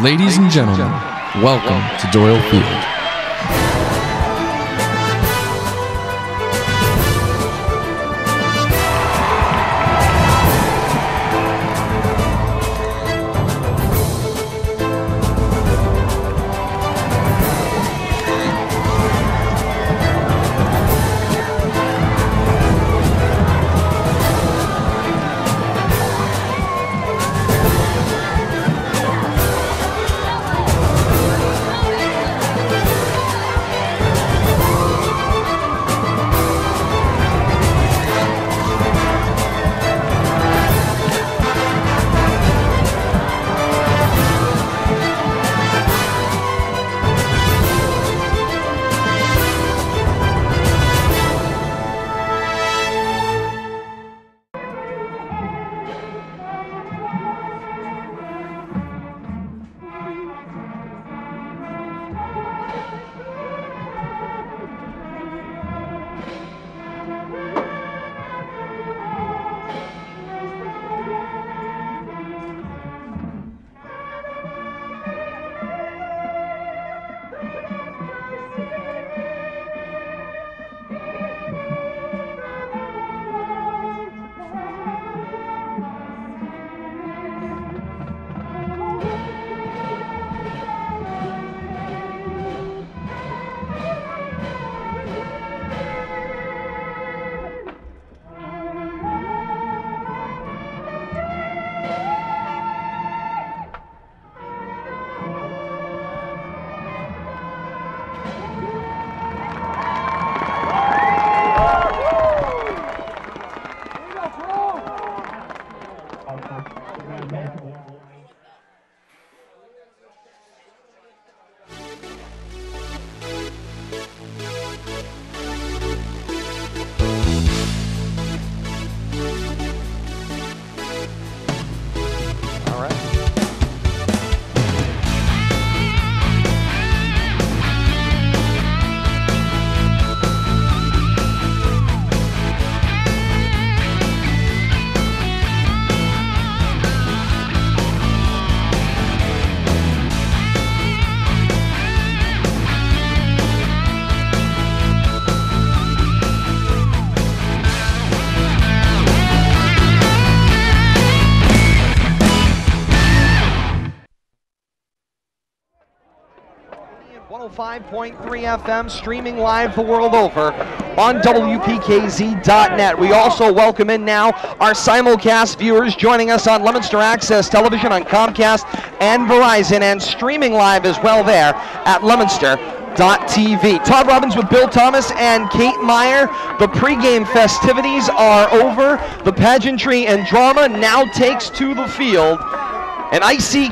Ladies and gentlemen, welcome to Doyle Field. .3 FM, streaming live the world over on WPKZ.net. We also welcome in now our simulcast viewers joining us on Leominster Access Television on Comcast and Verizon, and streaming live as well there at Leominster.tv. Todd Robbins with Bill Thomas and Kate Meyer. The pregame festivities are over. The pageantry and drama now takes to the field. An icy,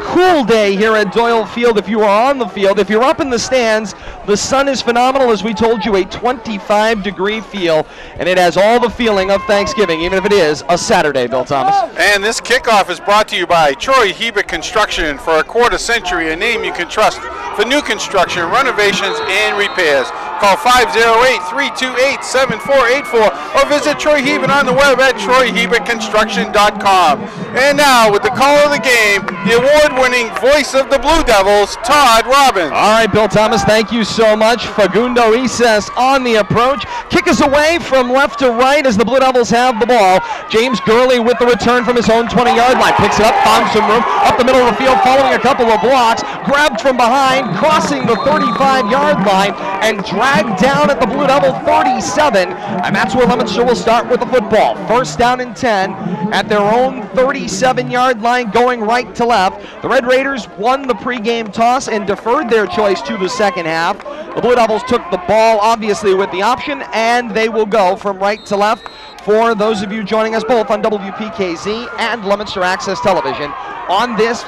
cool day here at Doyle Field if you are on the field. If you're up in the stands, the sun is phenomenal, as we told you, a 25-degree feel, and it has all the feeling of Thanksgiving, even if it is a Saturday, Bill Thomas. And this kickoff is brought to you by Troy Hebert Construction. For a quarter century, a name you can trust for new construction, renovations, and repairs. Call 508-328-7484 or visit Troy Hebert on the web at troyhebertconstruction.com. And now, with the call of the game, the award-winning voice of the Blue Devils, Todd Robbins. All right, Bill Thomas, thank you so much. Facundo Ises on the approach. Kick us away from left to right as the Blue Devils have the ball. James Gurley with the return from his own 20-yard line. Picks it up, found some room up the middle of the field, following a couple of blocks. Grabbed from behind, crossing the 35-yard line, and dragged down at the Blue Devil 37. And that's where Leominster will start with the football. First down and 10 at their own 37-yard line, going right to left. The Red Raiders won the pregame toss and deferred their choice to the second half. The Blue Devils took the ball, obviously, with the option, and they will go from right to left for those of you joining us both on WPKZ and Leominster Access Television on this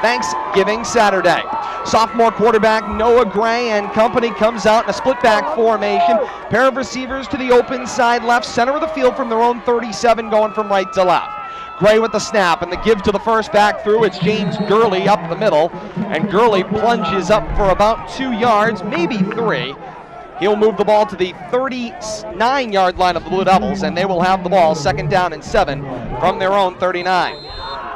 Thanksgiving Saturday. Sophomore quarterback Noah Gray and company comes out in a split-back formation. Pair of receivers to the open side left, center of the field from their own 37, going from right to left. Gray with the snap and the give to the first back through. It's James Gurley up the middle, and Gurley plunges up for about 2 yards, maybe 3. He'll move the ball to the 39-yard line of the Blue Devils, and they will have the ball second down and 7 from their own 39.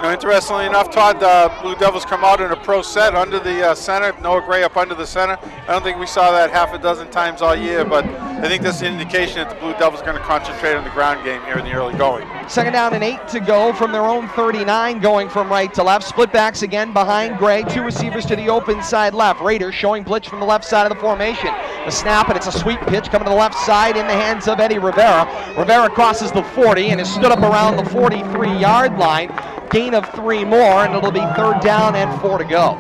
Interestingly enough, Todd, the Blue Devils come out in a pro set under the center. Noah Gray up under the center. I don't think we saw that half a dozen times all year, but I think that's an indication that the Blue Devils are going to concentrate on the ground game here in the early going. 2nd down and 8 to go from their own 39, going from right to left. Split backs again behind Gray. 2 receivers to the open side left. Raiders showing blitz from the left side of the formation. The snap, and it's a sweep pitch coming to the left side in the hands of Eddie Rivera. Rivera crosses the 40 and is stood up around the 43-yard line. Gain of 3 more, and it'll be 3rd down and 4 to go.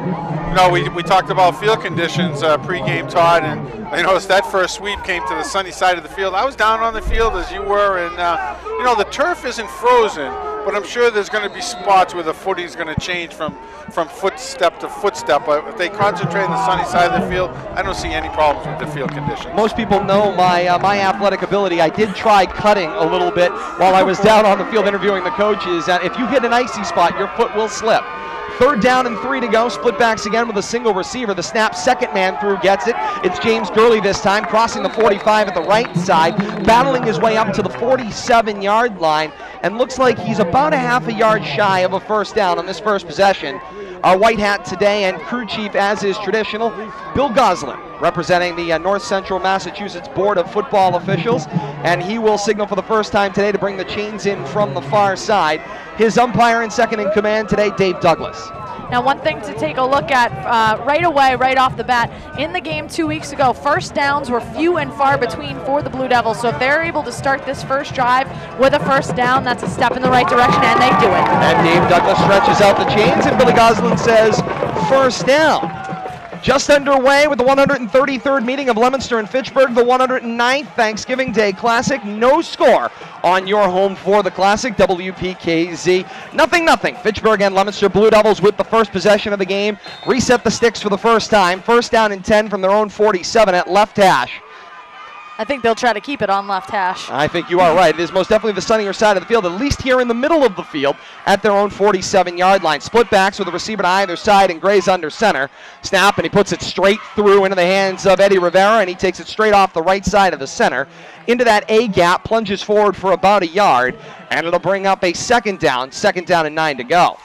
We talked about field conditions pregame, Todd, and I noticed that first sweep came to the sunny side of the field. I was down on the field as you were, and the turf isn't frozen, but I'm sure there's going to be spots where the footing is going to change from footstep to footstep. But if they concentrate on the sunny side of the field, I don't see any problems with the field conditions. Most people know my athletic ability. I did try cutting a little bit while I was down on the field interviewing the coaches. If you hit an icy spot, your foot will slip. 3rd down and 3 to go. Split backs again with a single receiver. The snap, second man through, gets it. It's James Gurley this time, crossing the 45 at the right side, battling his way up to the 47-yard line, and looks like he's about a half a yard shy of a 1st down on this first possession. Our white hat today and crew chief, as is traditional, Bill Goslin, representing the North Central Massachusetts Board of Football Officials, and he will signal for the first time today to bring the chains in from the far side. His umpire and second in command today, Dave Douglas. Now, one thing to take a look at right away, right off the bat, in the game 2 weeks ago, 1st downs were few and far between for the Blue Devils. So if they're able to start this first drive with a 1st down, that's a step in the right direction, and they do it. And Dave Douglas stretches out the chains, and Billy Goslin says 1st down. Just underway with the 133rd meeting of Leominster and Fitchburg, the 109th Thanksgiving Day Classic. No score on your home for the Classic, WPKZ. 0-0. Fitchburg and Leominster Blue Devils with the first possession of the game. Reset the sticks for the first time. 1st down and 10 from their own 47 at left hash. I think they'll try to keep it on left hash. I think you are right. It is most definitely the sunnier side of the field, at least here in the middle of the field at their own 47-yard line. Split backs with a receiver to either side, and Gray's under center. Snap, and he puts it straight through into the hands of Eddie Rivera, and he takes it straight off the right side of the center. Into that A gap, plunges forward for about a yard, and it'll bring up a 2nd down. 2nd down and 9 to go.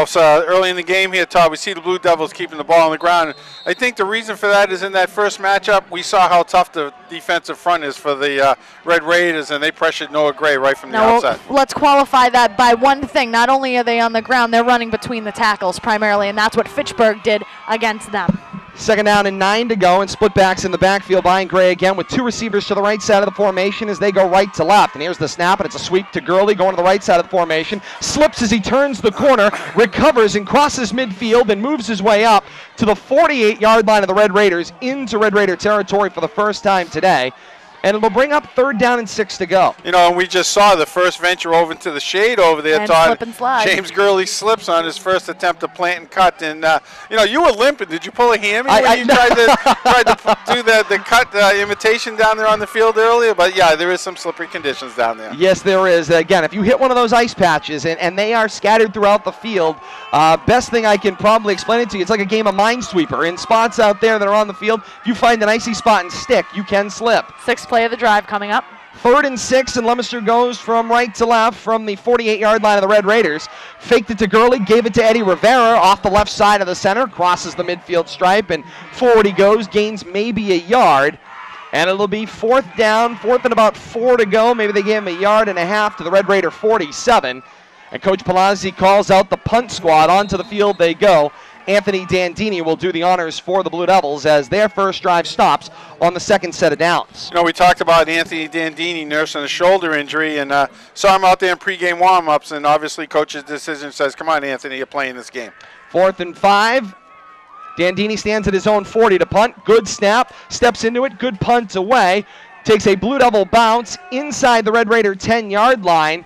So early in the game here, Todd, we see the Blue Devils keeping the ball on the ground. I think the reason for that is in that first matchup, we saw how tough the defensive front is for the Red Raiders, and they pressured Noah Gray right from the outset. Let's qualify that by one thing. Not only are they on the ground, they're running between the tackles primarily, and that's what Fitchburg did against them. 2nd down and 9 to go, and split backs in the backfield behind Gray again with 2 receivers to the right side of the formation as they go right to left. And here's the snap, and it's a sweep to Gurley going to the right side of the formation. Slips as he turns the corner, recovers and crosses midfield and moves his way up to the 48-yard line of the Red Raiders into Red Raider territory for the first time today. And it'll bring up 3rd down and 6 to go. And we just saw the first venture over into the shade over there, and Todd. Slip and slide. James Gurley slips on his first attempt to plant and cut. And, you were limping. Did you pull a hammy when you tried to do the cut imitation down there on the field earlier? But, yeah, there is some slippery conditions down there. Yes, there is. Again, if you hit one of those ice patches, and they are scattered throughout the field, best thing I can probably explain it to you, it's like a game of Minesweeper. In spots out there that are on the field, if you find an icy spot and stick, you can slip. 6th play of the drive coming up. 3rd and 6, and Leominster goes from right to left from the 48-yard line of the Red Raiders. Faked it to Gurley, gave it to Eddie Rivera off the left side of the center, crosses the midfield stripe, and forward he goes, gains maybe a yard. And it'll be 4th down, 4th and about 4 to go. Maybe they gave him a yard and a half to the Red Raider 47. And Coach Palazzi calls out the punt squad. Onto the field they go. Anthony Dandini will do the honors for the Blue Devils as their first drive stops on the 2nd set of downs. We talked about Anthony Dandini nursing a shoulder injury, and saw him out there in pregame warm-ups, and obviously coach's decision says, come on, Anthony, you're playing this game. 4th and 5. Dandini stands at his own 40 to punt. Good snap, steps into it, good punt away. Takes a Blue Devil bounce inside the Red Raider 10-yard line.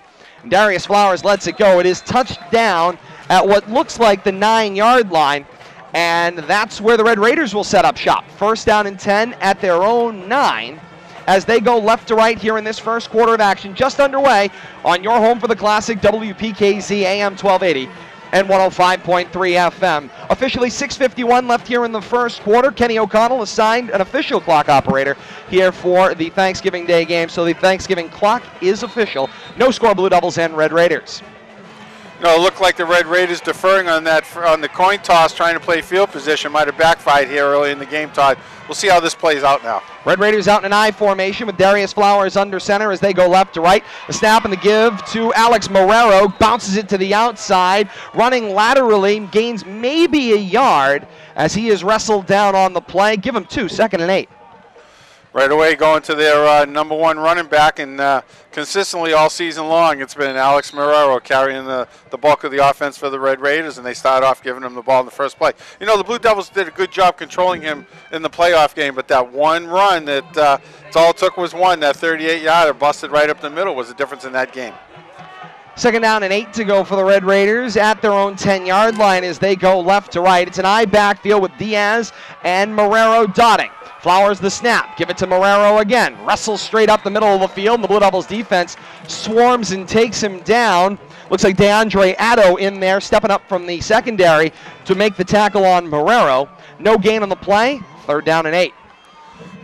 Darius Flowers lets it go. It is touched down at what looks like the 9-yard line, and that's where the Red Raiders will set up shop. 1st down and 10 at their own 9 as they go left to right here in this first quarter of action, just underway on your home for the Classic, WPKZ AM 1280 and 105.3 FM. Officially 6:51 left here in the first quarter. Kenny O'Connell assigned an official clock operator here for the Thanksgiving Day game, so the Thanksgiving clock is official. No score, Blue Devils and Red Raiders. You know, it looked like the Red Raiders deferring on the coin toss, trying to play field position. Might have backfired here early in the game, Todd. We'll see how this plays out now. Red Raiders out in an I formation with Darius Flowers under center as they go left to right. The snap and the give to Alex Marrero. Bounces it to the outside. Running laterally, gains maybe a yard as he is wrestled down on the play. Give him 2, 2nd and 8. Right away going to their number 1 running back, and consistently all season long it's been Alex Marrero carrying the bulk of the offense for the Red Raiders, and they start off giving him the ball in the first play. You know, the Blue Devils did a good job controlling him in the playoff game, but that one run that it's all it took was one, that 38-yarder busted right up the middle was the difference in that game. 2nd down and 8 to go for the Red Raiders at their own 10-yard line as they go left to right. It's an I backfield with Diaz and Marrero dotting. Flowers the snap, give it to Marrero again. Wrestles straight up the middle of the field, and the Blue Devils defense swarms and takes him down. Looks like DeAndre Addo in there, stepping up from the secondary to make the tackle on Marrero. No gain on the play, 3rd down and 8.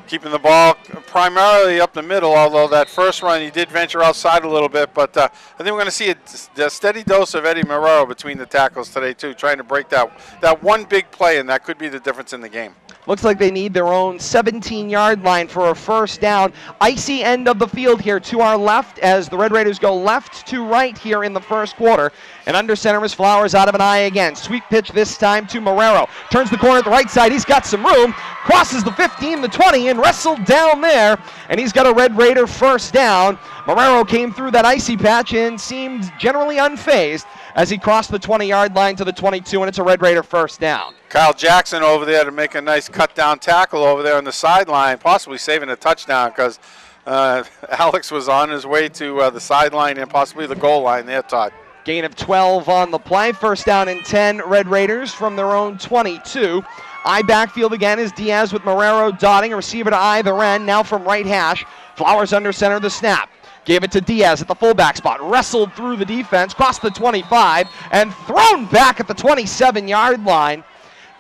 Keeping the ball primarily up the middle, although that first run he did venture outside a little bit. But I think we're going to see a steady dose of Eddie Marrero between the tackles today, too, trying to break that one big play, and that could be the difference in the game. Looks like they need their own 17-yard line for a 1st down. Icy end of the field here to our left as the Red Raiders go left to right here in the first quarter. And under center is Flowers out of an I again. Sweep pitch this time to Marrero. Turns the corner at the right side. He's got some room. Crosses the 15, the 20, and wrestled down there. And he's got a Red Raider 1st down. Marrero came through that icy patch and seemed generally unfazed as he crossed the 20-yard line to the 22, and it's a Red Raider 1st down. Kyle Jackson over there to make a nice cut-down tackle over there on the sideline, possibly saving a touchdown because Alex was on his way to the sideline and possibly the goal line there, Todd. Gain of 12 on the play. 1st down and 10, Red Raiders from their own 22. I backfield again is Diaz with Marrero dotting. A receiver to either end, now from right hash. Flowers under center, the snap. Gave it to Diaz at the fullback spot. Wrestled through the defense, crossed the 25, and thrown back at the 27-yard line.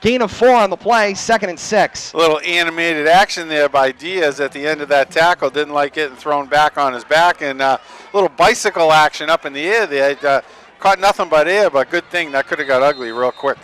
Gain of 4 on the play, 2nd and 6. A little animated action there by Diaz at the end of that tackle. Didn't like getting thrown back on his back, and a little bicycle action up in the air there. Caught nothing but air, but good thing that could have got ugly real quick.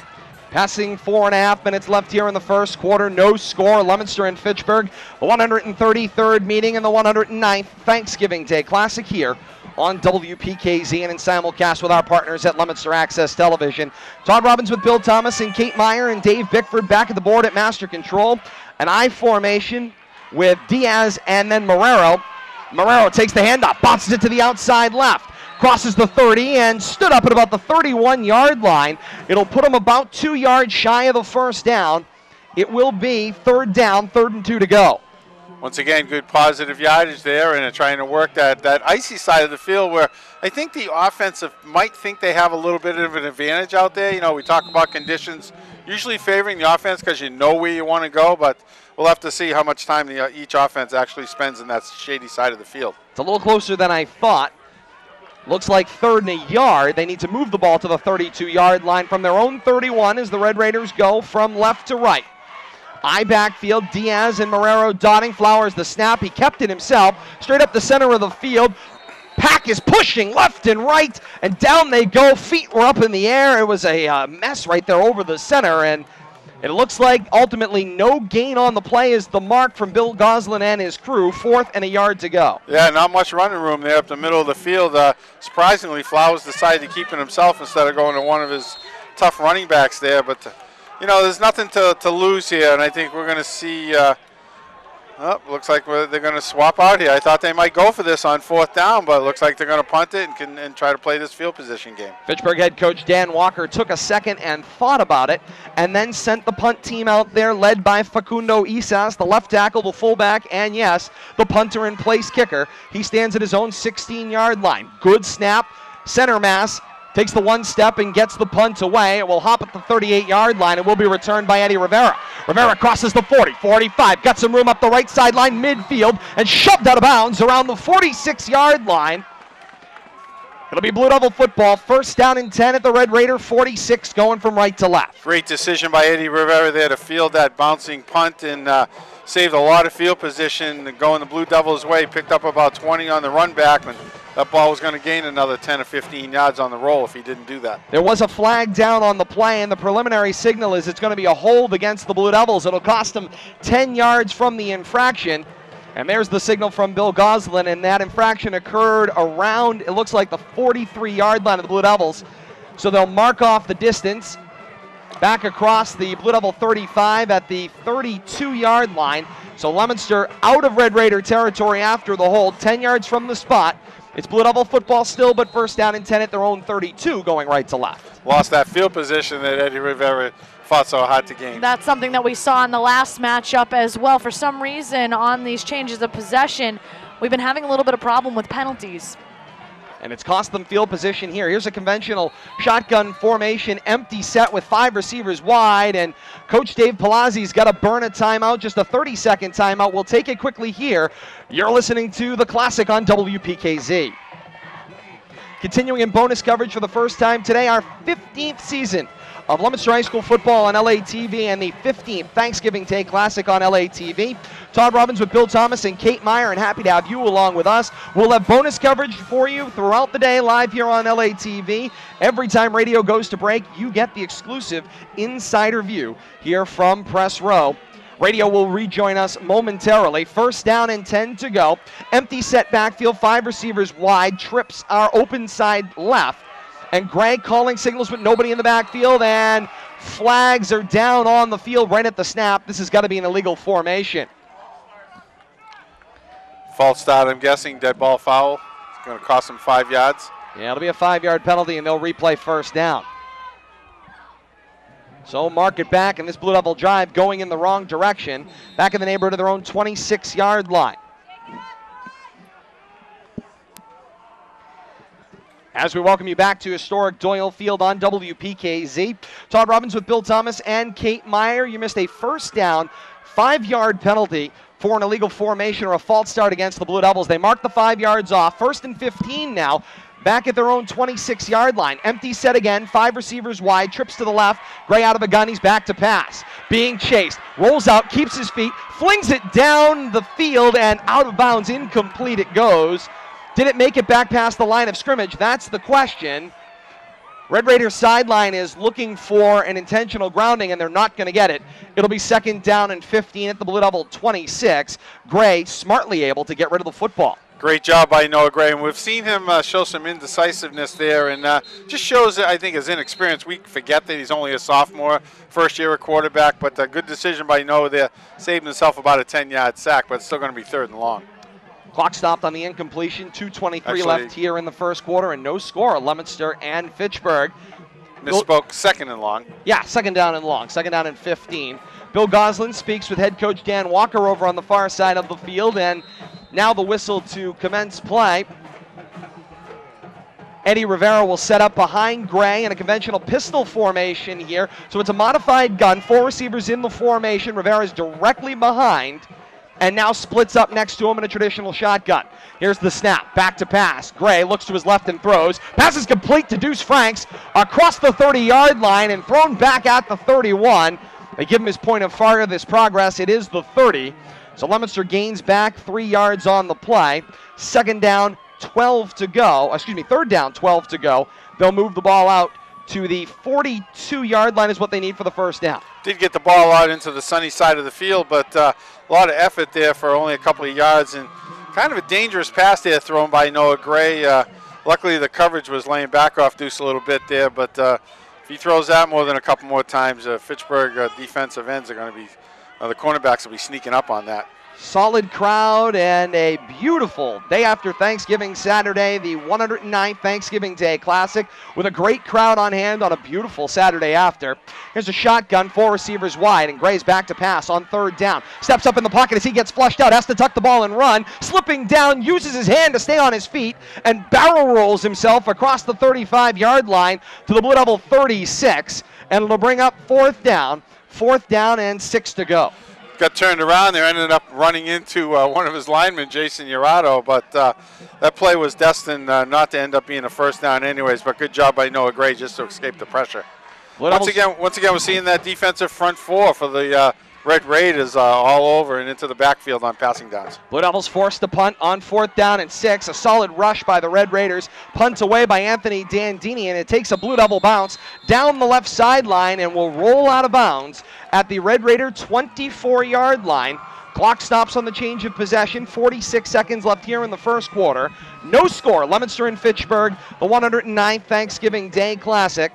Passing 4.5 minutes left here in the first quarter. No score. Leominster and Fitchburg. The 133rd meeting in the 109th Thanksgiving Day Classic here on WPKZ and in simulcast with our partners at Leominster Access Television. Todd Robbins with Bill Thomas and Kate Meyer and Dave Bickford back at the board at Master Control. An I formation with Diaz and then Marrero. Marrero takes the handoff, bounces it to the outside left. Crosses the 30 and stood up at about the 31-yard line. It'll put him about 2 yards shy of the 1st down. It will be 3rd down, 3rd and 2 to go. Once again, good positive yardage there, and trying to work that icy side of the field where I think the offensive might think they have a little bit of an advantage out there. You know, we talk about conditions usually favoring the offense because you know where you want to go, but we'll have to see how much time each offense actually spends in that shady side of the field. It's a little closer than I thought. Looks like 3rd and a yard. They need to move the ball to the 32-yard line from their own 31 as the Red Raiders go from left to right. I backfield, Diaz and Marrero dotting. Flowers the snap. He kept it himself. Straight up the center of the field. Pack is pushing left and right, and down they go. Feet were up in the air. It was a mess right there over the center, and it looks like ultimately no gain on the play is the mark from Bill Goslin and his crew. 4th and a yard to go. Yeah, not much running room there up the middle of the field. Surprisingly, Flowers decided to keep it himself instead of going to one of his tough running backs there. But, you know, there's nothing to lose here, and I think we're going to see looks like they're going to swap out here. I thought they might go for this on 4th down, but it looks like they're going to punt it and try to play this field position game. Fitchburg head coach Dan Walker took a second and thought about it and then sent the punt team out there led by Facundo Isas, the left tackle, the fullback, and yes, the punter and place kicker. He stands at his own 16-yard line. Good snap, center mass. Takes the 1 step and gets the punt away. It will hop at the 38-yard line. It will be returned by Eddie Rivera. Rivera crosses the 40, 45, got some room up the right sideline midfield and shoved out of bounds around the 46-yard line. It'll be Blue Devil football. 1st down and 10 at the Red Raider 46, going from right to left. Great decision by Eddie Rivera there to field that bouncing punt and saved a lot of field position going the Blue Devils' way. Picked up about 20 on the run back. And that ball was going to gain another 10 or 15 yards on the roll if he didn't do that. There was a flag down on the play, and the preliminary signal is it's going to be a hold against the Blue Devils. It'll cost them 10 yards from the infraction. And there's the signal from Bill Goslin, and that infraction occurred around, it looks like, the 43-yard line of the Blue Devils. So they'll mark off the distance back across the Blue Devil 35 at the 32-yard line. So Leominster out of Red Raider territory after the hold, 10 yards from the spot. It's Blue Devil football still, but first down and 10 at their own 32, going right to left. Lost that field position that Eddie Rivera fought so hard to gain. That's something that we saw in the last matchup as well. For some reason, on these changes of possession, we've been having a little bit of problem with penalties. And it's cost them field position here. Here's a conventional shotgun formation, empty set with 5 receivers wide, and Coach Dave Palazzi's got to burn a timeout, just a 30-second timeout. We'll take it quickly here. You're listening to The Classic on WPKZ. Continuing in bonus coverage for the first time today, our 15th season of Leominster High School football on LATV and the 15th Thanksgiving Day Classic on LATV. Todd Robbins with Bill Thomas and Kate Meyer, and happy to have you along with us. We'll have bonus coverage for you throughout the day live here on LATV. Every time radio goes to break, you get the exclusive insider view here from Press Row. Radio will rejoin us momentarily. First down and 10 to go. Empty set backfield, 5 receivers wide. Trips are open side left. And Greg calling signals with nobody in the backfield, and flags are down on the field right at the snap. This has got to be an illegal formation. False start, I'm guessing. Dead ball foul. It's going to cost them 5 yards. Yeah, it'll be a 5-yard penalty, and they'll replay first down. So mark it back, and this Blue Devil drive going in the wrong direction. Back in the neighborhood of their own 26-yard line. As we welcome you back to historic Doyle Field on WPKZ. Todd Robbins with Bill Thomas and Kate Meyer. You missed a first down, 5-yard penalty for an illegal formation or a false start against the Blue Devils. They marked the 5 yards off. First and 15 now. Back at their own 26-yard line. Empty set again, 5 receivers wide, trips to the left. Gray out of a gun, he's back to pass. Being chased, rolls out, keeps his feet, flings it down the field, and out of bounds, incomplete it goes. Did it make it back past the line of scrimmage? That's the question. Red Raiders sideline is looking for an intentional grounding, and they're not going to get it. It'll be second down and 15 at the Blue Devil 26. Gray smartly able to get rid of the football. Great job by Noah Gray, and we've seen him show some indecisiveness there, and just shows, I think, his inexperience. We forget that he's only a sophomore, first-year quarterback, but a good decision by Noah there, saving himself about a 10-yard sack, but it's still going to be 3rd and long. Clock stopped on the incompletion, 2:23 left here in the first quarter, and no score, Leominster and Fitchburg. Misspoke, 2nd and long. Yeah, 2nd down and long, 2nd down and 15. Bill Goslin speaks with head coach Dan Walker over on the far side of the field, and now the whistle to commence play. Eddie Rivera will set up behind Gray in a conventional pistol formation here. So it's a modified gun, 4 receivers in the formation. Rivera's directly behind, and now splits up next to him in a traditional shotgun. Here's the snap, back to pass. Gray looks to his left and throws. Pass is complete to Deuce Franks across the 30-yard line and thrown back at the 31. They give him his point of farthest progress. It is the 30. So Leominster gains back 3 yards on the play. 2nd down, 12 to go. 3rd down, 12 to go. They'll move the ball out to the 42-yard line is what they need for the first down. Did get the ball out into the sunny side of the field, but a lot of effort there for only a couple of yards, and kind of a dangerous pass there thrown by Noah Gray. Luckily, the coverage was laying back off Deuce a little bit there, but if he throws that more than a couple more times, Fitchburg defensive ends are going to be, the cornerbacks will be sneaking up on that. Solid crowd and a beautiful day after Thanksgiving Saturday, the 109th Thanksgiving Day Classic, with a great crowd on hand on a beautiful Saturday after. Here's a shotgun, 4 receivers wide, and Gray's back to pass on 3rd down. Steps up in the pocket as he gets flushed out, has to tuck the ball and run. Slipping down, uses his hand to stay on his feet, and barrel rolls himself across the 35-yard line to the Blue Devil 36, and it'll bring up 4th down and 6 to go. Got turned around there, ended up running into one of his linemen, Jason Urato, but that play was destined not to end up being a first down anyways, but good job by Noah Gray just to escape the pressure. Once again, we're seeing that defensive front 4 for the Red Raiders all over and into the backfield on passing downs. Blue Devils forced to punt on 4th down and 6. A solid rush by the Red Raiders. Punt away by Anthony Dandini, and it takes a Blue Devil bounce down the left sideline and will roll out of bounds at the Red Raider 24-yard line. Clock stops on the change of possession. 46 seconds left here in the first quarter. No score. Leominster and Fitchburg, the 109th Thanksgiving Day Classic.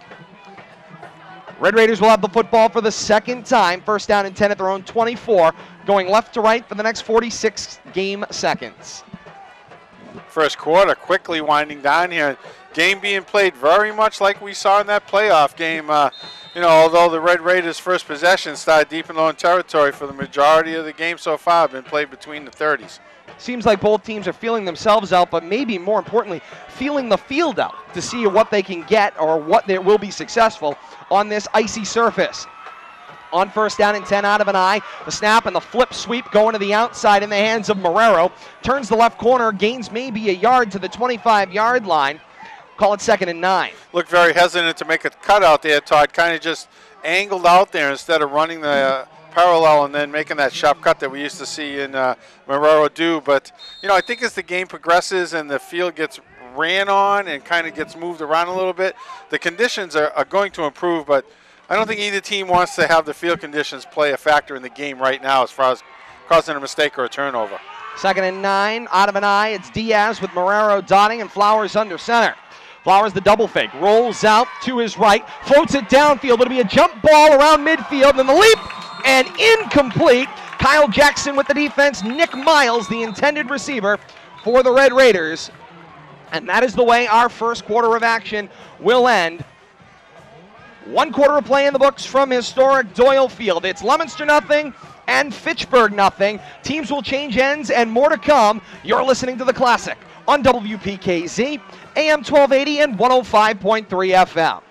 Red Raiders will have the football for the second time. First down and 10 at their own 24, going left to right for the next 46 game seconds. First quarter quickly winding down here. Game being played very much like we saw in that playoff game. Although the Red Raiders' first possession started deep in their own territory, for the majority of the game so far been played between the 30s. Seems like both teams are feeling themselves out, but maybe more importantly, feeling the field out to see what they can get or what they will be successful on this icy surface. On first down and 10 out of an eye, the snap and the flip sweep going to the outside in the hands of Marrero. Turns the left corner, gains maybe a yard to the 25-yard line. Call it 2nd and 9. Looked very hesitant to make a cut out there, Todd. Kind of just angled out there instead of running the parallel and then making that sharp cut that we used to see in Marrero do. But, I think as the game progresses and the field gets ran on and kind of gets moved around a little bit, the conditions are going to improve. But I don't think either team wants to have the field conditions play a factor in the game right now as far as causing a mistake or a turnover. 2nd and 9, out of an eye. It's Diaz with Marrero dotting and Flowers under center. Flowers the double fake, rolls out to his right, floats it downfield. It'll be a jump ball around midfield, and the leap, and incomplete. Kyle Jackson with the defense. Nick Miles, the intended receiver for the Red Raiders. And that is the way our first quarter of action will end. 1 quarter of play in the books from historic Doyle Field. It's Leominster nothing and Fitchburg nothing. Teams will change ends and more to come. You're listening to The Classic on WPKZ, AM 1280 and 105.3 FM.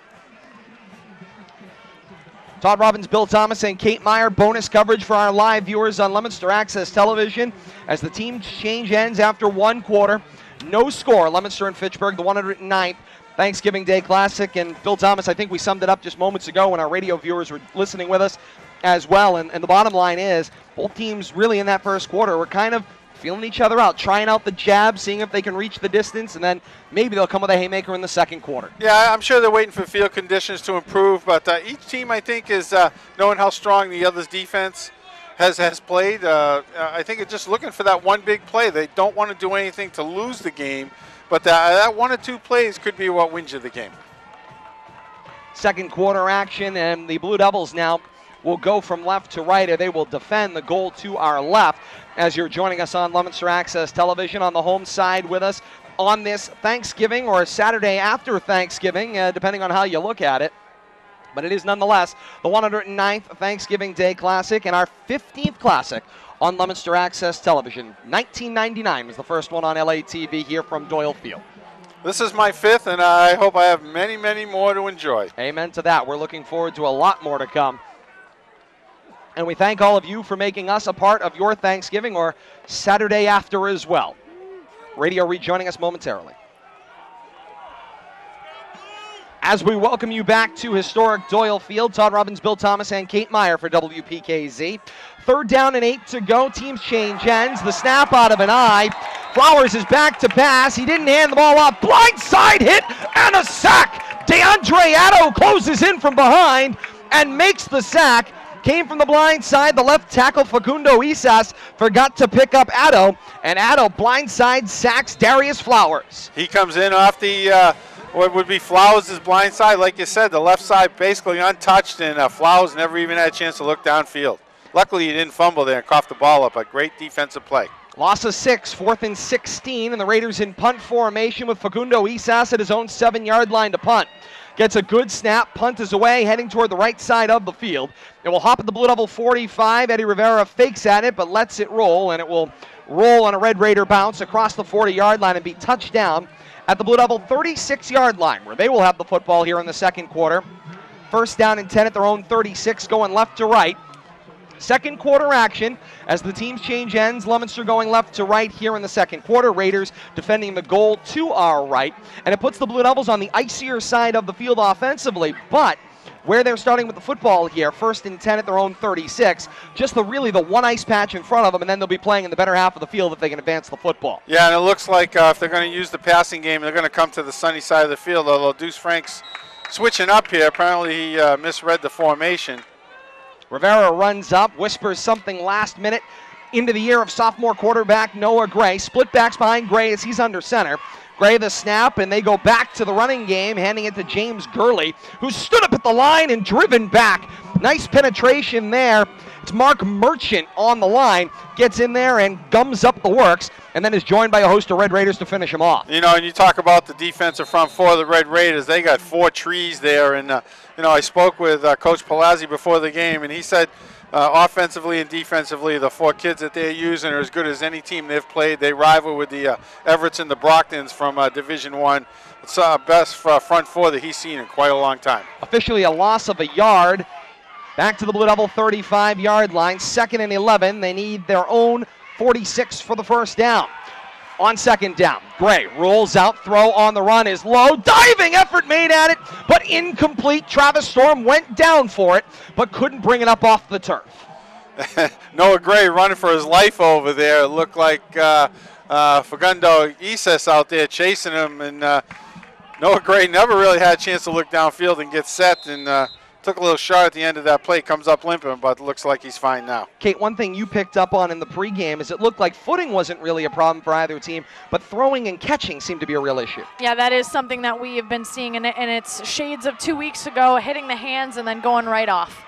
Todd Robbins, Bill Thomas, and Kate Meyer. Bonus coverage for our live viewers on Leominster Access Television as the teams change ends after 1 quarter. No score. Leominster and Fitchburg, the 109th Thanksgiving Day Classic. And Bill Thomas, I think we summed it up just moments ago when our radio viewers were listening with us as well. And the bottom line is both teams really in that first quarter were kind of feeling each other out, trying out the jab, seeing if they can reach the distance, and then maybe they'll come with a haymaker in the second quarter. Yeah, I'm sure they're waiting for field conditions to improve, but each team, I think, is knowing how strong the other's defense has played. I think it's just looking for that one big play. They don't want to do anything to lose the game, but that 1 or 2 plays could be what wins you the game. Second quarter action, and the Blue Devils now will go from left to right, or they will defend the goal to our left. As you're joining us on Leominster Access Television on the home side with us on this Thanksgiving or Saturday after Thanksgiving, depending on how you look at it. But it is nonetheless the 109th Thanksgiving Day Classic and our 15th Classic on Leominster Access Television. 1999 was the first one on LATV here from Doyle Field. This is my 5th, and I hope I have many, many more to enjoy. Amen to that. We're looking forward to a lot more to come. And we thank all of you for making us a part of your Thanksgiving or Saturday after as well. Radio rejoining us momentarily. As we welcome you back to historic Doyle Field, Todd Robbins, Bill Thomas, and Kate Meyer for WPKZ. 3rd down and 8 to go. Teams change ends. The snap out of an eye. Flowers is back to pass. He didn't hand the ball off. Blindside hit and a sack. DeAndre Addo closes in from behind and makes the sack. Came from the blind side. The left tackle, Facundo Isas, forgot to pick up Addo, and Addo blindside sacks Darius Flowers. He comes in off the what would be Flowers' blind side. Like you said, the left side basically untouched, and Flowers never even had a chance to look downfield. Luckily, he didn't fumble there and coughed the ball up. A great defensive play. Loss of 6, 4th and 16, and the Raiders in punt formation with Facundo Isas at his own 7-yard line to punt. Gets a good snap, punt is away, heading toward the right side of the field. It will hop at the Blue Devil 45. Eddie Rivera fakes at it, but lets it roll, and it will roll on a Red Raider bounce across the 40-yard line and be touched down at the Blue Devil 36-yard line, where they will have the football here in the second quarter. First down and 10 at their own 36, going left to right. Second quarter action as the teams change ends. Leominster going left to right here in the second quarter. Raiders defending the goal to our right. And it puts the Blue Devils on the icier side of the field offensively. But where they're starting with the football here. 1st and 10 at their own 36. Just really the one ice patch in front of them, and then they'll be playing in the better half of the field if they can advance the football. Yeah, and it looks like if they're going to use the passing game, they're going to come to the sunny side of the field, although Deuce Frank's switching up here. Apparently he misread the formation. Rivera runs up, whispers something last minute into the ear of sophomore quarterback Noah Gray. Split backs behind Gray as he's under center. Gray the snap, and they go back to the running game, handing it to James Gurley, who stood up at the line and driven back. Nice penetration there. It's Mark Merchant on the line, gets in there and gums up the works, and then is joined by a host of Red Raiders to finish him off. You know, and you talk about the defensive front four of the Red Raiders. They got 4 trees there, and you know, I spoke with Coach Palazzi before the game, and he said offensively and defensively, the 4 kids that they're using are as good as any team they've played. They rival with the Everetts and the Brocktons from Division I. It's best front four that he's seen in quite a long time. Officially a loss of a yard. Back to the Blue Devil 35-yard line. 2nd and 11. They need their own 46 for the first down. On 2nd down, Gray rolls out, throw on the run is low. Diving effort made at it, but incomplete. Travis Storm went down for it, but couldn't bring it up off the turf. Noah Gray running for his life over there. It looked like Fagundo Ises out there chasing him, and Noah Gray never really had a chance to look downfield and get set, and took a little shot at the end of that play, comes up limping, but looks like he's fine now. Kate, one thing you picked up on in the pregame is it looked like footing wasn't really a problem for either team, but throwing and catching seemed to be a real issue. Yeah, that is something that we have been seeing, and it's shades of 2 weeks ago, hitting the hands and then going right off.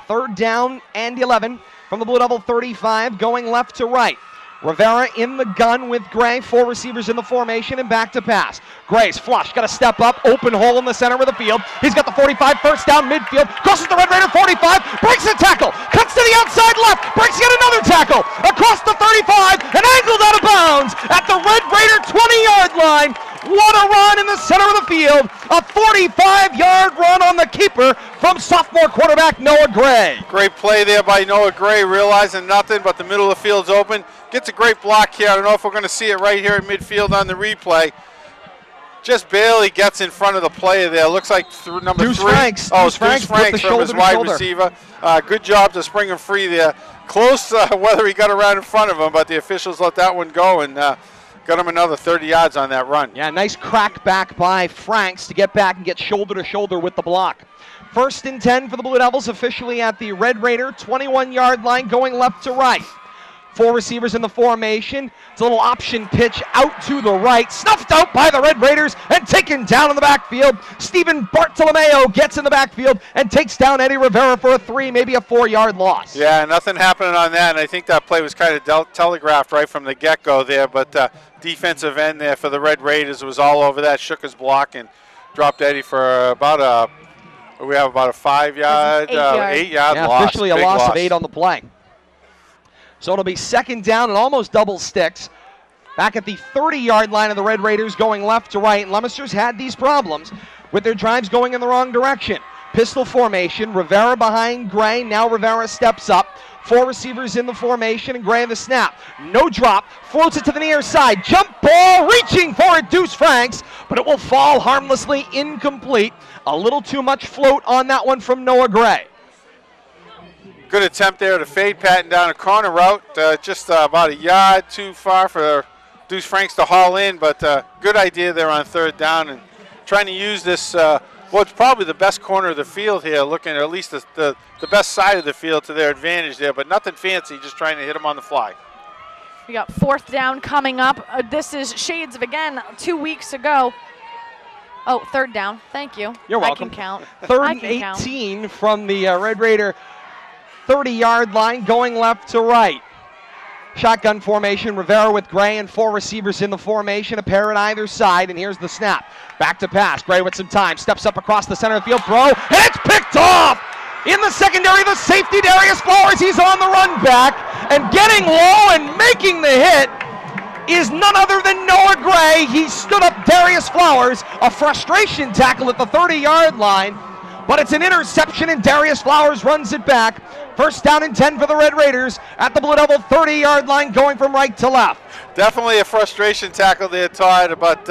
3rd down and 11 from the Blue Devil 35, going left to right. Rivera in the gun with Gray, 4 receivers in the formation, and back to pass. Gray's flush, got to step up, open hole in the center of the field. He's got the 45, 1st down midfield, crosses the Red Raider 45, breaks a tackle, cuts to the outside left, breaks yet another tackle, across the 35, and angled out of bounds at the Red Raider 20-yard line. What a run in the center of the field, a 45-yard run on the keeper from sophomore quarterback Noah Gray. Great play there by Noah Gray, realizing nothing but the middle of the field's open. Gets a great block here. I don't know if we're going to see it right here at midfield on the replay. Just barely gets in front of the player there. Looks like number Deuce 3. Franks. Oh, Deuce Franks from his wide receiver. Good job to spring him free there. Close whether he got around in front of him, but the officials let that one go and got him another 30 yards on that run. Yeah, nice crack back by Franks to get back and get shoulder to shoulder with the block. 1st and 10 for the Blue Devils, officially at the Red Raider 21-yard line, going left to right. 4 receivers in the formation. It's a little option pitch out to the right. Snuffed out by the Red Raiders and taken down in the backfield. Stephen Bartolomeo gets in the backfield and takes down Eddie Rivera for a 3, maybe a 4-yard loss. Yeah, nothing happening on that, and I think that play was kind of telegraphed right from the get-go there, but defensive end there for the Red Raiders was all over that, shook his block and dropped Eddie for about a 5-yard, 8-yard loss. Officially a loss of 8 on the play. So it'll be 2nd down and almost double sticks. Back at the 30-yard line of the Red Raiders, going left to right. And Leominster's had these problems with their drives going in the wrong direction. Pistol formation, Rivera behind Gray. Now Rivera steps up. 4 receivers in the formation, and Gray in the snap. No drop, floats it to the near side. Jump ball, reaching for it, Deuce Franks, but it will fall harmlessly incomplete. A little too much float on that one from Noah Gray. Good attempt there to fade Patton down a corner route, just about a yard too far for Deuce Franks to haul in, but good idea there on 3rd down and trying to use this, it's probably the best corner of the field here, looking at least the best side of the field to their advantage there, but nothing fancy, just trying to hit them on the fly. We got 4th down coming up. This is shades of, again, 2 weeks ago. Oh, 3rd down. Thank you. You're welcome. I can count. 3rd and 18 from the Red Raider 30-yard line, going left to right. Shotgun formation, Rivera with Gray and 4 receivers in the formation, a pair at either side, and here's the snap. Back to pass, Gray with some time, steps up across the center of the field, throw, and it's picked off! In the secondary, the safety, Darius Flowers, he's on the run back, and getting low and making the hit is none other than Noah Gray. He stood up Darius Flowers, a frustration tackle at the 30-yard line, but it's an interception, and Darius Flowers runs it back. First down and 10 for the Red Raiders at the Blue Devil 30-yard line, going from right to left. Definitely a frustration tackle there, Todd, but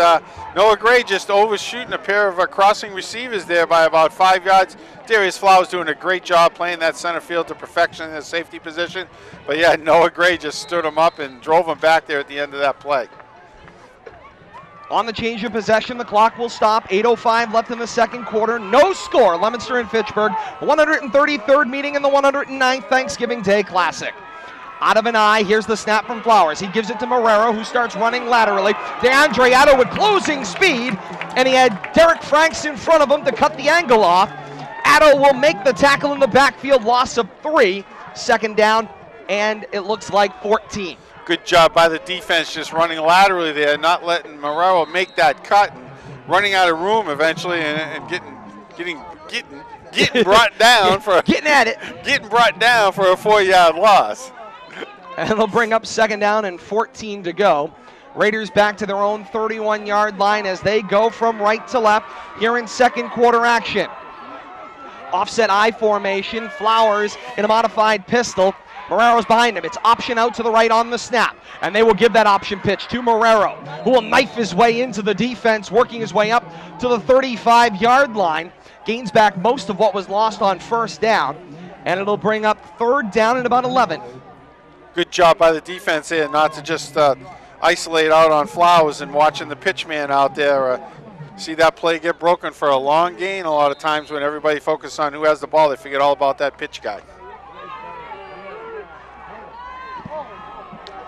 Noah Gray just overshooting a pair of crossing receivers there by about 5 yards. Darius Flowers doing a great job playing that center field to perfection in the safety position. But yeah, Noah Gray just stood him up and drove him back there at the end of that play. On the change of possession, the clock will stop. 8:05 left in the second quarter. No score, Leominster and Fitchburg. 133rd meeting in the 109th Thanksgiving Day Classic. Out of an eye, here's the snap from Flowers. He gives it to Marrero, who starts running laterally. DeAndre Addo with closing speed, and he had Derek Franks in front of him to cut the angle off. Addo will make the tackle in the backfield, loss of 3. Second down, and it looks like 14. Good job by the defense just running laterally there, not letting Marrero make that cut, and running out of room eventually, and getting brought down for getting brought down for a 4-yard loss. And they'll bring up second down and 14 to go. Raiders back to their own 31-yard line as they go from right to left here in second quarter action. Offset I formation, Flowers in a modified pistol. Marrero's behind him. It's option out to the right on the snap. And they will give that option pitch to Marrero, who will knife his way into the defense, working his way up to the 35-yard line. Gains back most of what was lost on first down. And it'll bring up third down and about 11. Good job by the defense here not to just isolate out on Flowers and watching the pitch man out there. See that play get broken for a long gain. A lot of times when everybody focuses on who has the ball, they forget all about that pitch guy.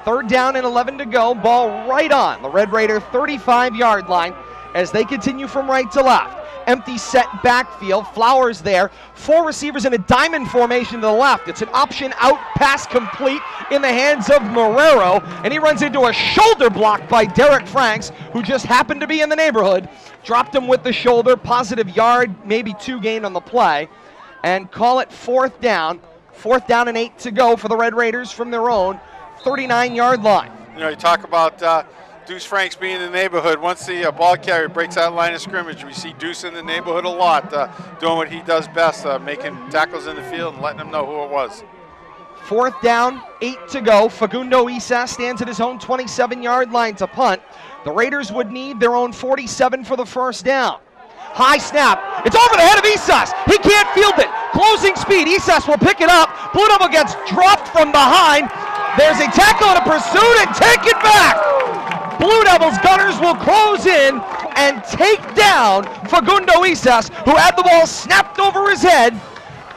Third down and 11 to go. Ball right on the Red Raider 35-yard line as they continue from right to left. Empty set backfield. Flowers there. 4 receivers in a diamond formation to the left. It's an option out pass complete in the hands of Marrero. And he runs into a shoulder block by Derek Franks, who just happened to be in the neighborhood. Dropped him with the shoulder. Positive yard, maybe 2 gained on the play. And call it fourth down. Fourth down and 8 to go for the Red Raiders from their own 39-yard line. You know, you talk about Deuce Franks being in the neighborhood. Once the ball carrier breaks that line of scrimmage, we see Deuce in the neighborhood a lot, doing what he does best, making tackles in the field and letting them know who it was. Fourth down, 8 to go. Fagundo Isas stands at his own 27-yard line to punt. The Raiders would need their own 47 for the first down. High snap. It's over the head of Isas. He can't field it. Closing speed. Isas will pick it up. Blue Devil gets dropped from behind. There's a tackle and a pursuit and take it back. Blue Devils gunners will close in and take down Fagundo Isas, who had the ball snapped over his head.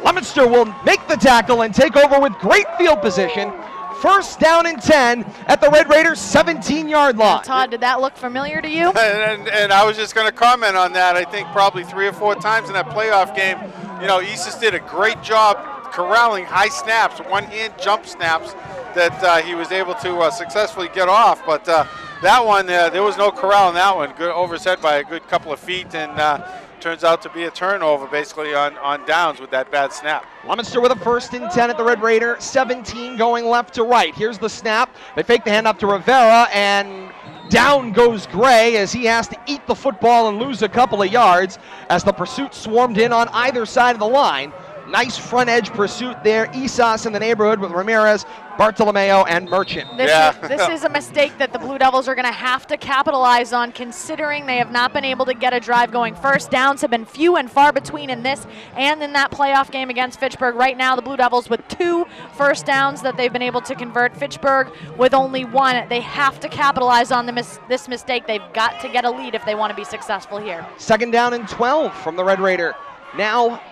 Leominster will make the tackle and take over with great field position. First down and 10 at the Red Raiders 17-yard line. Todd, did that look familiar to you? And I was just going to comment on that. I think probably 3 or 4 times in that playoff game, you know, Isas did a great job corralling high snaps, one-hand jump snaps that he was able to successfully get off. But that one, there was no corral in that one. Good overset by a good couple of feet, and turns out to be a turnover basically on downs with that bad snap. Leominster with a first and 10 at the Red Raider, 17 going left to right. Here's the snap. They fake the hand up to Rivera, and down goes Gray as he has to eat the football and lose a couple of yards as the pursuit swarmed in on either side of the line. Nice front edge pursuit there. Isas in the neighborhood with Ramirez, Bartolomeo, and Merchant. This is a mistake that the Blue Devils are going to have to capitalize on, considering they have not been able to get a drive going. First downs have been few and far between in this and in that playoff game against Fitchburg. Right now, the Blue Devils with 2 first downs that they've been able to convert. Fitchburg with only 1. They have to capitalize on this mistake. They've got to get a lead if they want to be successful here. Second down and 12 from the Red Raider. Now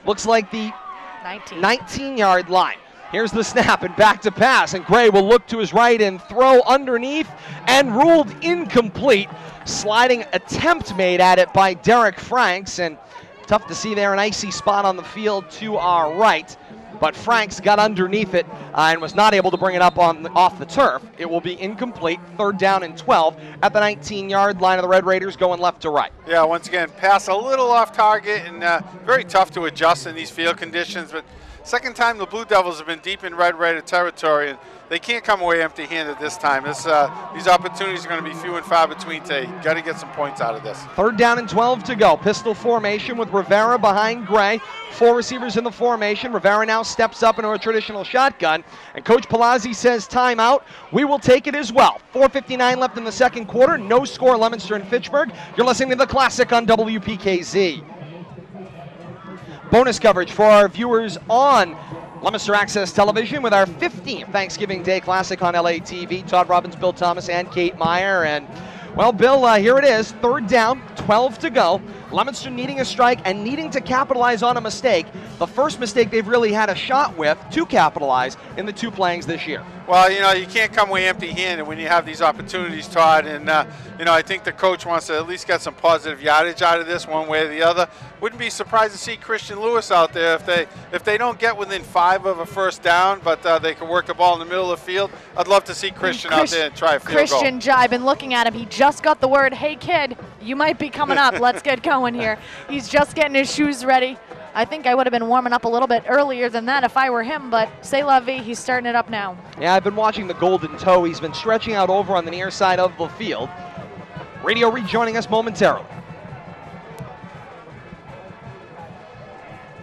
looks like the 19-yard line. Here's the snap and back to pass, and Gray will look to his right and throw underneath and ruled incomplete. Sliding attempt made at it by Derek Franks, and tough to see there, an icy spot on the field to our right. But Franks got underneath it and was not able to bring it up off the turf. It will be incomplete. Third down and 12 at the 19-yard line of the Red Raiders going left to right. Yeah, once again, pass a little off target and very tough to adjust in these field conditions. But second time the Blue Devils have been deep in Red Raider territory, and they can't come away empty-handed this time. These opportunities are going to be few and far between today. You got to get some points out of this. 3rd down and 12 to go. Pistol formation with Rivera behind Gray. 4 receivers in the formation. Rivera now steps up into a traditional shotgun. And Coach Palazzi says timeout. We will take it as well. 4:59 left in the second quarter. No score, Leominster and Fitchburg. You're listening to The Classic on WPKZ. Bonus coverage for our viewers on Leominster Access Television with our 15th Thanksgiving Day Classic on LATV. Todd Robbins, Bill Thomas, and Kate Meyer. And, well, Bill, here it is. 3rd down, 12 to go. Leominster needing a strike and needing to capitalize on a mistake. The first mistake they've really had a shot with to capitalize in the 2 playings this year. Well, you can't come away empty-handed when you have these opportunities, Todd. And, I think the coach wants to at least get some positive yardage out of this one way or the other. Wouldn't be surprised to see Christian Lewis out there if they don't get within 5 of a first down, but they can work the ball in the middle of the field. I'd love to see Christian out there and try a field goal. Christian jive, and looking at him, he just got the word, hey, kid, you might be coming up. Let's get going here. He's just getting his shoes ready. I think I would have been warming up a little bit earlier than that if I were him, but c'est la vie, he's starting it up now. Yeah, I've been watching the golden toe. He's been stretching out over on the near side of the field. Radio rejoining us momentarily.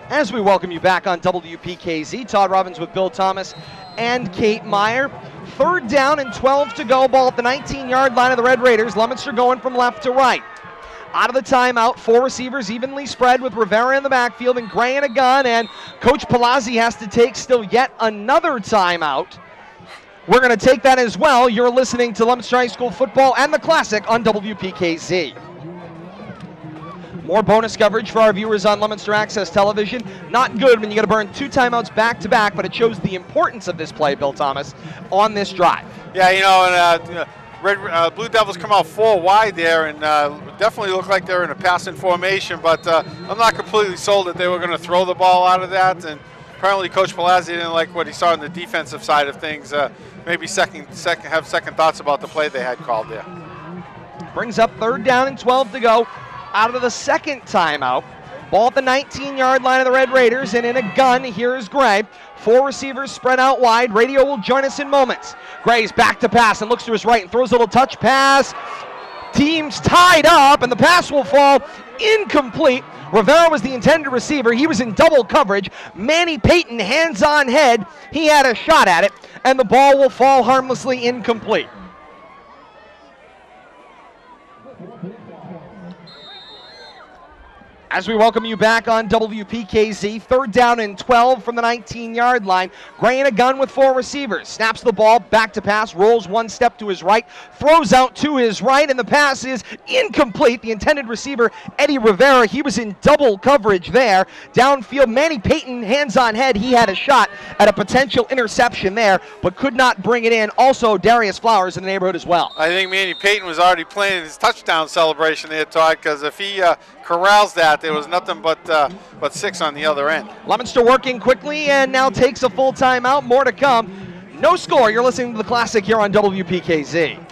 As we welcome you back on WPKZ, Todd Robbins with Bill Thomas and Kate Meyer. 3rd down and 12 to go. Ball at the 19-yard line of the Red Raiders. Leominster going from left to right. Out of the timeout, 4 receivers evenly spread with Rivera in the backfield and Gray in a gun, and Coach Palazzi has to take still yet another timeout. We're going to take that as well. You're listening to Leominster High School football and the Classic on WPKZ. More bonus coverage for our viewers on Leominster Access Television. Not good when you got to burn 2 timeouts back-to-back, but it shows the importance of this play, Bill Thomas, on this drive. Yeah, Blue Devils come out 4 wide there and definitely look like they're in a passing formation, but I'm not completely sold that they were going to throw the ball out of that. And apparently Coach Palazzi didn't like what he saw on the defensive side of things. Maybe have second thoughts about the play they had called there. Brings up 3rd down and 12 to go. Out of the second timeout. Ball at the 19-yard line of the Red Raiders, and in a gun, here's Gray. 4 receivers spread out wide. Radio will join us in moments. Gray's back to pass and looks to his right and throws a little touch pass. Team's tied up, and the pass will fall incomplete. Rivera was the intended receiver. He was in double coverage. Manny Payton, hands on head. He had a shot at it, and the ball will fall harmlessly incomplete. As we welcome you back on WPKZ, 3rd down and 12 from the 19-yard line. Gray in a gun with 4 receivers. Snaps the ball, back to pass, rolls 1 step to his right, throws out to his right, and the pass is incomplete. The intended receiver, Eddie Rivera, he was in double coverage there. Downfield, Manny Payton, hands on head. He had a shot at a potential interception there, but could not bring it in. Also, Darius Flowers in the neighborhood as well. I think Manny Payton was already playing his touchdown celebration there, Todd, because if he corrals that, there was nothing but 6 on the other end. Leominster working quickly and now takes a full timeout. More to come. No score. You're listening to The Classic here on WPKZ.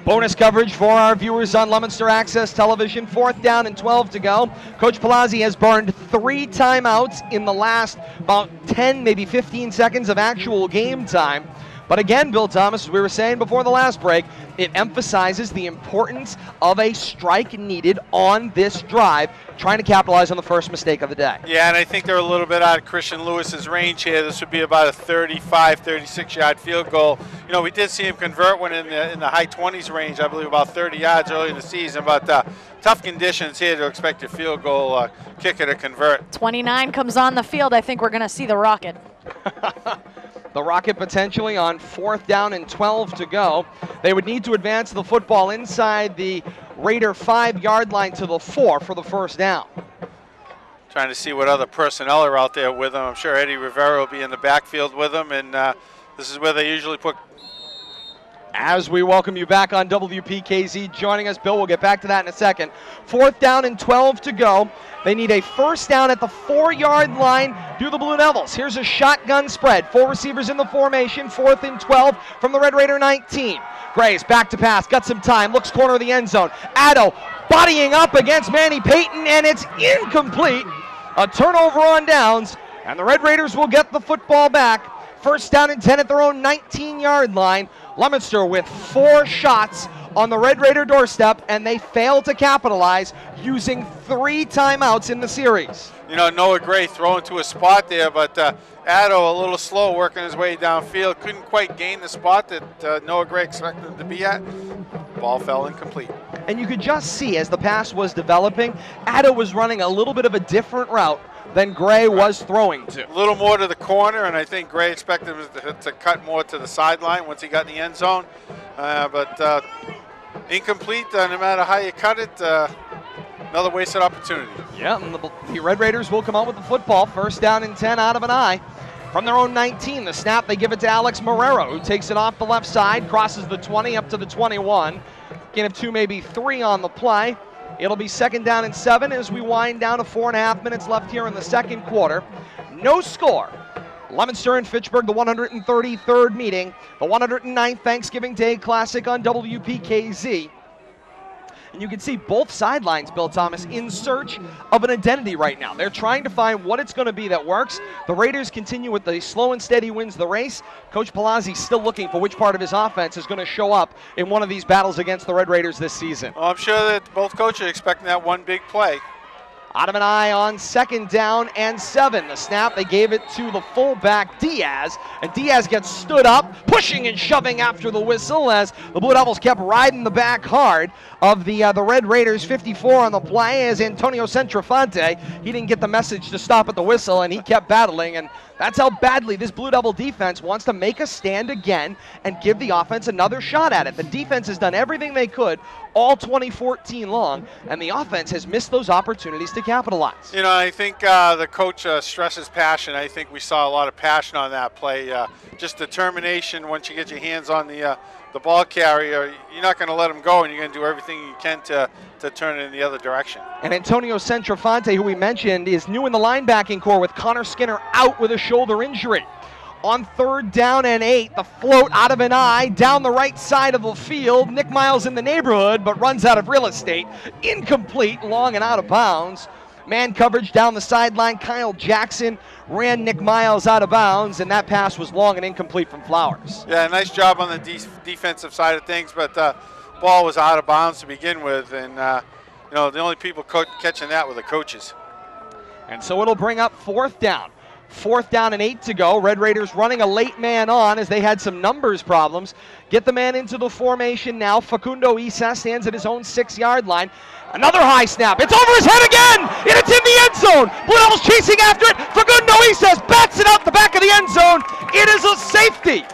Bonus coverage for our viewers on Leominster Access Television. 4th down and 12 to go. Coach Palazzi has burned 3 timeouts in the last about 10, maybe 15 seconds of actual game time. But again, Bill Thomas, as we were saying before the last break, it emphasizes the importance of a strike needed on this drive, trying to capitalize on the first mistake of the day. Yeah, and I think they're a little bit out of Christian Lewis's range here. This would be about a 35, 36-yard field goal. We did see him convert one in the high 20s range, I believe about 30 yards early in the season, but tough conditions here to expect a field goal kicker to convert. 29 comes on the field. I think we're going to see the Rocket. The Rocket potentially on 4th down and 12 to go. They would need to advance the football inside the Raider 5-yard line to the 4 for the first down. Trying to see what other personnel are out there with him. I'm sure Eddie Rivera will be in the backfield with him, and this is where they usually put. As we welcome you back on WPKZ, joining us, Bill, we'll get back to that in a second. 4th down and 12 to go. They need a first down at the 4-yard line. Do the Blue Devils. Here's a shotgun spread. 4 receivers in the formation. 4th and 12 from the Red Raider 19. Gray's back to pass. Got some time. Looks corner of the end zone. Addo bodying up against Manny Payton, and it's incomplete. A turnover on downs, and the Red Raiders will get the football back. First down and 10 at their own 19-yard line. Leominster with 4 shots on the Red Raider doorstep, and they fail to capitalize, using 3 timeouts in the series. You know, Noah Gray throwing to a spot there, but Addo a little slow working his way downfield. Couldn't quite gain the spot that Noah Gray expected him to be at. Ball fell incomplete. And you could just see as the pass was developing, Addo was running a little bit of a different route than Gray was throwing to. A little more to the corner, and I think Gray expected him to cut more to the sideline once he got in the end zone. But incomplete, no matter how you cut it. Another wasted opportunity. Yeah, and the Red Raiders will come out with the football. First down and 10 out of an eye. From their own 19, the snap, they give it to Alex Marrero, who takes it off the left side, crosses the 20 up to the 21. Gain of 2, maybe 3 on the play. It'll be second down and 7 as we wind down to 4.5 minutes left here in the second quarter. No score. Leominster and Fitchburg, the 133rd meeting, the 109th Thanksgiving Day Classic on WPKZ. And you can see both sidelines, Bill Thomas, in search of an identity right now. They're trying to find what it's going to be that works. The Raiders continue with the slow and steady wins the race. Coach Palazzi still looking for which part of his offense is going to show up in one of these battles against the Red Raiders this season. Well, I'm sure that both coaches are expecting that one big play. Out of an eye on second down and 7. The snap, they gave it to the fullback, Diaz. And Diaz gets stood up, pushing and shoving after the whistle as the Blue Devils kept riding the back hard of the Red Raiders. 54 on the play as Antonio Centrafante. He didn't get the message to stop at the whistle, and he kept battling. And that's how badly this Blue Devil defense wants to make a stand again and give the offense another shot at it. The defense has done everything they could all 2014 long, and the offense has missed those opportunities to capitalize. You know, I think the coach stresses passion. I think we saw a lot of passion on that play. Just determination. Once you get your hands on the ball carrier, you're not going to let him go, and you're going to do everything you can to turn it in the other direction. And Antonio Centrafante, who we mentioned, is new in the linebacking core with Connor Skinner out with a shoulder injury. On third down and 8, the float out of an eye down the right side of the field. Nick Miles in the neighborhood, but runs out of real estate. Incomplete, long and out of bounds. Man coverage down the sideline. Kyle Jackson ran Nick Miles out of bounds, and that pass was long and incomplete from Flowers. Yeah, nice job on the defensive side of things, but ball was out of bounds to begin with, and you know, the only people catching that were the coaches. And so it'll bring up fourth down. 4th down and 8 to go. Red Raiders running a late man on as they had some numbers problems. Get the man into the formation now. Facundo Isa stands at his own 6-yard line. Another high snap. It's over his head again, and it's in the end zone. Blue Devils chasing after it. Facundo Isa bats it out the back of the end zone. It is a safety.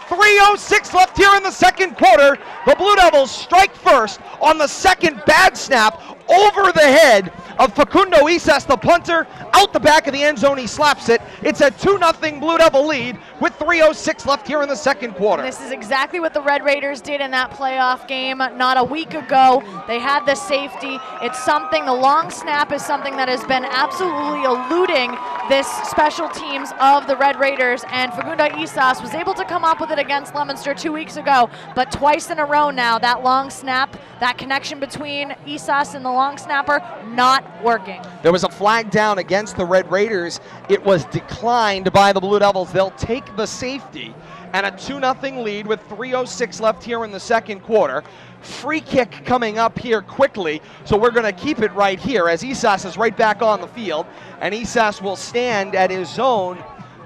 3:06 left here in the second quarter. The Blue Devils strike first on the second bad snap over the head of Facundo Isas, the punter. Out the back of the end zone, he slaps it. It's a 2-0 Blue Devil lead with 3:06 left here in the second quarter. This is exactly what the Red Raiders did in that playoff game not a week ago. They had the safety. It's something, the long snap is something that has been absolutely eluding this special teams of the Red Raiders, and Facundo Isas was able to come up with it against Leominster 2 weeks ago, but twice in a row now, that long snap, that connection between Isas and the long snapper, not working. There was a flag down against the Red Raiders. It was declined by the Blue Devils. They'll take the safety, and a 2-0 lead with 3:06 left here in the second quarter. Free kick coming up here quickly, so we're going to keep it right here as Isas is right back on the field, and Isas will stand at his own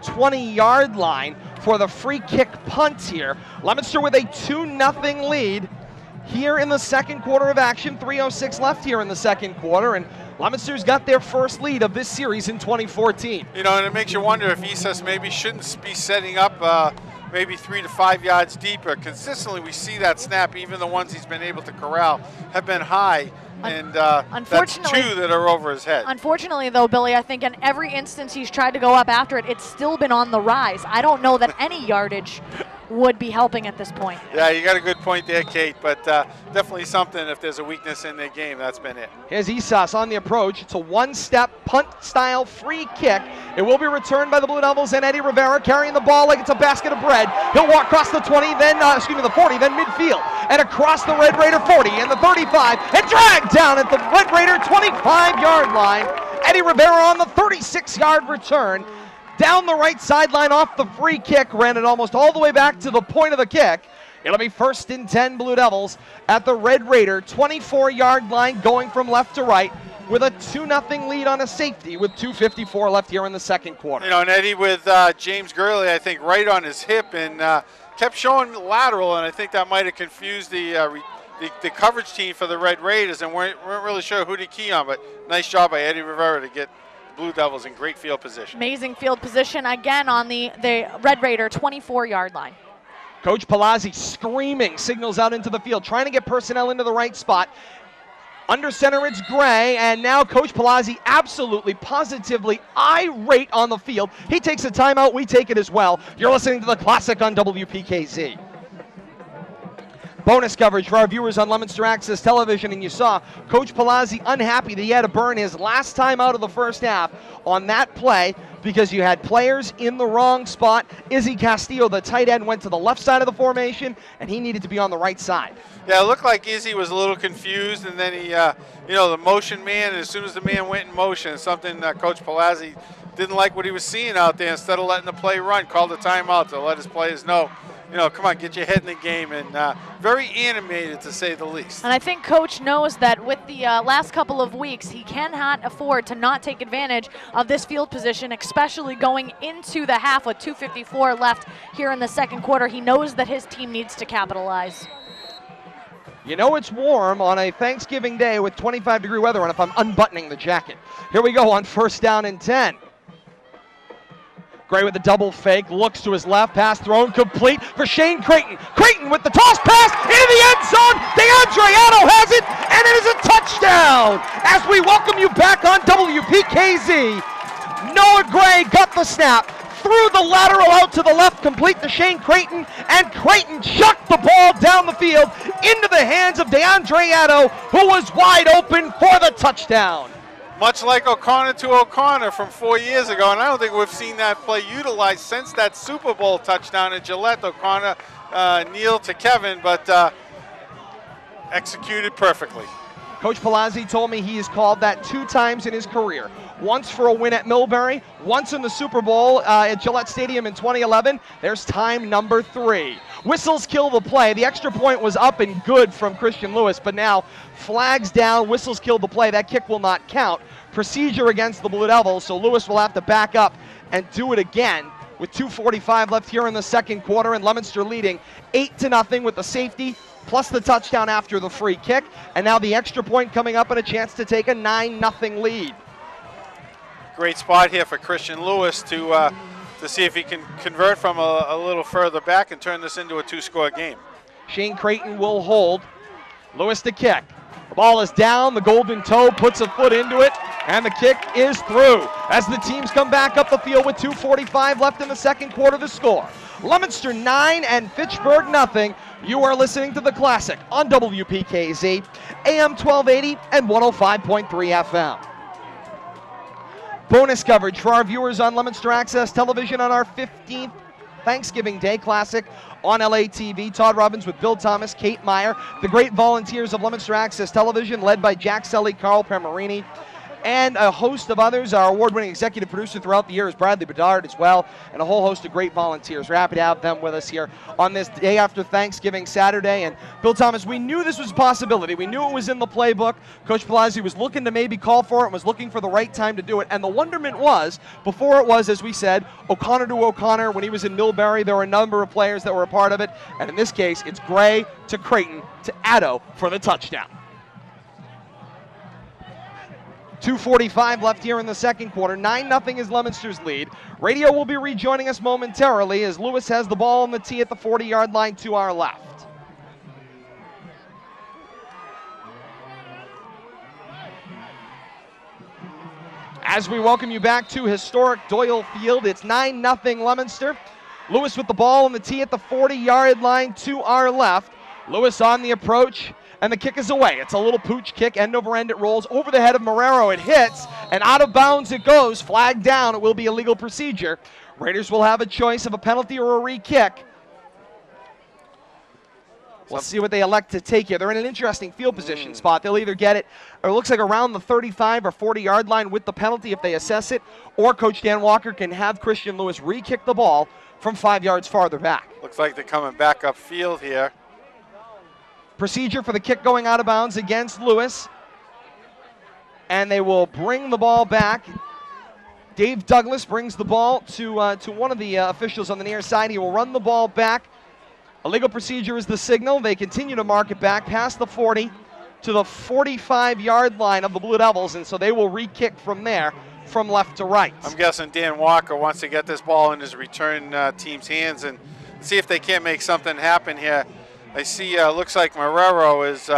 20-yard line for the free kick punt here. Leominster with a 2-0 lead here in the second quarter of action. 3:06 left here in the second quarter, and Leominster's got their first lead of this series in 2014. You know, and it makes you wonder if Isas maybe shouldn't be setting up maybe 3 to 5 yards deeper. Consistently, we see that snap, even the ones he's been able to corral, have been high. And that's 2 that are over his head. Unfortunately, though, Billy, I think in every instance he's tried to go up after it, it's still been on the rise. I don't know that any yardage would be helping at this point. Yeah, you got a good point there, Kate, but definitely something if there's a weakness in their game, that's been it. Here's Isas on the approach. It's a one-step punt-style free kick. It will be returned by the Blue Devils, and Eddie Rivera carrying the ball like it's a basket of bread. He'll walk across the 20, then, the 40, then midfield, and across the Red Raider 40 and the 35, and dragged down at the Red Raider 25-yard line. Eddie Rivera on the 36-yard return. down the right sideline off the free kick, ran it almost all the way back to the point of the kick. It'll be 1st and 10 Blue Devils at the Red Raider 24-yard line, going from left to right with a 2-0 lead on a safety with 2:54 left here in the second quarter. You know, and Eddie with James Gurley, I think, right on his hip, and kept showing lateral, and I think that might have confused the coverage team for the Red Raiders, and weren't really sure who to key on, but nice job by Eddie Rivera to get Blue Devils in great field position. Amazing field position again on the Red Raider 24-yard line. Coach Palazzi screaming, signals out into the field, trying to get personnel into the right spot. Under center, it's Gray, and now Coach Palazzi absolutely, positively irate on the field. He takes a timeout, we take it as well. You're listening to The Classic on WPKZ. Bonus coverage for our viewers on Leominster Access Television, and you saw Coach Palazzi unhappy that he had to burn his last time out of the first half on that play because you had players in the wrong spot. Izzy Castillo, the tight end, went to the left side of the formation, and he needed to be on the right side. Yeah, it looked like Izzy was a little confused, and then he, the motion man, and as soon as the man went in motion, something Coach Palazzi didn't like what he was seeing out there. Instead of letting the play run, called a timeout to let his players know, come on, get your head in the game, and very animated, to say the least. And I think Coach knows that with the last couple of weeks, he cannot afford to not take advantage of this field position, especially going into the half with 2:54 left here in the second quarter. He knows that his team needs to capitalize. You know it's warm on a Thanksgiving day with 25-degree weather on if I'm unbuttoning the jacket. Here we go on 1st down and 10. Gray with the double fake, looks to his left, pass thrown, complete for Shane Creighton. Creighton with the toss pass into the end zone. DeAndre Addo has it, and it is a touchdown. As we welcome you back on WPKZ, Noah Gray got the snap, threw the lateral out to the left, complete to Shane Creighton, and Creighton chucked the ball down the field into the hands of DeAndre Addo, who was wide open for the touchdown. Much like O'Connor to O'Connor from 4 years ago, and I don't think we've seen that play utilized since that Super Bowl touchdown at Gillette. O'Connor kneeled to Kevin, but executed perfectly. Coach Palazzi told me he has called that 2 times in his career. Once for a win at Millbury, once in the Super Bowl at Gillette Stadium in 2011. There's time number 3. Whistles kill the play. The extra point was up and good from Christian Lewis, but now flags down, whistles killed the play. That kick will not count. Procedure against the Blue Devils, so Lewis will have to back up and do it again with 2:45 left here in the second quarter, and Leominster leading 8-0 with the safety plus the touchdown after the free kick, and now the extra point coming up and a chance to take a 9-0 lead. Great spot here for Christian Lewis to see if he can convert from a little further back and turn this into a 2-score game. Shane Creighton will hold. Lewis to kick. The ball is down. The Golden Toe puts a foot into it, and the kick is through as the teams come back up the field with 2:45 left in the second quarter to score. Leominster 9 and Fitchburg nothing. You are listening to The Classic on WPKZ, AM 1280 and 105.3 FM. Bonus coverage for our viewers on Leominster Access Television on our 15th Thanksgiving Day Classic on LATV. Todd Robbins with Bill Thomas, Kate Meyer, the great volunteers of Leominster Access Television, led by Jack Selly, Carl Pemerini, and a host of others. Our award-winning executive producer throughout the year is Bradley Bedard as well, and a whole host of great volunteers. We're happy to have them with us here on this day after Thanksgiving Saturday. And Bill Thomas, we knew this was a possibility. We knew it was in the playbook. Coach Palazzi was looking to maybe call for it and was looking for the right time to do it. And the wonderment was, before it was, as we said, O'Connor to O'Connor. When he was in Millbury, there were a number of players that were a part of it. And in this case, it's Gray to Creighton to Addo for the touchdown. 2:45 left here in the second quarter. 9-0 is Leominster's lead. Radio will be rejoining us momentarily as Lewis has the ball on the tee at the 40-yard line to our left. As we welcome you back to historic Doyle Field, it's 9-0 Leominster. Lewis with the ball on the tee at the 40-yard line to our left. Lewis on the approach. And the kick is away. It's a little pooch kick, end over end. It rolls over the head of Marrero. It hits, and out of bounds it goes. Flag down. It will be a legal procedure. Raiders will have a choice of a penalty or a re-kick. We'll see what they elect to take here. They're in an interesting field position spot. They'll either get it, or it looks like around the 35 or 40-yard line with the penalty if they assess it, or Coach Dan Walker can have Christian Lewis re-kick the ball from 5 yards farther back. Looks like they're coming back upfield here. Procedure for the kick going out of bounds against Lewis. And they will bring the ball back. Dave Douglas brings the ball to one of the officials on the near side. He will run the ball back. A legal procedure is the signal. They continue to mark it back past the 40 to the 45-yard line of the Blue Devils, and so they will re-kick from there from left to right. I'm guessing Dan Walker wants to get this ball in his return team's hands and see if they can't make something happen here. I see looks like Marrero is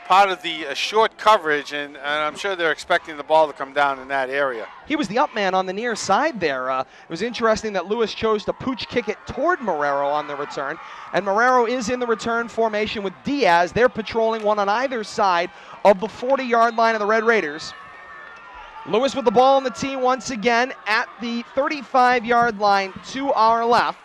part of the short coverage, and I'm sure they're expecting the ball to come down in that area. He was the up man on the near side there. It was interesting that Lewis chose to pooch kick it toward Marrero on the return, and Marrero is in the return formation with Diaz. They're patrolling one on either side of the 40-yard line of the Red Raiders. Lewis with the ball on the tee once again at the 35-yard line to our left.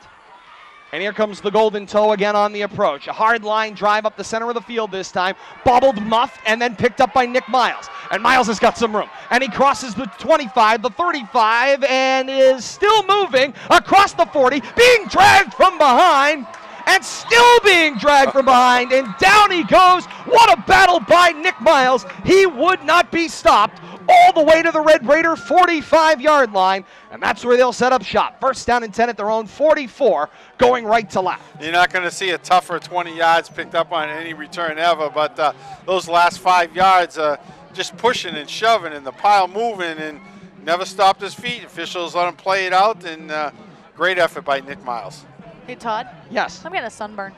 And here comes the Golden Toe again on the approach. A hard line drive up the center of the field this time. Bobbled, muffed, and then picked up by Nick Miles. And Miles has got some room. And he crosses the 25, the 35, and is still moving across the 40, being dragged from behind, and still being dragged from behind. And down he goes. What a battle by Nick Miles. He would not be stopped all the way to the Red Raider 45-yard line, and that's where they'll set up shop. First down and 10 at their own 44, going right to left. You're not going to see a tougher 20 yards picked up on any return ever, but those last 5 yards, just pushing and shoving and the pile moving and never stopped his feet. Officials let him play it out, and great effort by Nick Miles. Hey, Todd. Yes. I'm getting a sunburn.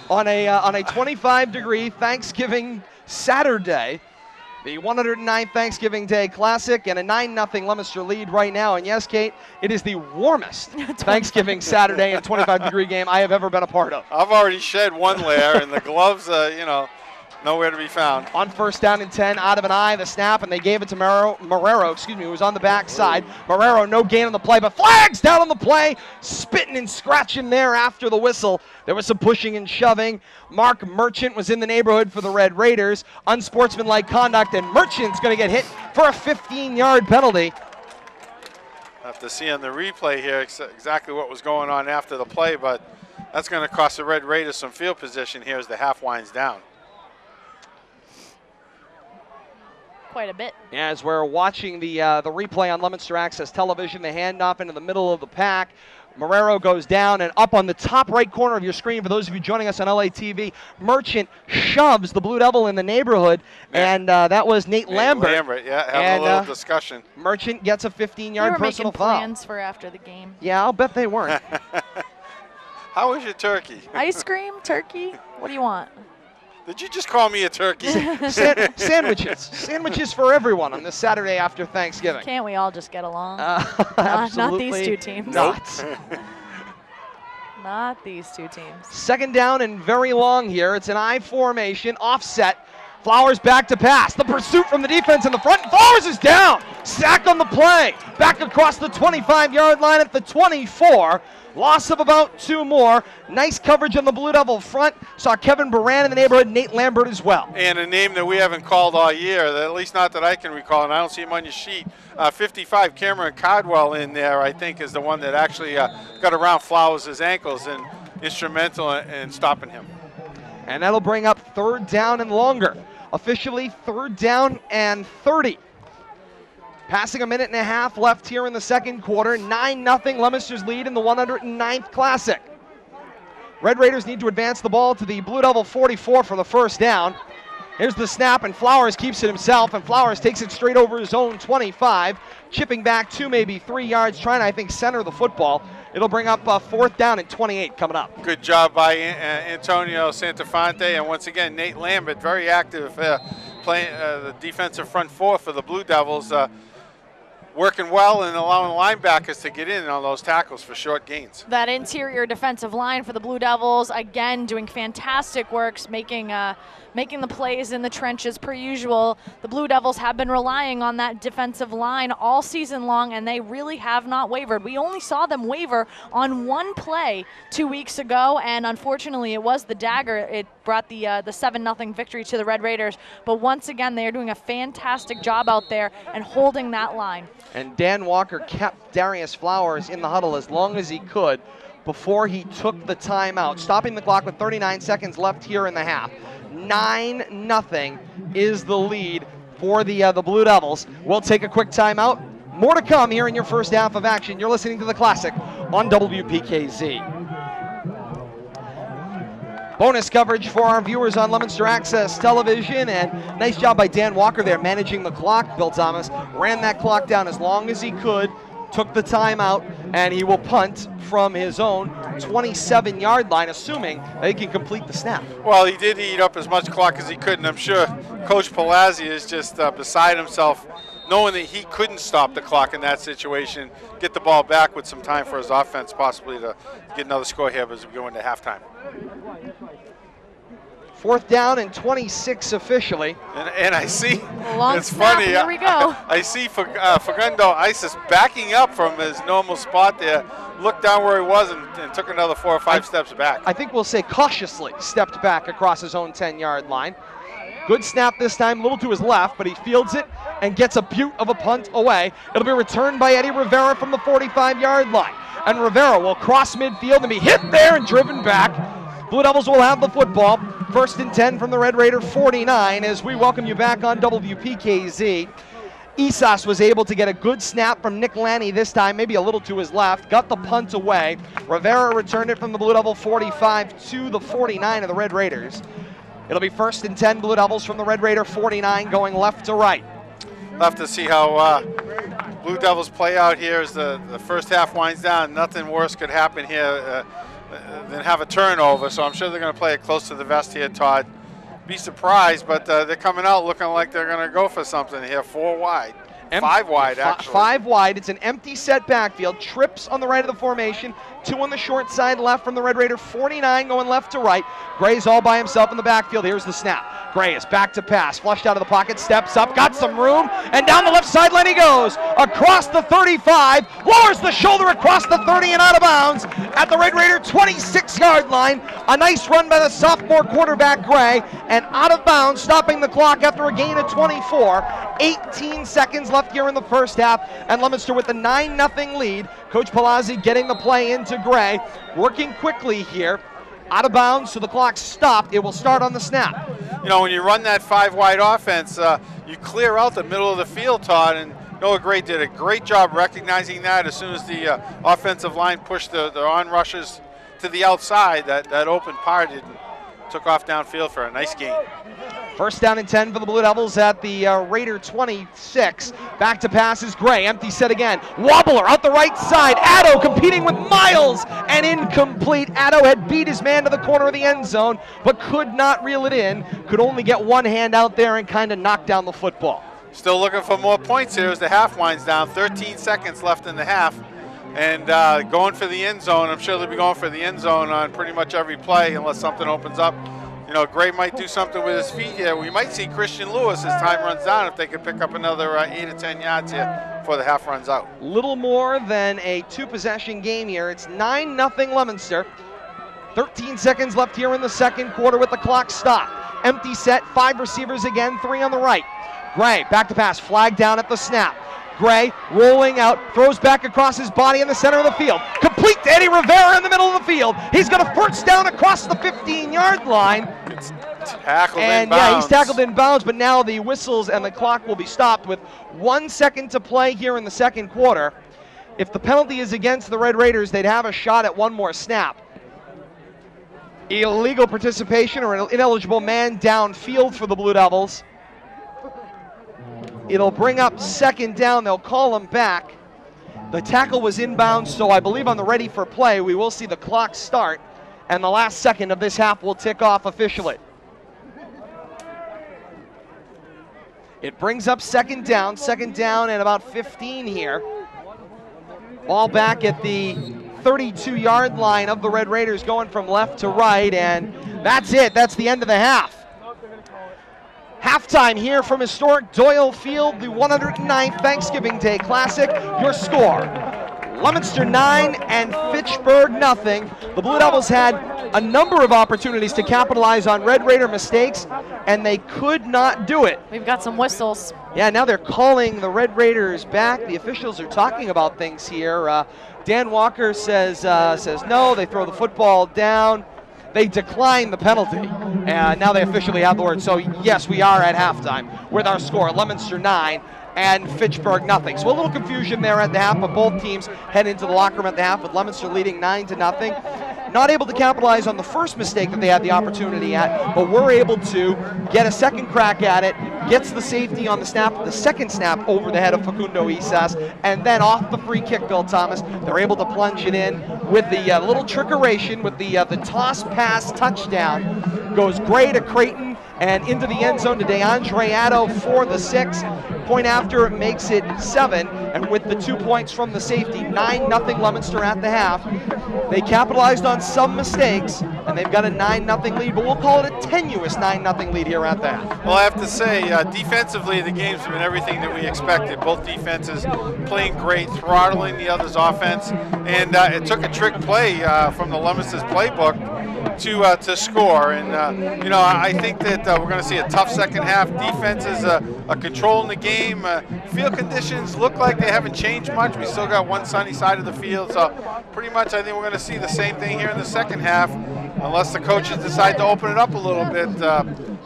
on a 25-degree Thanksgiving Saturday, the 109th Thanksgiving Day Classic, and a 9-0 Leominster lead right now. And yes, Kate, it is the warmest Thanksgiving Saturday and 25-degree game I have ever been a part of. I've already shed one layer, and the gloves, nowhere to be found. On first down and 10, out of an eye, the snap, and they gave it to Marrero, who was on the backside. Marrero, no gain on the play, but flags down on the play, spitting and scratching there after the whistle. There was some pushing and shoving. Mark Merchant was in the neighborhood for the Red Raiders. Unsportsmanlike conduct, and Merchant's going to get hit for a 15-yard penalty. Have to see on the replay here exactly what was going on after the play, but that's going to cost the Red Raiders some field position here as the half winds down. Quite a bit. As we're watching the replay on Leominster Access Television, the handoff into the middle of the pack. Marrero goes down, and up on the top right corner of your screen, for those of you joining us on LA TV, Merchant shoves the Blue Devil in the neighborhood, and that was Nate Lambert. Lambert, yeah, having a little discussion. Merchant gets a 15-yard personal foul. They were making plans for after the game. Yeah, I'll bet they weren't. How was your turkey? Ice cream, turkey, what do you want? Did you just call me a turkey? Sandwiches. Sandwiches for everyone on this Saturday after Thanksgiving. Can't we all just get along? Absolutely not these two teams. Not. Not these two teams. Second down and very long here. It's an I formation, offset. Flowers back to pass. The pursuit from the defense in the front. Flowers is down. Sacked on the play. Back across the 25-yard line at the 24. Loss of about 2 more. Nice coverage on the Blue Devil front. Saw Kevin Baran in the neighborhood, Nate Lambert as well. And a name that we haven't called all year, at least not that I can recall, and I don't see him on your sheet. 55, Cameron Cardwell in there, I think, is the one that actually got around Flowers' ankles and instrumental in stopping him. And that'll bring up third down and longer. Officially third down and 30. Passing a minute and a half left here in the second quarter. 9-0 Leominster's lead in the 109th Classic. Red Raiders need to advance the ball to the Blue Devil 44 for the first down. Here's the snap, and Flowers keeps it himself, and Flowers takes it straight over his own 25, chipping back 2, maybe 3 yards, trying to, I think, center the football. It'll bring up fourth down and 28 coming up. Good job by Antonio Santafonte, and once again, Nate Lambert, very active playing the defensive front four for the Blue Devils. working well and allowing linebackers to get in on those tackles for short gains. That interior defensive line for the Blue Devils, again, doing fantastic works, making the plays in the trenches per usual. The Blue Devils have been relying on that defensive line all season long, and they really have not wavered. We only saw them waver on one play 2 weeks ago, and unfortunately it was the dagger. It brought the 7-0 victory to the Red Raiders. But once again, they are doing a fantastic job out there and holding that line. And Dan Walker kept Darius Flowers in the huddle as long as he could before he took the timeout, stopping the clock with 39 seconds left here in the half. 9-0 is the lead for the Blue Devils. We'll take a quick timeout. More to come here in your first half of action. You're listening to The Classic on WPKZ. Bonus coverage for our viewers on Leominster Access Television, and nice job by Dan Walker there managing the clock. Bill Thomas ran that clock down as long as he could, took the timeout, and he will punt from his own 27-yard line, assuming that he can complete the snap. Well, he did eat up as much clock as he could, and I'm sure Coach Palazzi is just beside himself, knowing that he couldn't stop the clock in that situation, get the ball back with some time for his offense possibly to get another score here as we go into halftime. 4th down and 26 officially. And I see, long it's snap, funny, here we go. I see Facundo Isis backing up from his normal spot there, looked down where he was and took another 4 or 5 steps back. I think we'll say cautiously stepped back across his own 10-yard line. Good snap this time, a little to his left, but he fields it and gets a beaut of a punt away. It'll be returned by Eddie Rivera from the 45-yard line. And Rivera will cross midfield and be hit there and driven back. Blue Devils will have the football. 1st and 10 from the Red Raider 49 as we welcome you back on WPKZ. Isas was able to get a good snap from Nick Lanny this time, maybe a little to his left, got the punt away. Rivera returned it from the Blue Devil 45 to the 49 of the Red Raiders. It'll be 1st and 10 Blue Devils from the Red Raider 49 going left to right. We'll have to see how Blue Devils play out here as the first half winds down. Nothing worse could happen here than have a turnover, so I'm sure they're going to play it close to the vest here, Todd. Be surprised, but they're coming out looking like they're going to go for something here. 4 wide. 5 wide, actually. 5 wide. It's an empty set backfield. Trips on the right of the formation. 2 on the short side left from the Red Raider 49 going left to right. Gray's all by himself in the backfield. Here's the snap. Gray is back to pass. Flushed out of the pocket. Steps up. Got some room. And down the left sideline he goes. Across the 35. Lowers the shoulder across the 30 and out of bounds at the Red Raider 26-yard line. A nice run by the sophomore quarterback Gray. And out of bounds, stopping the clock after a gain of 24. 18 seconds left here in the first half. And Leominster with the 9-0 lead. Coach Palazzi getting the play into Gray. Working quickly here. Out of bounds, so the clock stopped. It will start on the snap. You know, when you run that 5 wide offense, you clear out the middle of the field, Todd, and Noah Gray did a great job recognizing that as soon as the offensive line pushed the on rushers to the outside, that open part and took off downfield for a nice gain. 1st down and 10 for the Blue Devils at the Raider 26. Back to pass is Gray. Empty set again. Wobbler out the right side. Addo competing with Miles and incomplete. Addo had beat his man to the corner of the end zone, but could not reel it in. Could only get one hand out there and kind of knock down the football. Still looking for more points here as the half winds down. 13 seconds left in the half. And going for the end zone. I'm sure they'll be going for the end zone on pretty much every play unless something opens up. You know, Gray might do something with his feet here. We might see Christian Lewis as time runs down if they could pick up another 8 or 10 yards here before the half runs out. Little more than a 2-possession game here. It's 9-0 Leominster. 13 seconds left here in the second quarter with the clock stopped. Empty set, 5 receivers again, 3 on the right. Gray back to pass, flag down at the snap. Gray rolling out, throws back across his body in the center of the field. Complete to Eddie Rivera in the middle of the field. He's got a first down across the 15-yard line. It's tackled and in bounds. Yeah, he's tackled in bounds, but now the whistles and the clock will be stopped with 1 second to play here in the second quarter. If the penalty is against the Red Raiders, they'd have a shot at one more snap. Illegal participation or an ineligible man downfield for the Blue Devils. It'll bring up 2nd down. They'll call him back. The tackle was inbounds, so I believe on the ready for play, we will see the clock start, and the last second of this half will tick off officially. It brings up second down and about 15 here. Ball back at the 32-yard line of the Red Raiders, going from left to right, and that's it. That's the end of the half. Halftime here from historic Doyle Field, the 109th Thanksgiving Day Classic. Your score, Leominster 9 and Fitchburg nothing. The Blue Devils had a number of opportunities to capitalize on Red Raider mistakes, and they could not do it. We've got some whistles. Yeah, now they're calling the Red Raiders back. The officials are talking about things here. Dan Walker says no, they throw the football down. They decline the penalty, and now they officially have the word. So yes, we are at halftime with our score, Leominster 9 and Fitchburg nothing. So a little confusion there at the half, but both teams head into the locker room at the half with Leominster leading 9-0. Not able to capitalize on the first mistake that they had the opportunity at, but we're able to get a second crack at it, gets the safety on the snap, the second snap over the head of Facundo Isas, and then off the free kick, Bill Thomas, they're able to plunge it in with the little trickeration with the toss pass touchdown. Goes Gray to Creighton and into the end zone to DeAndre Addo for the 6. Point after it makes it 7, and with the 2 points from the safety, 9-0 Leominster at the half. They capitalized on some mistakes, and they've got a 9-0 lead, but we'll call it a tenuous 9-0 lead here at the half. Well, I have to say, defensively, the game's been everything that we expected. Both defenses playing great, throttling the other's offense, and it took a trick play from the Leominster's playbook to score. And I think that we're going to see a tough second half. Defense is a control in the game. Field conditions look like they haven't changed much. We still got one sunny side of the field, so pretty much I think we're going to see the same thing here in the second half, unless the coaches decide to open it up a little bit.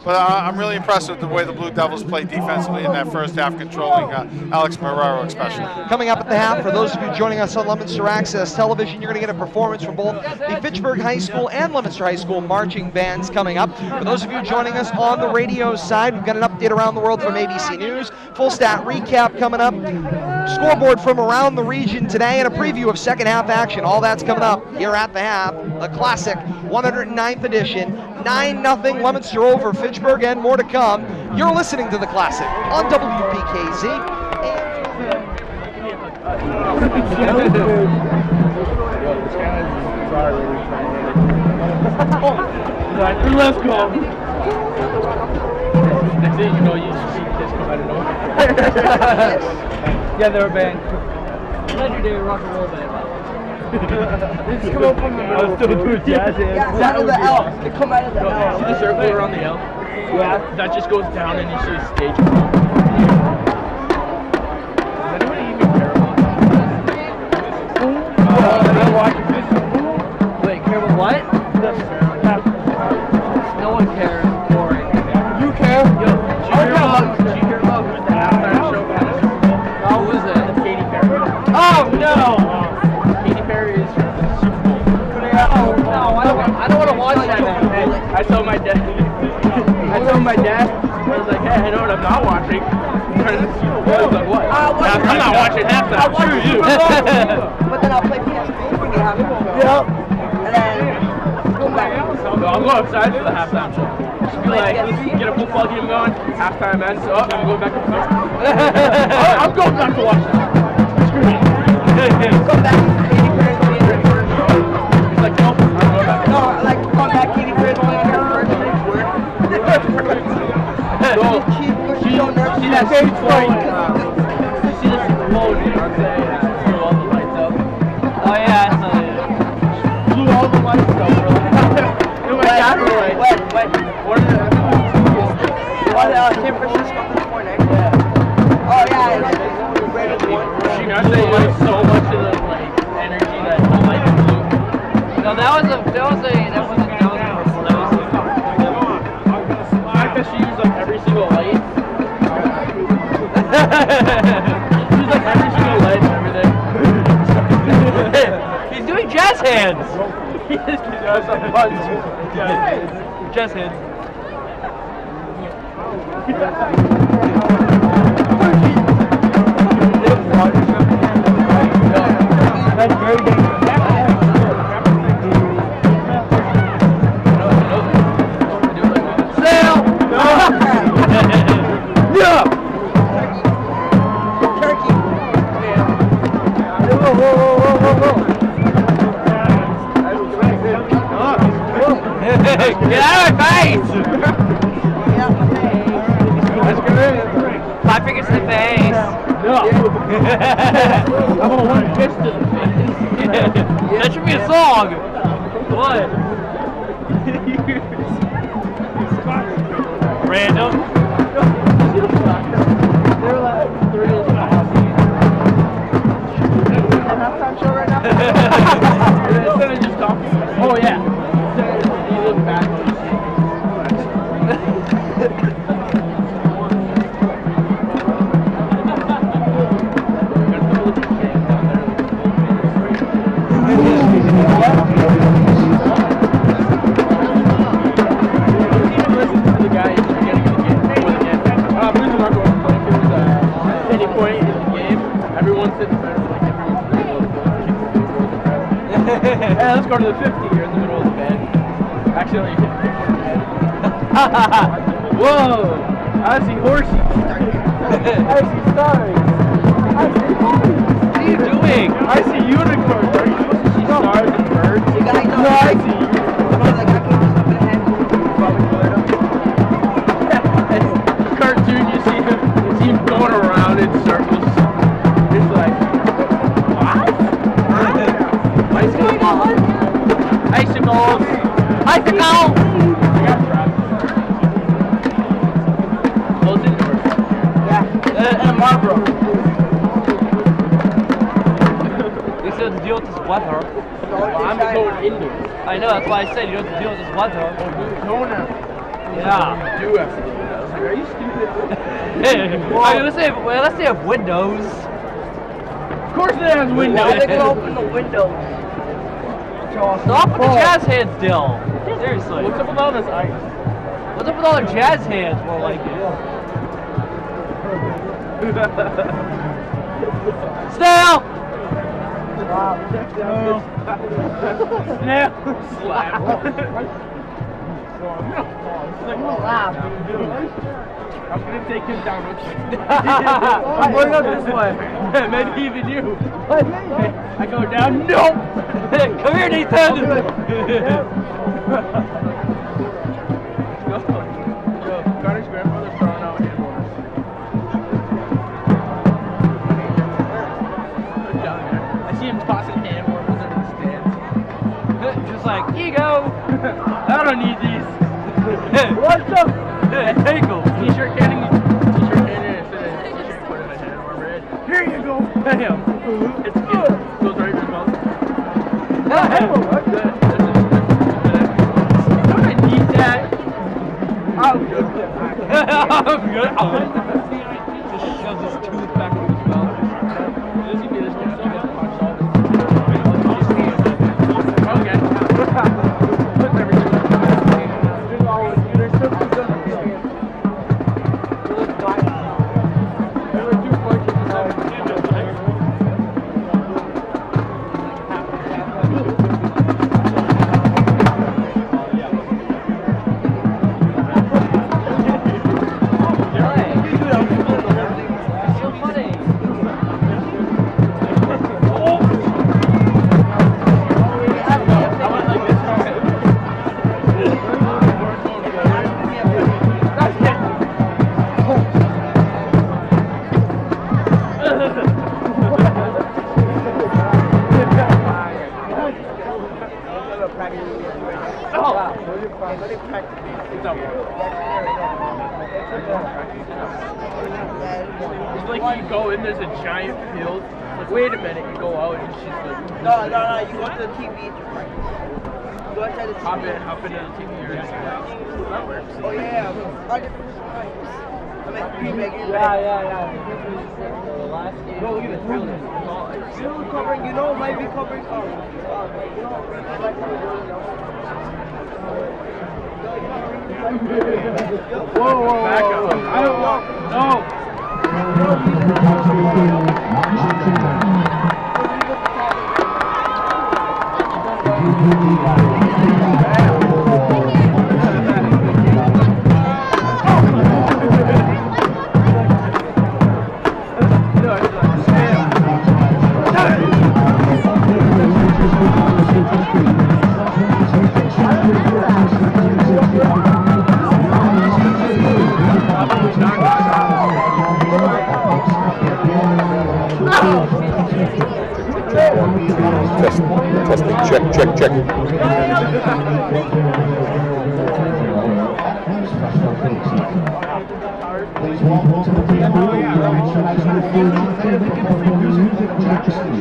But I'm really impressed with the way the Blue Devils played defensively in that first half, controlling Alex Marrero especially. Coming up at the half, for those of you joining us on Leominster Access Television, you're going to get a performance from both the Fitchburg High School and Leominster High School marching bands coming up. For those of you joining us on the radio side, we've got an update around the world from ABC News, full stat recap coming up, scoreboard from around the region today, and a preview of second half action. All that's coming up here at the half, the classic 109th edition, 9-0 Leominster over Fitchburg, and more to come. You're listening to the Classic on WPKZ. Let's go. Next thing you know, you see this come out of nowhere. Yeah, they're a band. Legendary rock and roll band. They come up from the middle. Still doing jazz hands. Yeah, out of the L. They come out of the L. See the circle around the L? Yeah. That just goes down and you see a stage. Does anybody even care about that? I watch this. Wait, care about what? No one cares. Boring. You care? Yo, do you hear about who's the halftime show kind of? Oh, who is it? That's Katy Perry. Oh, no! Katy Perry is from the Super Bowl. Oh, no, I don't want to watch that. I told my dad, I was like, hey, I know what I'm not watching. I was like, what? I'm not watching halftime. I'll watch you. But then I'll play PS3 when you have it. Yep. And then go back. So I'm going outside for the halftime show. Just be like, let's get a football game going. Halftime ends. Oh, I'm going back to the I'm going back to watch that. Screw it. Come back. Katy Perry's playing her first show. He's like, nope. I'm going back. No, like, come back. Katy Perry's playing her first show. See that Super Bowl? You see the Super Bowl when Beyonce blew all the lights up? Oh yeah, I saw it. Blew all the lights up, bro. It was like, what is it? San Francisco this morning. Yeah. Oh yeah, it's the greatest one. Beyonce used so much of the energy that the light blew. No, that was a fact that she used like every single light. She used like every single light and everything. He's doing jazz hands. He is doing some fun jazz hands. That's very dangerous. Yeah! Get out of my face! That's good. 5 fingers to the face. No. I'm on 1 fist to the face. That should be a song. What? Random. They're like 3 of the halftime show right now? Instead of just talking. Oh, yeah. You look back when you see yeah, let's go to the 50 here in the middle of the bed. Accidentally hit the on the head. Whoa! I see horses. I see stars. I see horses. What are you doing? I see unicorns. Are you supposed to see stars and birds? No, I see unicorns. Cartoon, you see him going around in circles. It's like, what? What's going on? Icicles! Icicles! I got trapped. Close it doors. Yeah. And a Marlboro. You said to deal with this weather. No, I'm going indoors. I know, that's why I said you don't have to deal with this weather. No, no. Yeah. You do have to deal with it. I was like, are you stupid? Let's say have windows. Of course it has windows. Why they can open the windows? Stop with the jazz hands still. Seriously. What's up with all this ice? What's up with all the jazz hands? More like it. Snail! Snail! Slap. I'm gonna take him down with me. I'm going up this way. Maybe even you. I go down. No! Come here, Nathan! Carter's grandfather's throwing out hand warmers. I see him tossing hand warmers under the stands. Just like, here you go! I don't need these. What's up? Ankle. T-shirt canning. T-shirt canning instead of t-shirt put in a hand warmer. Here you go. Bam. It's good. Goes right in your mouth. Don't I need that? I'm good. I'm good. Just shoves his tooth back into his mouth. This could be this one. Okay. Puts everything. It's like you go in, there's a giant field. Like, wait a minute, you go out and she's like... No, you go to the TV. You go outside the TV. Hop into the TV. That works. Oh yeah, yeah. Go look at this field. Still covering, it might be covering Whoa. Back up. I don't want. No. Testing, check. Please welcome to the table the international food performing music Jackson's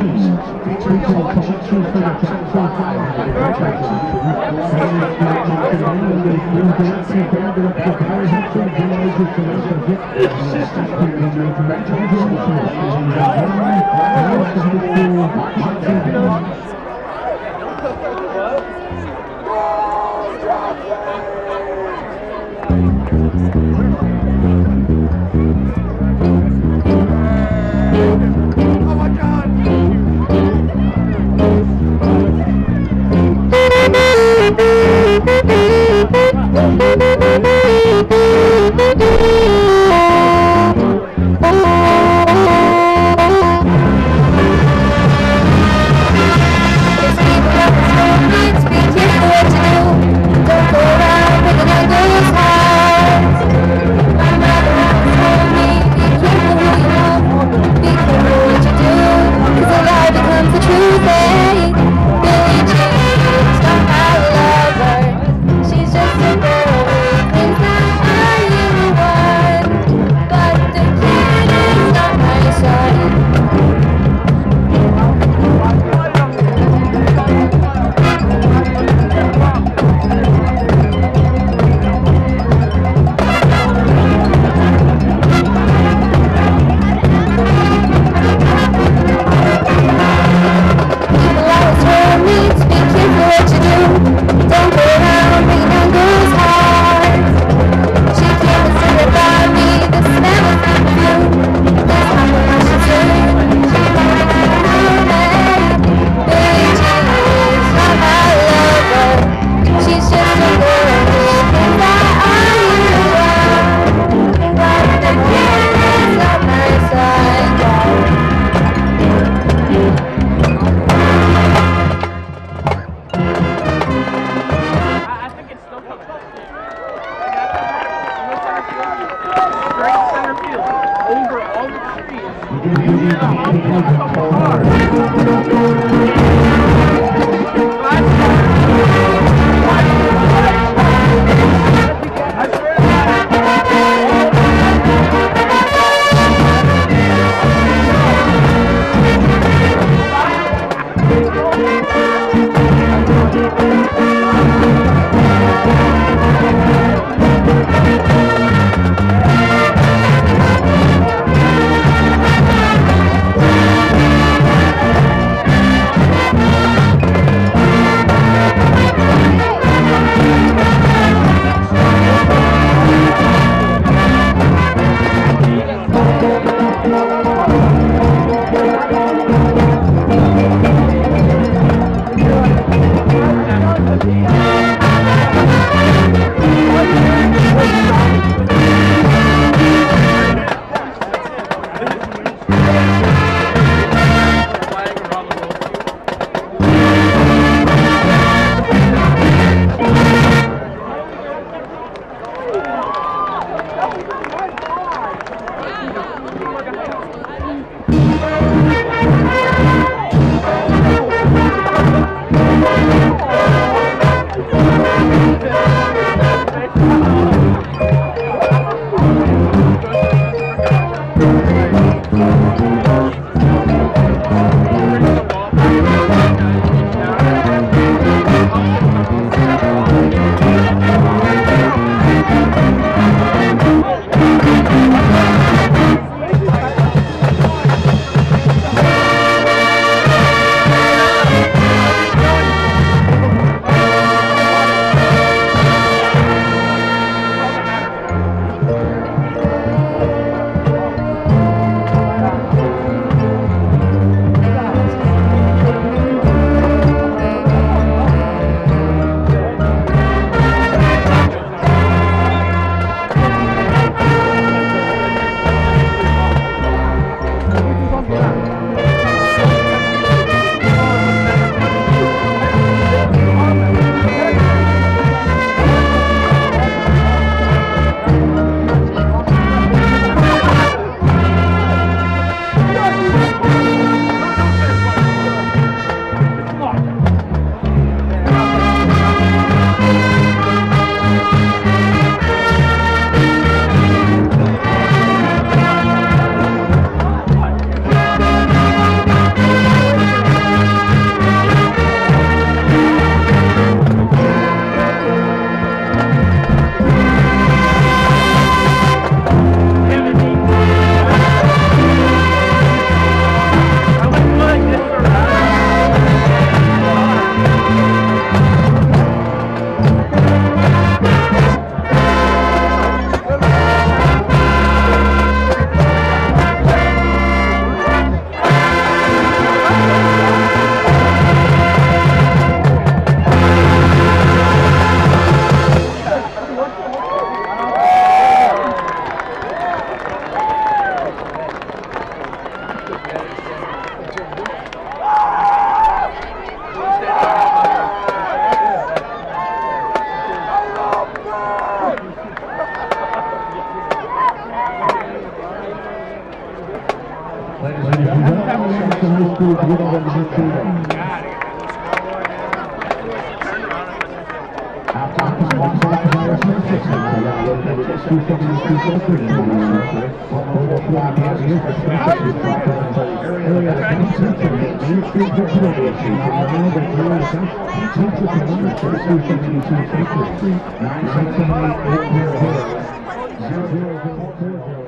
featuring selections from Jackson 5.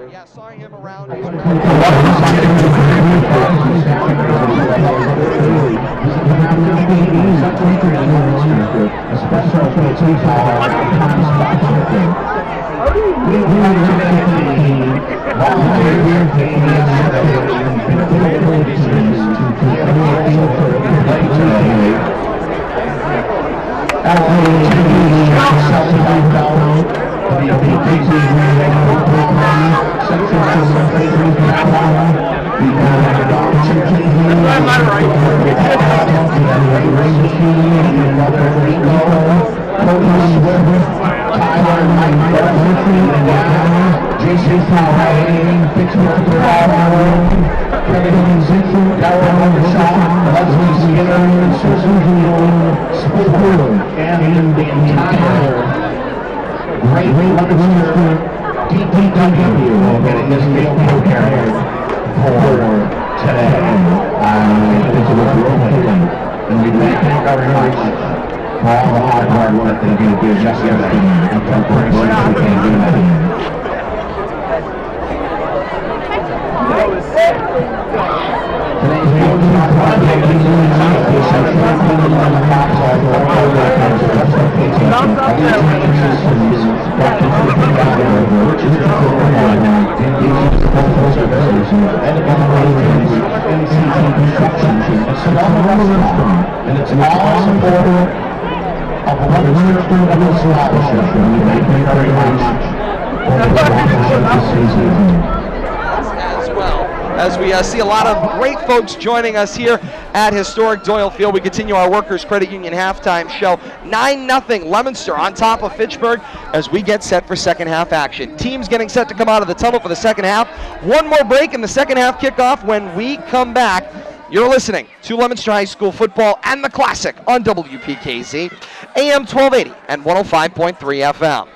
Yeah, saw him around. and the entire great Leominster DPW getting this field prepared for today. This was real fitting, and we thank you very much for all the hard work that you did just yesterday in preparation for Thanksgiving. Today's field is not going to be and it's all support of a Leominster level scholarship. We thank you very much for the sponsorship this season. As well, as we see a lot of great folks joining us here at historic Doyle Field. We continue our Workers Credit Union halftime show. 9-0 Leominster on top of Fitchburg as we get set for second half action. Teams getting set to come out of the tunnel for the second half. One more break in the second half kickoff. When we come back, you're listening to Leominster High School football and the Classic on WPKZ, AM 1280 and 105.3 FM.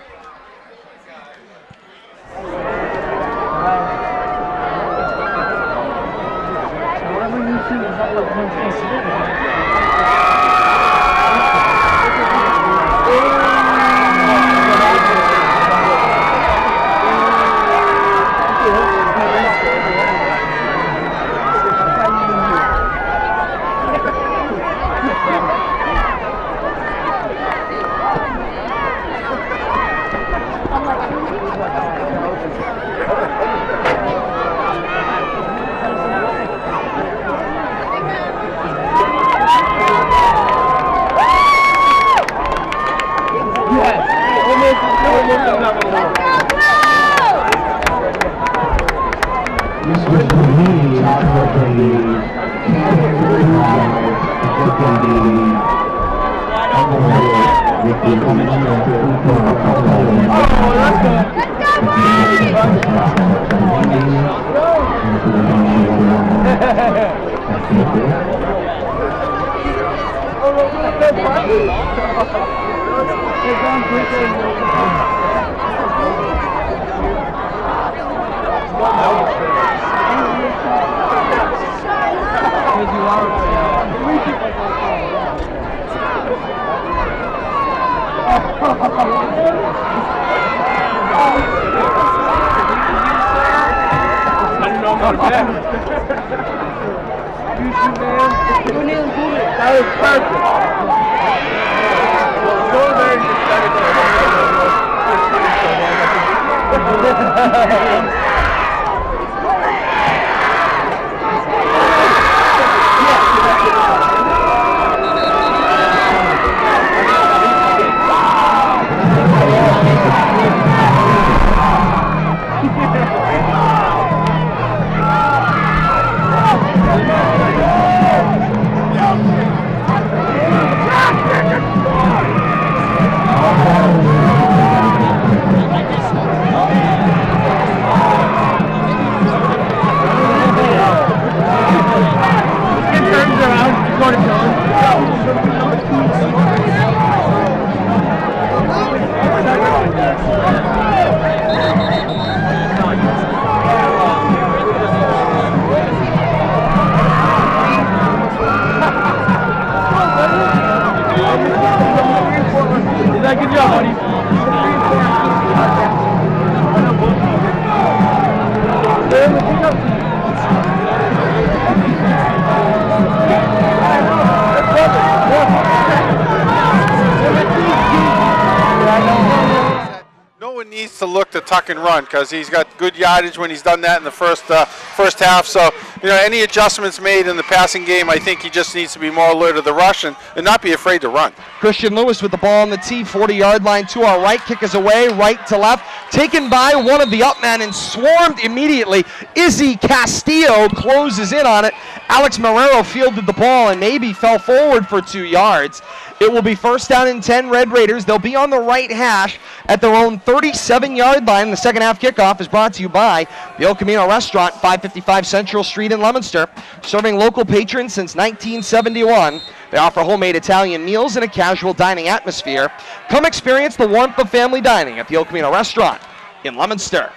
look to tuck and run because he's got good yardage when he's done that in the first half. So, any adjustments made in the passing game, I think he just needs to be more alert of the rush and not be afraid to run. Christian Lewis with the ball on the tee, 40-yard line to our right. Kick is away, right to left. Taken by one of the up men and swarmed immediately. Izzy Castillo closes in on it. Alex Marrero fielded the ball and maybe fell forward for 2 yards. It will be first down and 10, Red Raiders. They'll be on the right hash at their own 37-yard line. The second half kickoff is brought to you by the El Camino Restaurant, 555 Central Street in Leominster. Serving local patrons since 1971. They offer homemade Italian meals in a casual dining atmosphere. Come experience the warmth of family dining at the El Camino Restaurant in Leominster.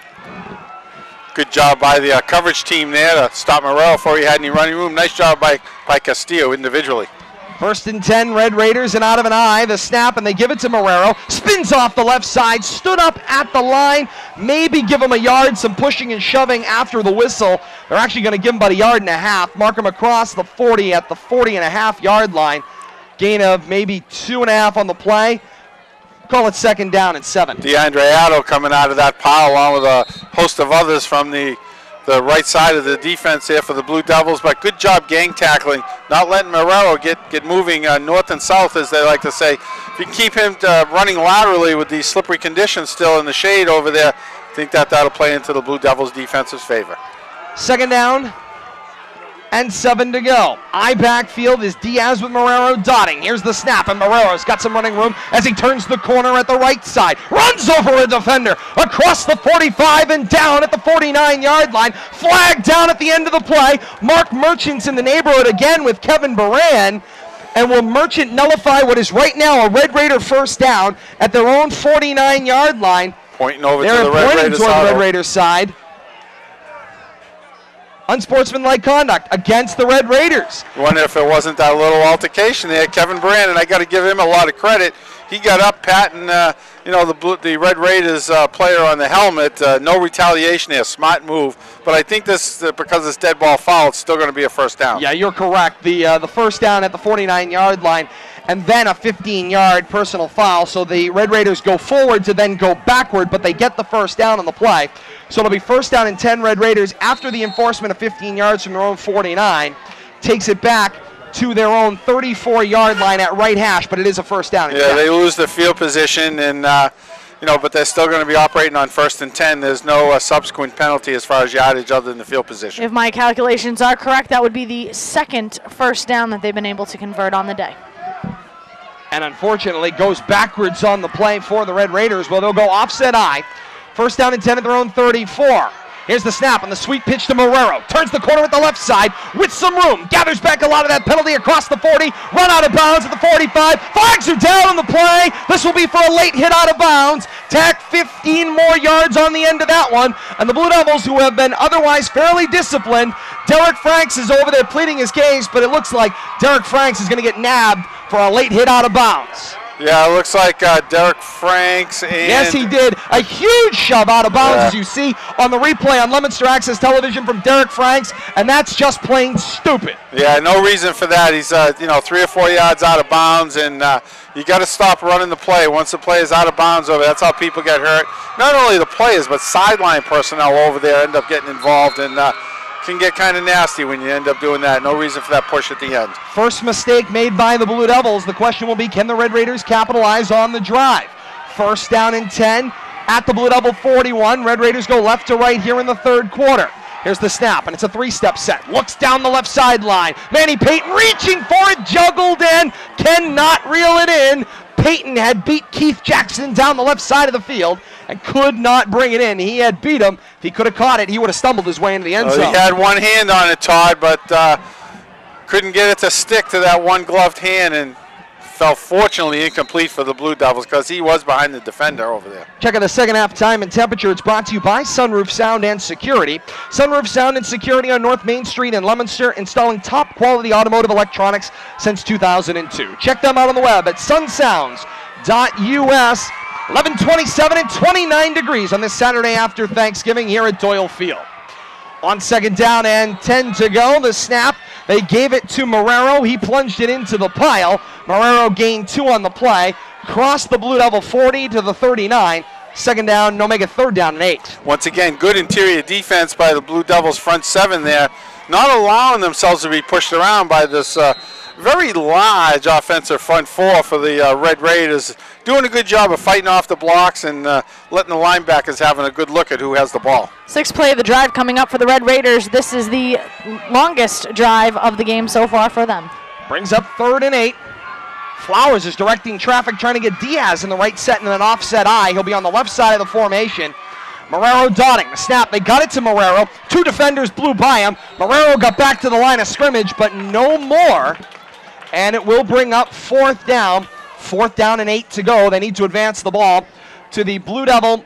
Good job by the coverage team there to stop Morel before he had any running room. Nice job by Castillo individually. First and 10, Red Raiders, and out of an eye, the snap, and they give it to Marrero. Spins off the left side, stood up at the line, maybe give him a yard, some pushing and shoving after the whistle. They're actually going to give him about a yard and a half, mark him across the 40 at the 40.5-yard line. Gain of maybe 2.5 on the play. Call it second down and 7. DeAndre Addo coming out of that pile along with a host of others from the right side of the defense here for the Blue Devils, but good job gang tackling, not letting Marrero get moving north and south, as they like to say. If you can keep him running laterally with these slippery conditions still in the shade over there, I think that'll play into the Blue Devils' defensive favor. Second down and 7 to go. Eye backfield is Diaz with Marrero dotting. Here's the snap, and Marrero's got some running room as he turns the corner at the right side. Runs over a defender across the 45 and down at the 49-yard line. Flag down at the end of the play. Mark Merchant's in the neighborhood again with Kevin Baran. And will Merchant nullify what is right now a Red Raider first down at their own 49-yard line. Pointing over to the Red Raiders side. Unsportsmanlike conduct against the Red Raiders. I wonder if it wasn't that little altercation there. Kevin Brandon, I got to give him a lot of credit. He got up patting, the Red Raiders player on the helmet. No retaliation there, smart move. But I think this, because it's dead ball foul, it's still going to be a first down. Yeah, you're correct. The first down at the 49-yard line, and then a 15-yard personal foul. So the Red Raiders go forward to then go backward, but they get the first down on the play. So it'll be first down and 10 Red Raiders after the enforcement of 15 yards from their own 49. Takes it back to their own 34-yard line at right hash, but it is a first down. Yeah, they lose the field position, and but they're still going to be operating on first and 10. There's no subsequent penalty as far as yardage other than the field position. If my calculations are correct, that would be the second first down that they've been able to convert on the day. And unfortunately goes backwards on the play for the Red Raiders. Well, they'll go offset eye. First down and 10 at their own 34. Here's the snap and the sweep pitch to Marrero. Turns the corner at the left side with some room. Gathers back a lot of that penalty across the 40. Run out of bounds at the 45. Flags are down on the play. This will be for a late hit out of bounds. Tack 15 more yards on the end of that one. And the Blue Devils, who have been otherwise fairly disciplined, Derek Franks is over there pleading his case, but it looks like Derek Franks is going to get nabbed for a late hit out of bounds. Yeah, it looks like Derek Franks. And yes, he did. A huge shove out of bounds, as you see on the replay on Leominster Access Television from Derek Franks, and that's just plain stupid. Yeah, no reason for that. He's 3 or 4 yards out of bounds, and you got to stop running the play. Once the play is out of bounds over, that's how people get hurt. Not only the players, but sideline personnel over there end up getting involved, and can get kind of nasty when you end up doing that. No reason for that push at the end. First mistake made by the Blue Devils. The question will be, can the Red Raiders capitalize on the drive? First down and 10 at the Blue Devil 41. Red Raiders go left to right here in the third quarter. Here's the snap, and it's a 3-step set. Looks down the left sideline. Manny Payton reaching for it, juggled in, cannot reel it in. Payton had beat Keith Jackson down the left side of the field and could not bring it in. He had beat him. If he could have caught it, he would have stumbled his way into the end zone. He had one hand on it, Todd, but couldn't get it to stick to that one gloved hand, and fell fortunately incomplete for the Blue Devils because he was behind the defender over there. Check out the second half time and temperature. It's brought to you by Sunroof Sound and Security. Sunroof Sound and Security on North Main Street in Leominster, installing top quality automotive electronics since 2002. Check them out on the web at sunsounds.us. 11:27 and 29 degrees on this Saturday after Thanksgiving here at Doyle Field. On second down and 10 to go, the snap. They gave it to Marrero. He plunged it into the pile. Marrero gained 2 on the play. Crossed the Blue Devil 40 to the 39. Second down, no, make it third down and 8. Once again, good interior defense by the Blue Devils front 7 there, not allowing themselves to be pushed around by this very large offensive front 4 for the Red Raiders. Doing a good job of fighting off the blocks and letting the linebackers having a good look at who has the ball. 6th play of the drive coming up for the Red Raiders. This is the longest drive of the game so far for them. Brings up 3rd and 8. Flowers is directing traffic, trying to get Diaz in the right set and an offset eye. He'll be on the left side of the formation. Marrero dotting the snap. They got it to Marrero. 2 defenders blew by him. Marrero got back to the line of scrimmage, but no more. And it will bring up 4th down. 4th down and 8 to go. They need to advance the ball to the Blue Devil.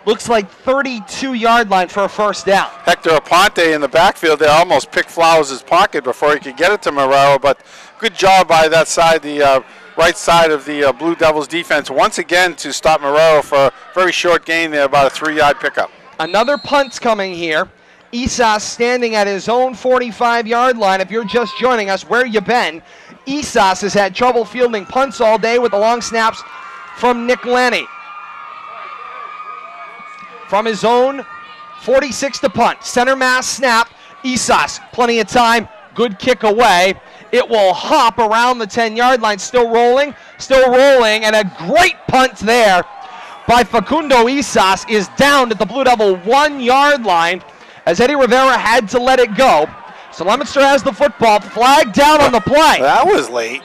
Looks like 32-yard line for a first down. Hector Aponte in the backfield there almost picked Flowers' pocket before he could get it to Marrero, but good job by that side, the right side of the Blue Devils defense, once again to stop Marrero for a very short gain there, about a 3-yard pickup. Another punt's coming here. Isas standing at his own 45-yard line. If you're just joining us, where you been? Isas has had trouble fielding punts all day with the long snaps from Nick Lenny. From his own 46 to punt. Center mass snap. Isas, plenty of time. Good kick away. It will hop around the 10-yard line. Still rolling, and a great punt there by Facundo Isas is down at the Blue Devil 1-yard line as Eddie Rivera had to let it go. So Leominster has the football, flag down on the play. That was late.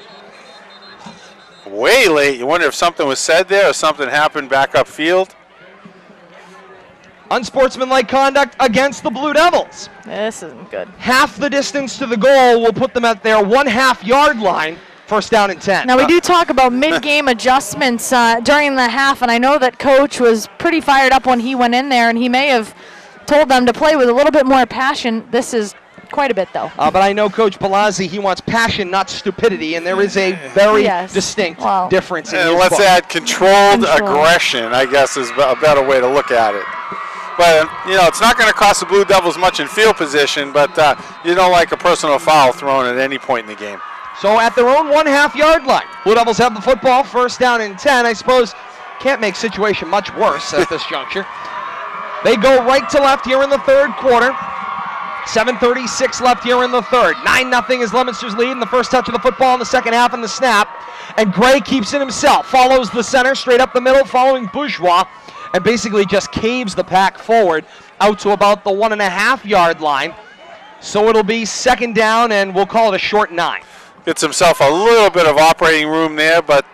Way late. You wonder if something was said there or something happened back upfield. Unsportsmanlike conduct against the Blue Devils. This isn't good. Half the distance to the goal will put them at their 1/2-yard line. First down and 10. Now, we do talk about mid-game adjustments during the half, and I know that Coach was pretty fired up when he went in there, and he may have told them to play with a little bit more passion. This is quite a bit, though. But I know Coach Palazzi, he wants passion, not stupidity, and there is a very distinct difference in his let's book. add controlled aggression, I guess, is a better way to look at it. But, you know, it's not going to cost the Blue Devils much in field position, but you don't like a personal foul thrown at any point in the game. So at their own 1/2-yard line, Blue Devils have the football, first down and 10. I suppose can't make situation much worse at this juncture. They go right to left here in the third quarter. 7:36 left here in the third. 9-0 is Leominster's lead in the first touch of the football in the second half and the snap. And Gray keeps it himself, follows the center straight up the middle, following Bourgeois, and basically just caves the pack forward out to about the 1.5-yard line. So it'll be second down, and we'll call it a short 9. Gets himself a little bit of operating room there, but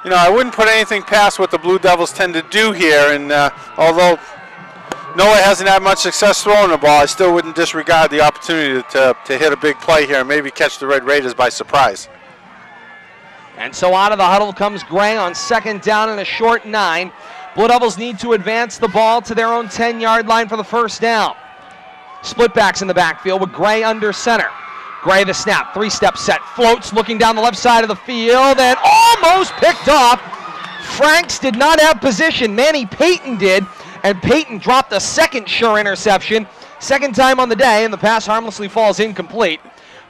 you know, I wouldn't put anything past what the Blue Devils tend to do here. And although Noah hasn't had much success throwing the ball, I still wouldn't disregard the opportunity to hit a big play here and maybe catch the Red Raiders by surprise. And so out of the huddle comes Gray on second down and a short 9. Blue Devils need to advance the ball to their own 10-yard line for the first down. Split backs in the backfield with Gray under center. Gray the snap, 3-step set, floats looking down the left side of the field and almost picked off. Franks did not have position, Manny Payton did, and Payton dropped a second sure interception. Second time on the day, and the pass harmlessly falls incomplete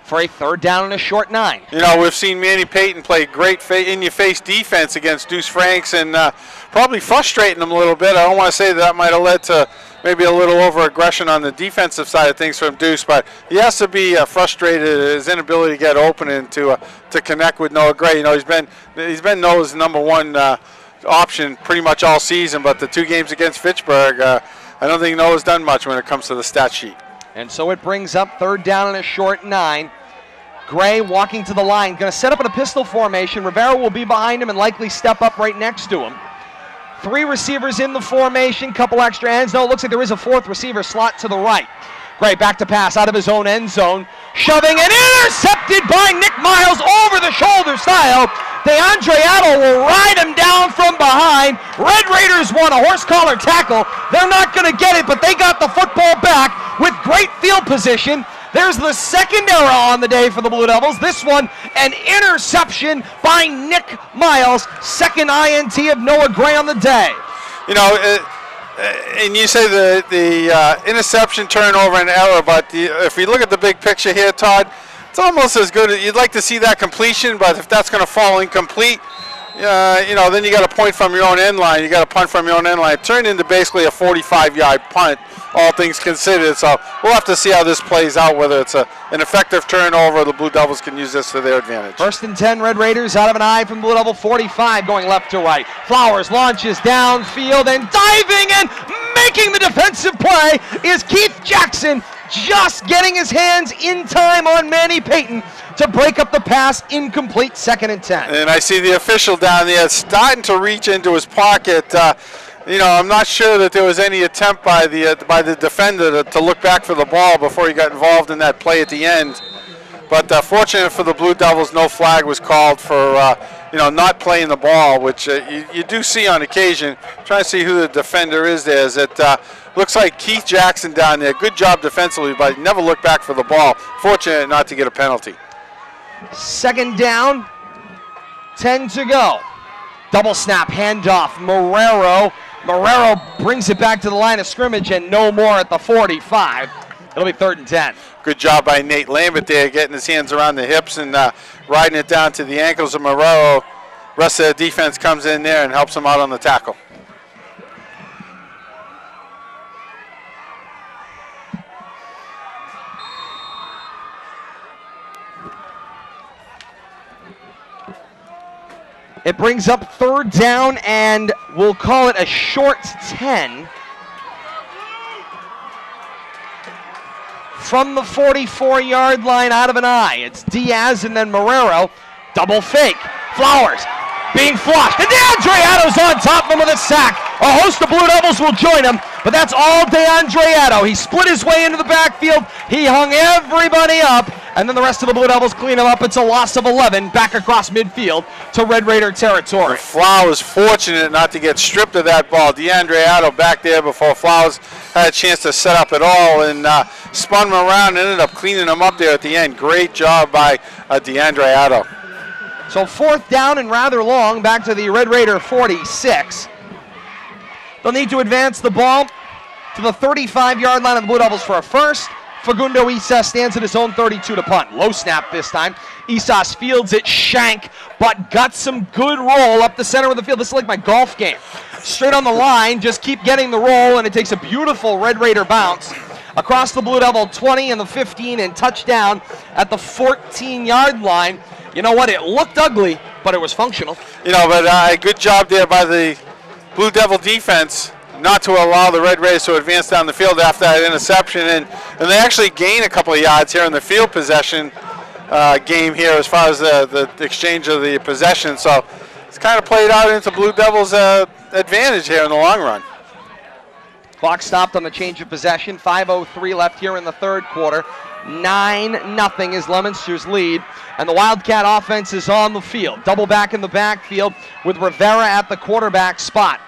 for a third down and a short 9. You know, we've seen Manny Payton play great in-your-face defense against Deuce Franks and probably frustrating him a little bit. I don't want to say that might have led to maybe a little over-aggression on the defensive side of things from Deuce, but he has to be frustrated at his inability to get open and to connect with Noah Gray. You know, he's been Noah's number one option pretty much all season, but the 2 games against Fitchburg, I don't think Noah's done much when it comes to the stat sheet. And so it brings up third down and a short 9. Gray walking to the line, going to set up in a pistol formation. Rivera will be behind him and likely step up right next to him. 3 receivers in the formation, couple extra ends. No, it looks like there is a 4th receiver slot to the right. Gray back to pass out of his own end zone, shoving and intercepted by Nick Miles over the shoulder style. DeAndre Adel will ride him down from behind. Red Raiders won a horse collar tackle. They're not going to get it, but they got the football back with great field position. There's the second error on the day for the Blue Devils. This one, an interception by Nick Miles. Second INT of Noah Gray on the day. You know, and you say the interception, turnover, and error, but if we look at the big picture here, Todd, it's almost as good. You'd like to see that completion, but if that's going to fall incomplete, you know, then you got a point from your own end line. You got a punt from your own end line. It turned into basically a 45-yard punt, all things considered. So we'll have to see how this plays out, whether it's an effective turnover. The Blue Devils can use this to their advantage. 1st and 10, Red Raiders out of an eye from Blue Devil 45, going left to right. Flowers launches downfield and diving and making the defensive play is Keith Jackson, just getting his hands in time on Manny Payton to break up the pass. Incomplete, 2nd and 10. And I see the official down there starting to reach into his pocket. You know, I'm not sure that there was any attempt by the defender to look back for the ball before he got involved in that play at the end. But fortunate for the Blue Devils, no flag was called for you know, not playing the ball, which you do see on occasion. Trying to see who the defender is there. Is it looks like Keith Jackson down there. Good job defensively, but he never looked back for the ball. Fortunate not to get a penalty. 2nd down, 10 to go. Double snap, handoff, Marrero. Marrero brings it back to the line of scrimmage and no more at the 45. It'll be 3rd and 10. Good job by Nate Lambert there, getting his hands around the hips and riding it down to the ankles of Marrero. Rest of the defense comes in there and helps him out on the tackle. It brings up 3rd down, and we'll call it a short 10. From the 44-yard line out of an eye. It's Diaz and then Marrero. Double fake. Flowers being flushed. And DeAndre Addo's on top of him with a sack. A host of Blue Devils will join him, but that's all DeAndre Addo. He split his way into the backfield. He hung everybody up, and then the rest of the Blue Devils clean him up. It's a loss of 11 back across midfield to Red Raider territory. Flowers fortunate not to get stripped of that ball. DeAndre Addo back there before Flowers had a chance to set up at all and spun him around and ended up cleaning him up there at the end. Great job by DeAndre Addo. So 4th down and rather long, back to the Red Raider 46. They'll need to advance the ball to the 35-yard line of the Blue Devils for a first. Fagundo Isas stands at his own 32 to punt. Low snap this time. Isas fields it, shank, but got some good roll up the center of the field. This is like my golf game. Straight on the line, just keep getting the roll, and it takes a beautiful Red Raider bounce across the Blue Devil 20 and the 15 and touchdown at the 14-yard line. You know what? It looked ugly, but it was functional. You know, but good job there by the Blue Devil defense not to allow the Red Raiders to advance down the field after that interception. And they actually gain a couple of yards here in the field possession game here as far as the exchange of the possession. So it's kind of played out into Blue Devils' advantage here in the long run. Clock stopped on the change of possession. 5:03 left here in the 3rd quarter. 9-0 is Leominster's lead, and the Wildcat offense is on the field. Double back in the backfield with Rivera at the quarterback spot.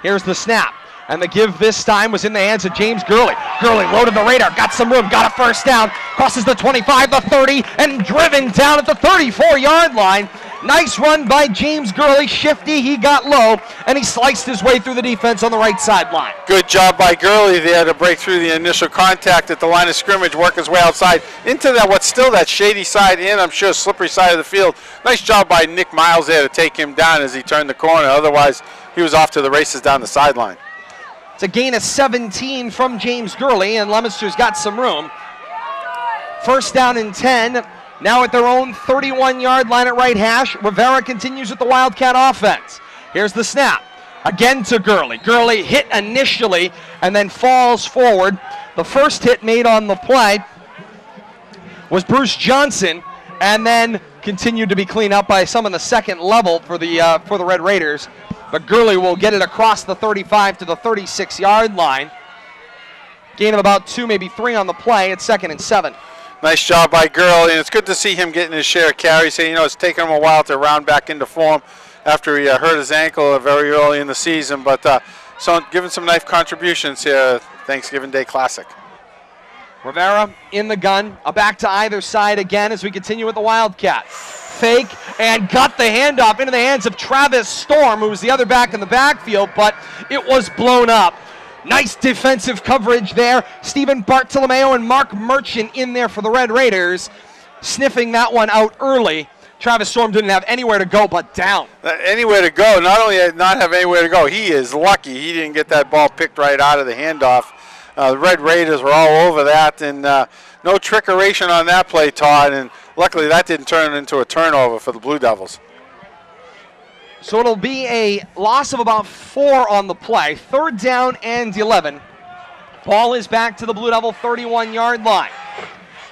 Here's the snap, and the give this time was in the hands of James Gurley. Gurley loaded the radar, got some room, got a first down, crosses the 25, the 30, and driven down at the 34-yard line. Nice run by James Gurley, shifty, he got low, and he sliced his way through the defense on the right sideline. Good job by Gurley there to break through the initial contact at the line of scrimmage, work his way outside into that what's still that shady side and I'm sure slippery side of the field. Nice job by Nick Miles there to take him down as he turned the corner. Otherwise, he was off to the races down the sideline. It's a gain of 17 from James Gurley, and Leominster's got some room. 1st down and 10. Now at their own 31-yard line at right hash. Rivera continues with the Wildcat offense. Here's the snap. Again to Gurley. Gurley hit initially and then falls forward. The first hit made on the play was Bruce Johnson, and then continued to be cleaned up by some on the second level for the Red Raiders. But Gurley will get it across the 35 to the 36-yard line. Gain of about 2, maybe 3 on the play. It's 2nd and 7. Nice job by Gurley, and it's good to see him getting his share of carries. You know, it's taken him a while to round back into form after he hurt his ankle very early in the season, but so giving some nice contributions here, Thanksgiving Day Classic. Rivera in the gun, a back to either side again as we continue with the Wildcat. Fake, and got the handoff into the hands of Travis Storm, who was the other back in the backfield, but it was blown up. Nice defensive coverage there. Stephen Bartolomeo and Mark Merchant in there for the Red Raiders, sniffing that one out early. Travis Storm didn't have anywhere to go but down. Anywhere to go. Not only not have anywhere to go, he is lucky he didn't get that ball picked right out of the handoff. The Red Raiders were all over that, and no trickeration on that play, Todd, and luckily that didn't turn into a turnover for the Blue Devils. So it'll be a loss of about 4 on the play. 3rd down and 11. Ball is back to the Blue Devil 31-yard line.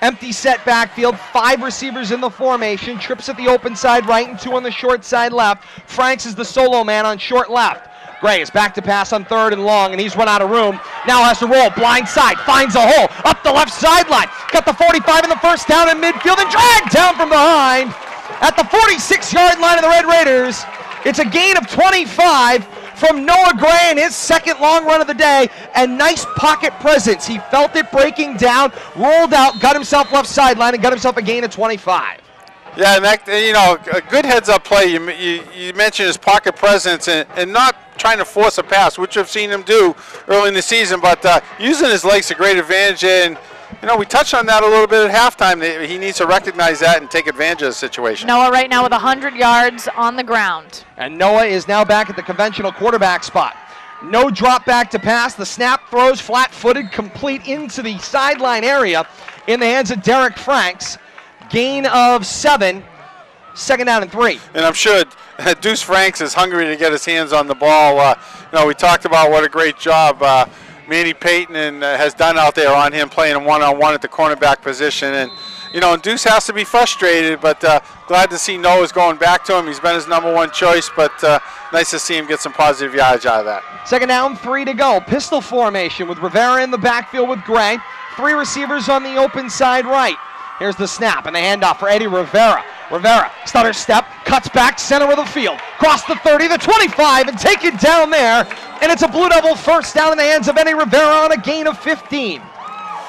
Empty set backfield, 5 receivers in the formation. Trips at the open side right and 2 on the short side left. Franks is the solo man on short left. Gray is back to pass on 3rd and long, and he's run out of room. Now has to roll, blind side, finds a hole, up the left sideline. Got the 45 in the first down in midfield and dragged down from behind at the 46-yard line of the Red Raiders. It's a gain of 25 from Noah Gray and his 2nd long run of the day, and nice pocket presence. He felt it breaking down, rolled out, got himself left sideline, and got himself a gain of 25. Yeah, and that, a good heads-up play. You mentioned his pocket presence and not trying to force a pass, which I've seen him do early in the season, but using his legs to great advantage. And we touched on that a little bit at halftime. He needs to recognize that and take advantage of the situation. Noah right now with 100 yards on the ground. And Noah is now back at the conventional quarterback spot. No drop back to pass. The snap throws flat-footed, complete into the sideline area in the hands of Derek Franks. Gain of 7, 2nd down and 3. And I'm sure Deuce Franks is hungry to get his hands on the ball. We talked about what a great job Manny Payton has done out there on him, playing him one-on-one at the cornerback position. And, and Deuce has to be frustrated, but glad to see Noah's going back to him. He's been his #1 choice, but nice to see him get some positive yardage out of that. 2nd down, 3 to go. Pistol formation with Rivera in the backfield with Gray. 3 receivers on the open side right. Here's the snap and the handoff for Eddie Rivera. Rivera, stutter step, cuts back, center of the field. Cross the 30, the 25, and take it down there. And it's a Blue Devil 1st down in the hands of Eddie Rivera on a gain of 15.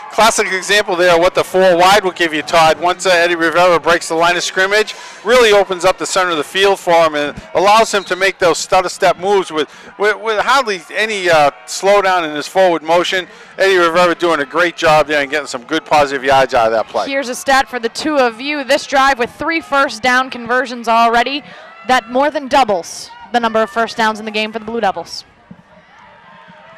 Classic example there of what the 4 wide will give you, Todd. Once Eddie Rivera breaks the line of scrimmage, really opens up the center of the field for him and allows him to make those stutter step moves with hardly any slowdown in his forward motion. Eddie Rivera doing a great job there and getting some good positive yards out of that play. Here's a stat for the 2 of you. This drive with 3 first down conversions already, that more than doubles the number of first downs in the game for the Blue Devils.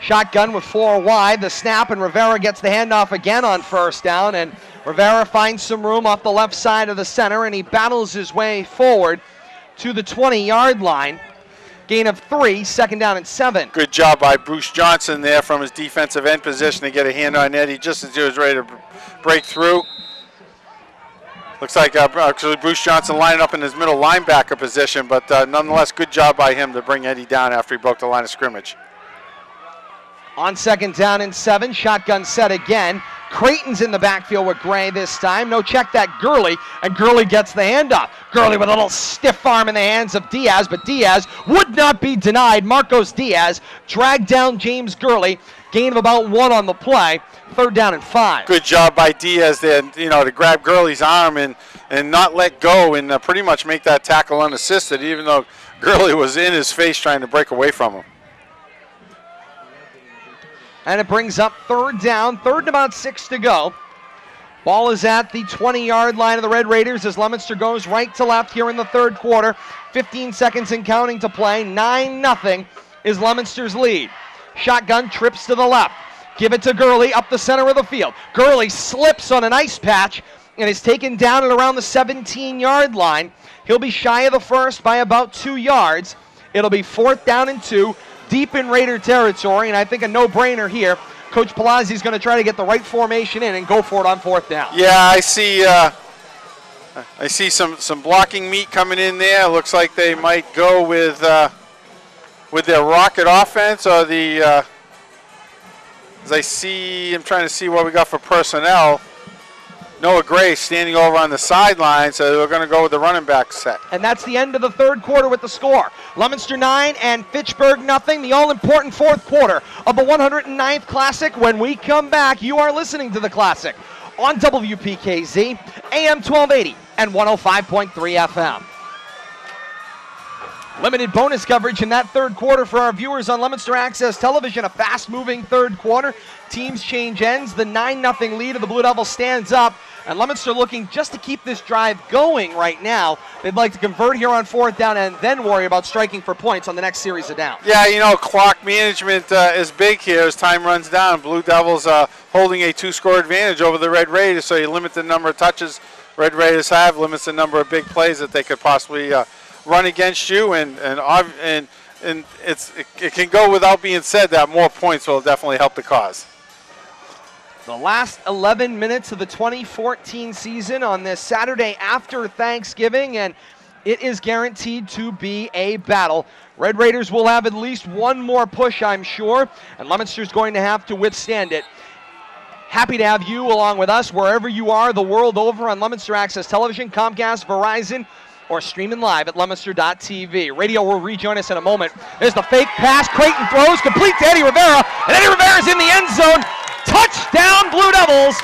Shotgun with 4 wide, the snap, and Rivera gets the handoff again on 1st down, and Rivera finds some room off the left side of the center, and he battles his way forward to the 20-yard line. Gain of 3, 2nd down and 7. Good job by Bruce Johnson there from his defensive end position to get a hand on Eddie just as he was ready to break through. Looks like actually Bruce Johnson lining up in his middle linebacker position, but nonetheless, good job by him to bring Eddie down after he broke the line of scrimmage. On 2nd down and 7, shotgun set again. Creighton's in the backfield with Gray this time. No check that Gurley, and Gurley gets the handoff. Gurley with a little stiff arm in the hands of Diaz, but Diaz would not be denied. Marcos Diaz dragged down James Gurley. Gain of about 1 on the play. 3rd down and 5. Good job by Diaz there, to grab Gurley's arm and not let go and pretty much make that tackle unassisted, even though Gurley was in his face trying to break away from him. And it brings up 3rd down, 3rd and about 6 to go. Ball is at the 20-yard line of the Red Raiders as Leominster goes right to left here in the 3rd quarter. 15 seconds and counting to play. 9-0 is Leominster's lead. Shotgun trips to the left. Give it to Gurley up the center of the field. Gurley slips on an ice patch and is taken down at around the 17-yard line. He'll be shy of the 1st by about 2 yards. It'll be 4th down and 2. Deep in Raider territory, and I think a no-brainer here. Coach Palazzi's going to try to get the right formation in and go for it on 4th down. Yeah, I see some blocking meat coming in there. Looks like they might go with their rocket offense or the. I'm trying to see what we got for personnel. Noah Gray standing over on the sideline, so we're going to go with the running back set. And that's the end of the 3rd quarter with the score. Leominster 9 and Fitchburg 0. The all-important 4th quarter of the 109th Classic. When we come back, you are listening to the Classic on WPKZ, AM 1280 and 105.3 FM. Limited bonus coverage in that 3rd quarter for our viewers on Leominster Access Television. A fast-moving 3rd quarter. Teams change ends. The 9-0 lead of the Blue Devils stands up And Leominster looking just to keep this drive going right now. They'd like to convert here on 4th down and then worry about striking for points on the next series of downs. Yeah, you know, clock management is big here as time runs down. Blue Devils holding a 2-score advantage over the Red Raiders, so you limit the number of touches Red Raiders have, limits the number of big plays that they could possibly run against you, and it can go without being said that more points will definitely help the cause. The last 11 minutes of the 2014 season on this Saturday after Thanksgiving, and it is guaranteed to be a battle. Red Raiders will have at least one more push, I'm sure, and Leominster's going to have to withstand it. Happy to have you along with us wherever you are the world over on Leominster Access Television, Comcast, Verizon, or streaming live at Leominster.tv. Radio will rejoin us in a moment. There's the fake pass. Creighton throws, complete to Eddie Rivera, and Eddie Rivera's in the end zone. Touchdown, Blue Devils,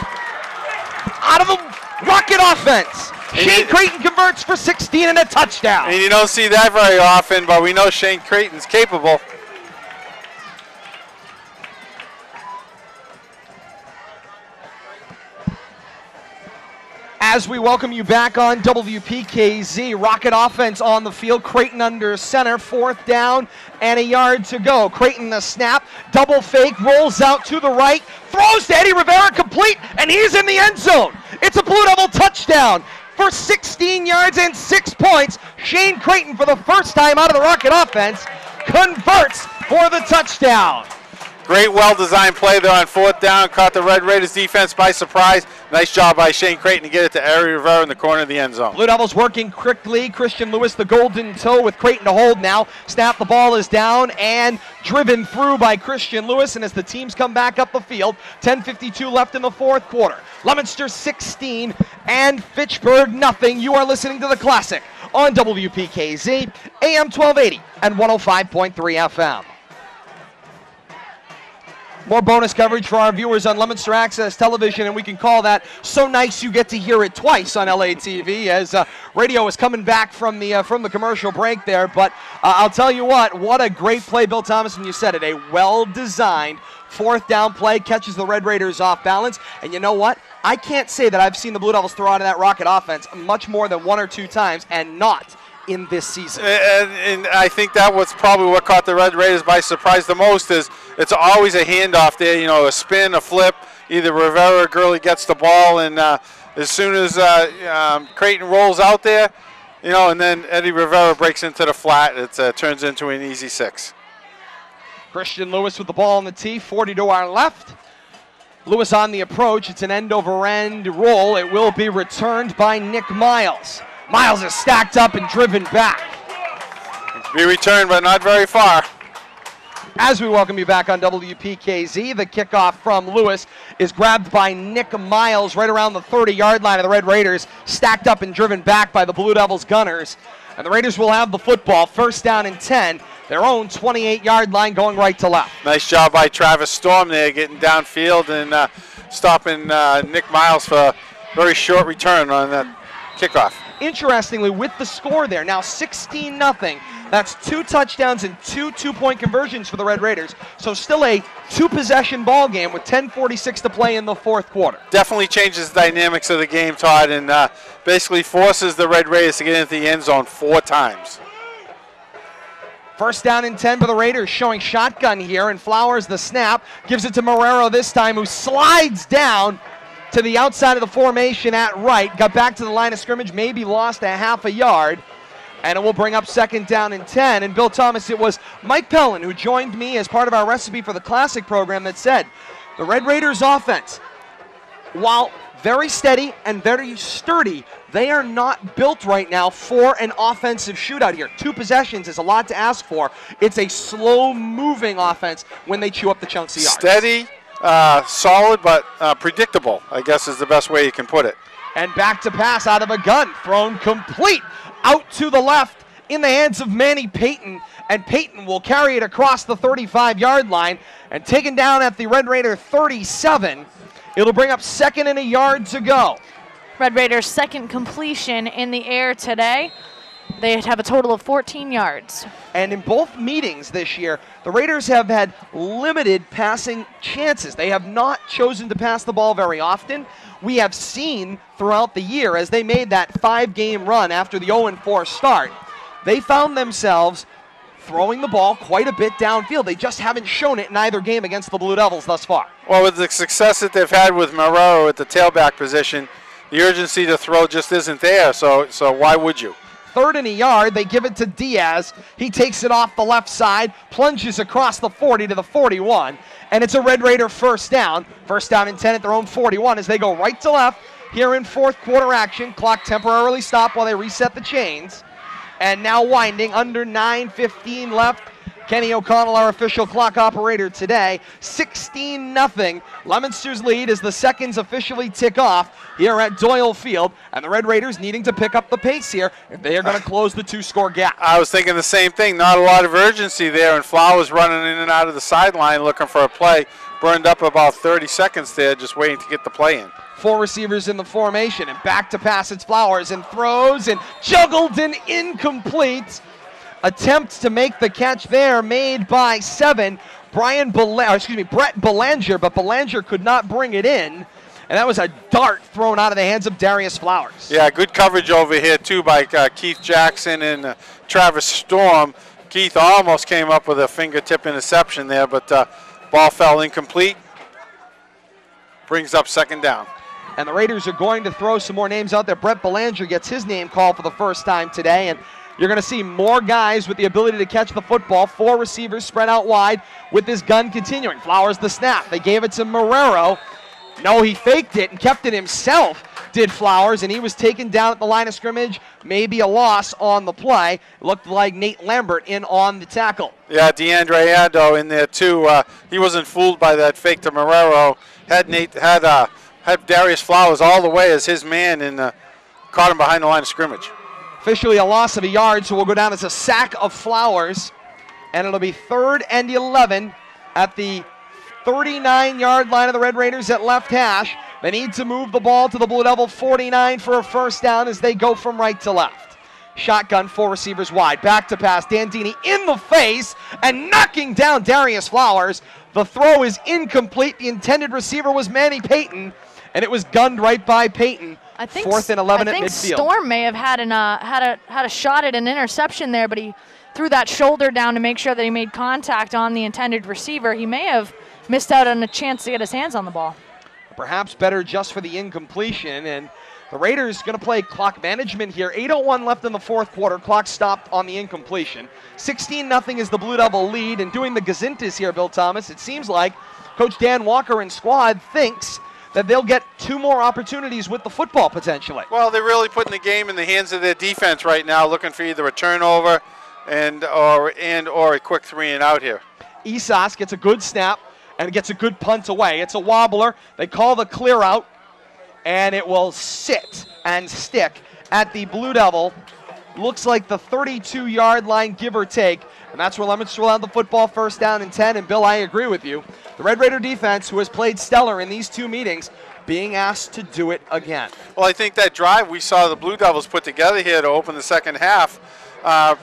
out of the rocket offense. Shane Creighton converts for 16 and a touchdown. And you don't see that very often, but we know Shane Creighton's capable. As we welcome you back on WPKZ, rocket offense on the field. Creighton under center, 4th down and a yard to go. Creighton the snap, double fake, rolls out to the right, throws to Eddie Rivera, complete, and he's in the end zone. It's a Blue Devil touchdown for 16 yards and 6 points. Shane Creighton, for the first time out of the rocket offense, converts for the touchdown. Great, well-designed play there on 4th down. Caught the Red Raiders defense by surprise. Nice job by Shane Creighton to get it to Eddie Rivera in the corner of the end zone. Blue Devils working quickly. Christian Lewis, the golden toe, with Creighton to hold now. Snap, the ball is down and driven through by Christian Lewis. And as the teams come back up the field, 10:52 left in the 4th quarter. Leominster 16 and Fitchburg nothing. You are listening to The Classic on WPKZ, AM 1280 and 105.3 FM. More bonus coverage for our viewers on Leominster Access Television, and we can call that so nice you get to hear it twice on LATV as radio is coming back from the commercial break there. But I'll tell you what a great play, Bill Thomas, and you said it, a well-designed 4th down play, catches the Red Raiders off balance. And you know what? I can't say that I've seen the Blue Devils throw out of that rocket offense much more than 1 or 2 times, and not in this season. And I think that was probably what caught the Red Raiders by surprise the most. Is it's always a handoff there, you know, a spin, a flip. Either Rivera or Gurley gets the ball, and as soon as Creighton rolls out there, you know, and then Eddie Rivera breaks into the flat, it turns into an easy 6. Christian Lewis with the ball on the tee, 40 to our left. Lewis on the approach. It's an end-over-end roll. It will be returned by Nick Miles. Miles is stacked up and driven back. Be returned, but not very far. As we welcome you back on WPKZ, the kickoff from Lewis is grabbed by Nick Miles right around the 30-yard line of the Red Raiders, stacked up and driven back by the Blue Devils gunners. And the Raiders will have the football, 1st down and 10, their own 28-yard line going right to left. Nice job by Travis Storm there, getting downfield and stopping Nick Miles for a very short return on that kickoff. Interestingly, with the score there, now 16-0, that's 2 touchdowns and 2 two-point conversions for the Red Raiders. So still a 2-possession ball game with 10:46 to play in the 4th quarter. Definitely changes the dynamics of the game, Todd, and basically forces the Red Raiders to get into the end zone 4 times. 1st down and 10 for the Raiders, showing shotgun here, and Flowers the snap, gives it to Marrero this time, who slides down to the outside of the formation at right, got back to the line of scrimmage, maybe lost a half a yard, and it will bring up 2nd down and 10. And Bill Thomas, it was Mike Pellin who joined me as part of our Recipe for the Classic program that said the Red Raiders offense, while very steady and very sturdy, they are not built right now for an offensive shootout here. 2 possessions is a lot to ask for. It's a slow-moving offense when they chew up the chunks of yards. Steady, solid, but predictable, I guess is the best way you can put it. And back to pass out of a gun, thrown complete out to the left in the hands of Manny Payton, and Payton will carry it across the 35-yard line and taken down at the Red Raider 37. It'll bring up 2nd and a yard to go. Red Raiders' 2nd completion in the air today. They have a total of 14 yards. And in both meetings this year, the Raiders have had limited passing chances. They have not chosen to pass the ball very often. We have seen throughout the year, as they made that 5-game run after the 0-4 start, they found themselves throwing the ball quite a bit downfield. They just haven't shown it in either game against the Blue Devils thus far. Well, with the success that they've had with Marrero at the tailback position, the urgency to throw just isn't there, so why would you? 3rd and a yard, they give it to Diaz. He takes it off the left side, plunges across the 40 to the 41, and it's a Red Raider first down. First down and 10 at their own 41 as they go right to left here in fourth quarter action. Clock temporarily stopped while they reset the chains. And now winding, under 9:15 left. Kenny O'Connell, our official clock operator today. 16-0. Leominster's lead as the seconds officially tick off here at Doyle Field. And the Red Raiders needing to pick up the pace here if they are going to close the 2-score gap. I was thinking the same thing. Not a lot of urgency there, and Flowers running in and out of the sideline looking for a play. Burned up about 30 seconds there just waiting to get the play in. 4 receivers in the formation, and back to pass, it's Flowers, and throws, and juggled and incomplete. Attempt to make the catch there made by 7, Brett Belanger, but Belanger could not bring it in, and that was a dart thrown out of the hands of Darius Flowers. Yeah, good coverage over here too by Keith Jackson and Travis Storm. Keith almost came up with a fingertip interception there, but ball fell incomplete. Brings up 2nd down. And the Raiders are going to throw some more names out there. Brett Belanger gets his name called for the first time today, and you're going to see more guys with the ability to catch the football. 4 receivers spread out wide with this gun continuing. Flowers the snap. They gave it to Marrero. No, he faked it and kept it himself, did Flowers, and he was taken down at the line of scrimmage. Maybe a loss on the play. Looked like Nate Lambert in on the tackle. Yeah, DeAndre Ando in there too. He wasn't fooled by that fake to Marrero. Had Darius Flowers all the way as his man and caught him behind the line of scrimmage. Officially a loss of a yard, so we'll go down as a sack of Flowers. And it'll be 3rd and 11 at the 39-yard line of the Red Raiders at left hash. They need to move the ball to the Blue Devil 49 for a first down as they go from right to left. Shotgun, 4 receivers wide. Back to pass, Dandini in the face and knocking down Darius Flowers. The throw is incomplete. The intended receiver was Manny Payton, and it was gunned right by Payton. I think 4th and 11 at midfield. I think Storm may have had a shot at an interception there, but he threw that shoulder down to make sure that he made contact on the intended receiver. He may have missed out on a chance to get his hands on the ball. Perhaps better just for the incompletion, and the Raiders going to play clock management here. 8:01 left in the fourth quarter. Clock stopped on the incompletion. 16-0 is the Blue Devil lead, and doing the gazintas here, Bill Thomas, it seems like Coach Dan Walker and squad thinks that they'll get 2 more opportunities with the football potentially. Well, they're really putting the game in the hands of their defense right now, looking for either a turnover or a quick 3-and-out here. Isas gets a good snap and gets a good punt away. It's a wobbler. They call the clear out, and it will sit and stick at the Blue Devil. Looks like the 32-yard line, give or take, and that's where Leominster will have the football, 1st down and 10. And Bill, I agree with you. The Red Raider defense, who has played stellar in these 2 meetings, being asked to do it again. Well, I think that drive we saw the Blue Devils put together here to open the second half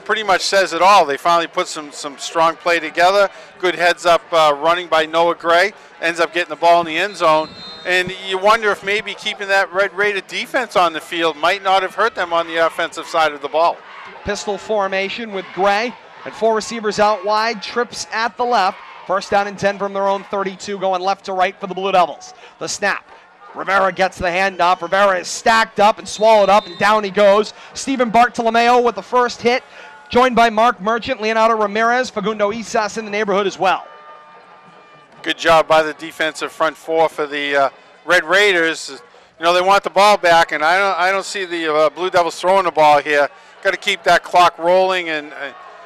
pretty much says it all. They finally put some strong play together. Good heads-up running by Noah Gray. Ends up getting the ball in the end zone. And you wonder if maybe keeping that Red Raider defense on the field might not have hurt them on the offensive side of the ball. Pistol formation with Gray and 4 receivers out wide. Trips at the left. 1st down and 10 from their own 32, going left to right for the Blue Devils. The snap. Rivera gets the handoff. Rivera is stacked up and swallowed up, and down he goes. Stephen Bartolomeo with the first hit, joined by Mark Merchant, Leonardo Ramirez, Fagundo Isas in the neighborhood as well. Good job by the defensive front 4 for the Red Raiders. You know, they want the ball back, and I don't see the Blue Devils throwing the ball here. Got to keep that clock rolling, and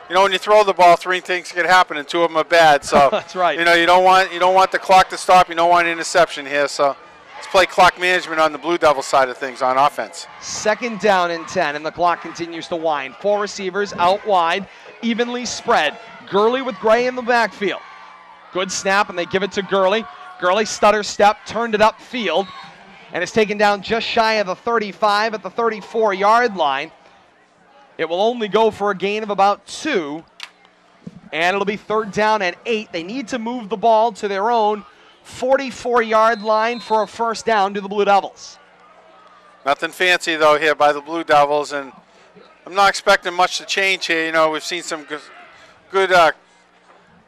you know, when you throw the ball, 3 things can happen, and 2 of them are bad. So that's right. You know, you don't want the clock to stop. You don't want an interception here. So let's play clock management on the Blue Devil side of things on offense. 2nd down and 10, and the clock continues to wind. 4 receivers out wide, evenly spread. Gurley with Gray in the backfield. Good snap, and they give it to Gurley. Gurley stutter step, turned it upfield, and is taken down just shy of the 35 at the 34-yard line. It will only go for a gain of about 2. And it'll be 3rd down and 8. They need to move the ball to their own 44-yard line for a first down to the Blue Devils. Nothing fancy, though, here by the Blue Devils, and I'm not expecting much to change here. You know, we've seen some good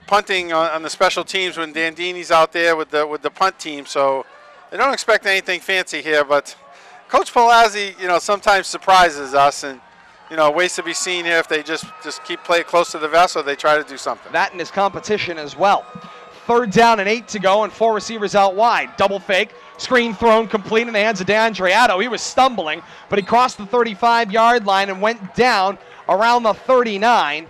punting on the special teams when Dandini's out there with the punt team, so I don't expect anything fancy here, but Coach Palazzi, you know, sometimes surprises us, and you know, ways to be seen here if they just keep playing close to the vest or they try to do something. That in his competition as well. 3rd down and 8 to go, and 4 receivers out wide. Double fake, screen thrown complete in the hands of DeAndreato. He was stumbling, but he crossed the 35-yard line and went down around the 39.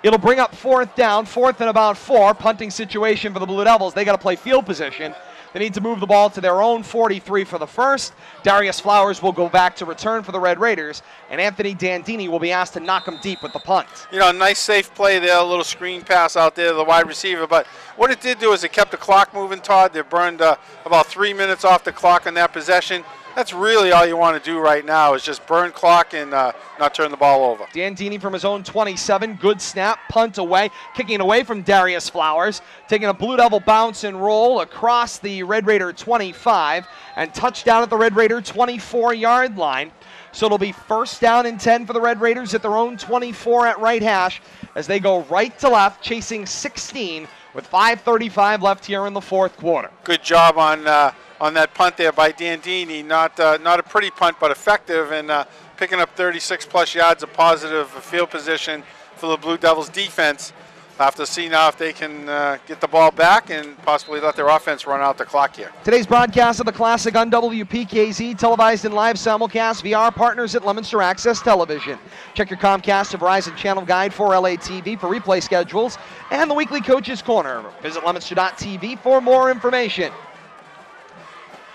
It'll bring up 4th down, 4th and about 4. Punting situation for the Blue Devils. They got to play field position. They need to move the ball to their own 43 for the first. Darius Flowers will go back to return for the Red Raiders, and Anthony Dandini will be asked to knock him deep with the punt. You know, nice safe play there, a little screen pass out there to the wide receiver, but what it did do is it kept the clock moving, Todd. They burned about 3 minutes off the clock on that possession. That's really all you want to do right now is just burn clock and not turn the ball over. Dandini from his own 27, good snap, punt away, kicking away from Darius Flowers, taking a Blue Devil bounce and roll across the Red Raider 25, and touchdown at the Red Raider 24-yard line. So it'll be 1st down and 10 for the Red Raiders at their own 24 at right hash as they go right to left, chasing 16 with 5:35 left here in the 4th quarter. Good job on that punt there by Dandini. Not a pretty punt, but effective, and picking up 36-plus yards of positive field position for the Blue Devils defense. We'll have to see now if they can get the ball back and possibly let their offense run out the clock here. Today's broadcast of the Classic on WPKZ, televised in live simulcast via our partners at Leominster Access Television. Check your Comcast or Verizon channel guide for LATV for replay schedules and the weekly Coaches Corner. Visit Leominster.tv for more information.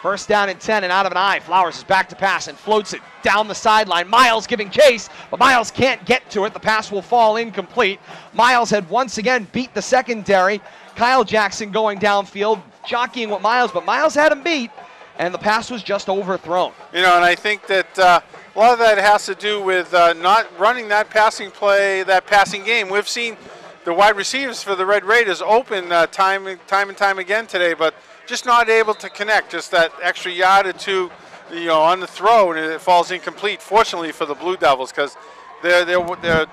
1st down and 10 and out of an eye. Flowers is back to pass and floats it down the sideline. Miles giving chase, but Miles can't get to it. The pass will fall incomplete. Miles had once again beat the secondary. Kyle Jackson going downfield, jockeying with Miles, but Miles had him beat, and the pass was just overthrown. You know, and I think that a lot of that has to do with not running that passing play, that passing game. We've seen the wide receivers for the Red Raiders open time and time again today, but just not able to connect, just that extra yard or 2, you know, on the throw, and it falls incomplete, fortunately for the Blue Devils, because their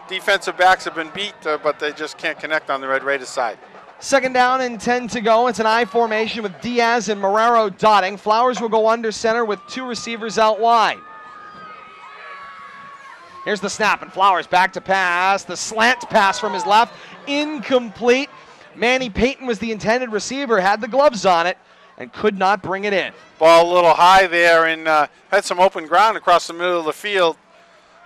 defensive backs have been beat, but they just can't connect on the Red Raiders side. 2nd down and 10 to go. It's an I formation with Diaz and Marrero dotting. Flowers will go under center with 2 receivers out wide. Here's the snap, and Flowers back to pass. The slant pass from his left, incomplete. Manny Payton was the intended receiver, had the gloves on it, and could not bring it in. Ball a little high there, and had some open ground across the middle of the field.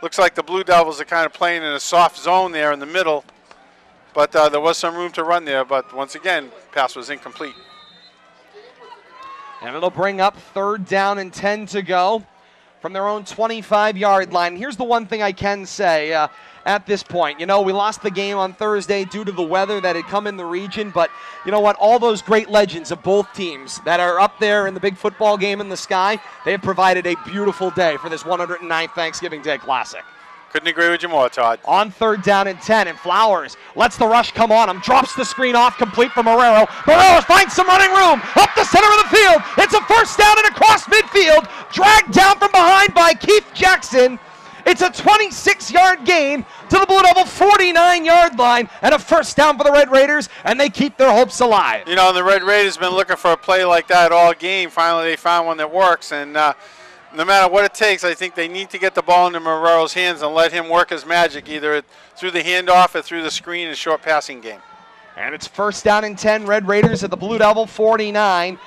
Looks like the Blue Devils are kind of playing in a soft zone there in the middle, but there was some room to run there, but once again, pass was incomplete. And it'll bring up 3rd down and 10 to go from their own 25-yard line. Here's the one thing I can say at this point. You know, we lost the game on Thursday due to the weather that had come in the region, but you know what? All those great legends of both teams that are up there in the big football game in the sky, they have provided a beautiful day for this 109th Thanksgiving Day Classic. Couldn't agree with you more, Todd. On 3rd down and 10, and Flowers lets the rush come on him, drops the screen off complete for Marrero. Marrero finds some running room up the center of the field. It's a 1st down and across midfield, dragged down from behind by Keith Jackson. It's a 26-yard gain to the Blue Devil 49-yard line and a 1st down for the Red Raiders, and they keep their hopes alive. You know, the Red Raiders have been looking for a play like that all game. Finally, they found one that works, and no matter what it takes, I think they need to get the ball into Marrero's hands and let him work his magic, either through the handoff or through the screen and short passing game. And it's 1st down and 10, Red Raiders at the Blue Devil 49,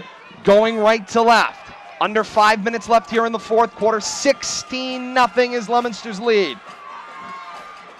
going right to left. Under 5 minutes left here in the 4th quarter. 16-0 is Leominster's lead.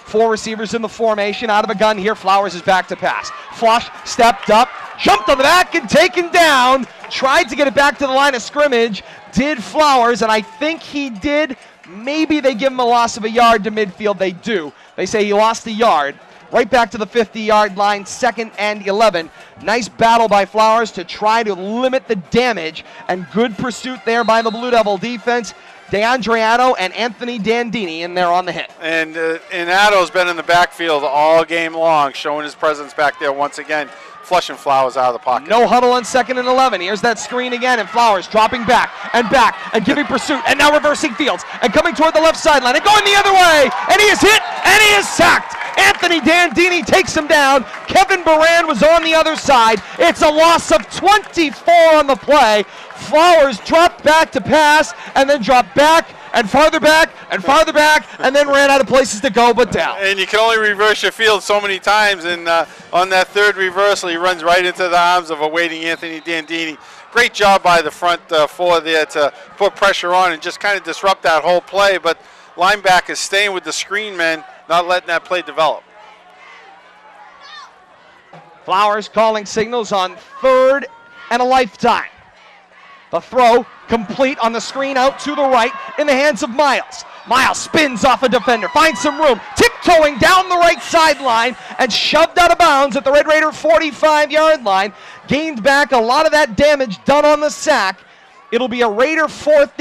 4 receivers in the formation. Out of a gun here. Flowers is back to pass. Flush, stepped up, jumped on the back and taken down. Tried to get it back to the line of scrimmage. Did Flowers, and I think he did. Maybe they give him a loss of a yard to midfield. They do. They say he lost a yard. Right back to the 50-yard line, 2nd and 11. Nice battle by Flowers to try to limit the damage, and good pursuit there by the Blue Devil defense. DeAndre Addo and Anthony Dandini in there on the hit. And Addo's been in the backfield all game long, showing his presence back there once again, flushing Flowers out of the pocket. No huddle on 2nd and 11. Here's that screen again, and Flowers dropping back and giving pursuit, and now reversing fields and coming toward the left sideline and going the other way, and he is hit and he is sacked. Anthony Dandini takes him down. Kevin Baran was on the other side. It's a loss of 24 on the play. Flowers dropped back to pass and then dropped back and farther back and then ran out of places to go but down. And you can only reverse your field so many times, and on that third reversal, he runs right into the arms of a waiting Anthony Dandini. Great job by the front four there to put pressure on and just kind of disrupt that whole play, but linebackers staying with the screen men, not letting that play develop. Flowers calling signals on 3rd and a lifetime. The throw complete on the screen out to the right in the hands of Miles. Miles spins off a defender, finds some room, tiptoeing down the right sideline and shoved out of bounds at the Red Raider 45-yard line. Gained back a lot of that damage done on the sack. It'll be a Raider 4th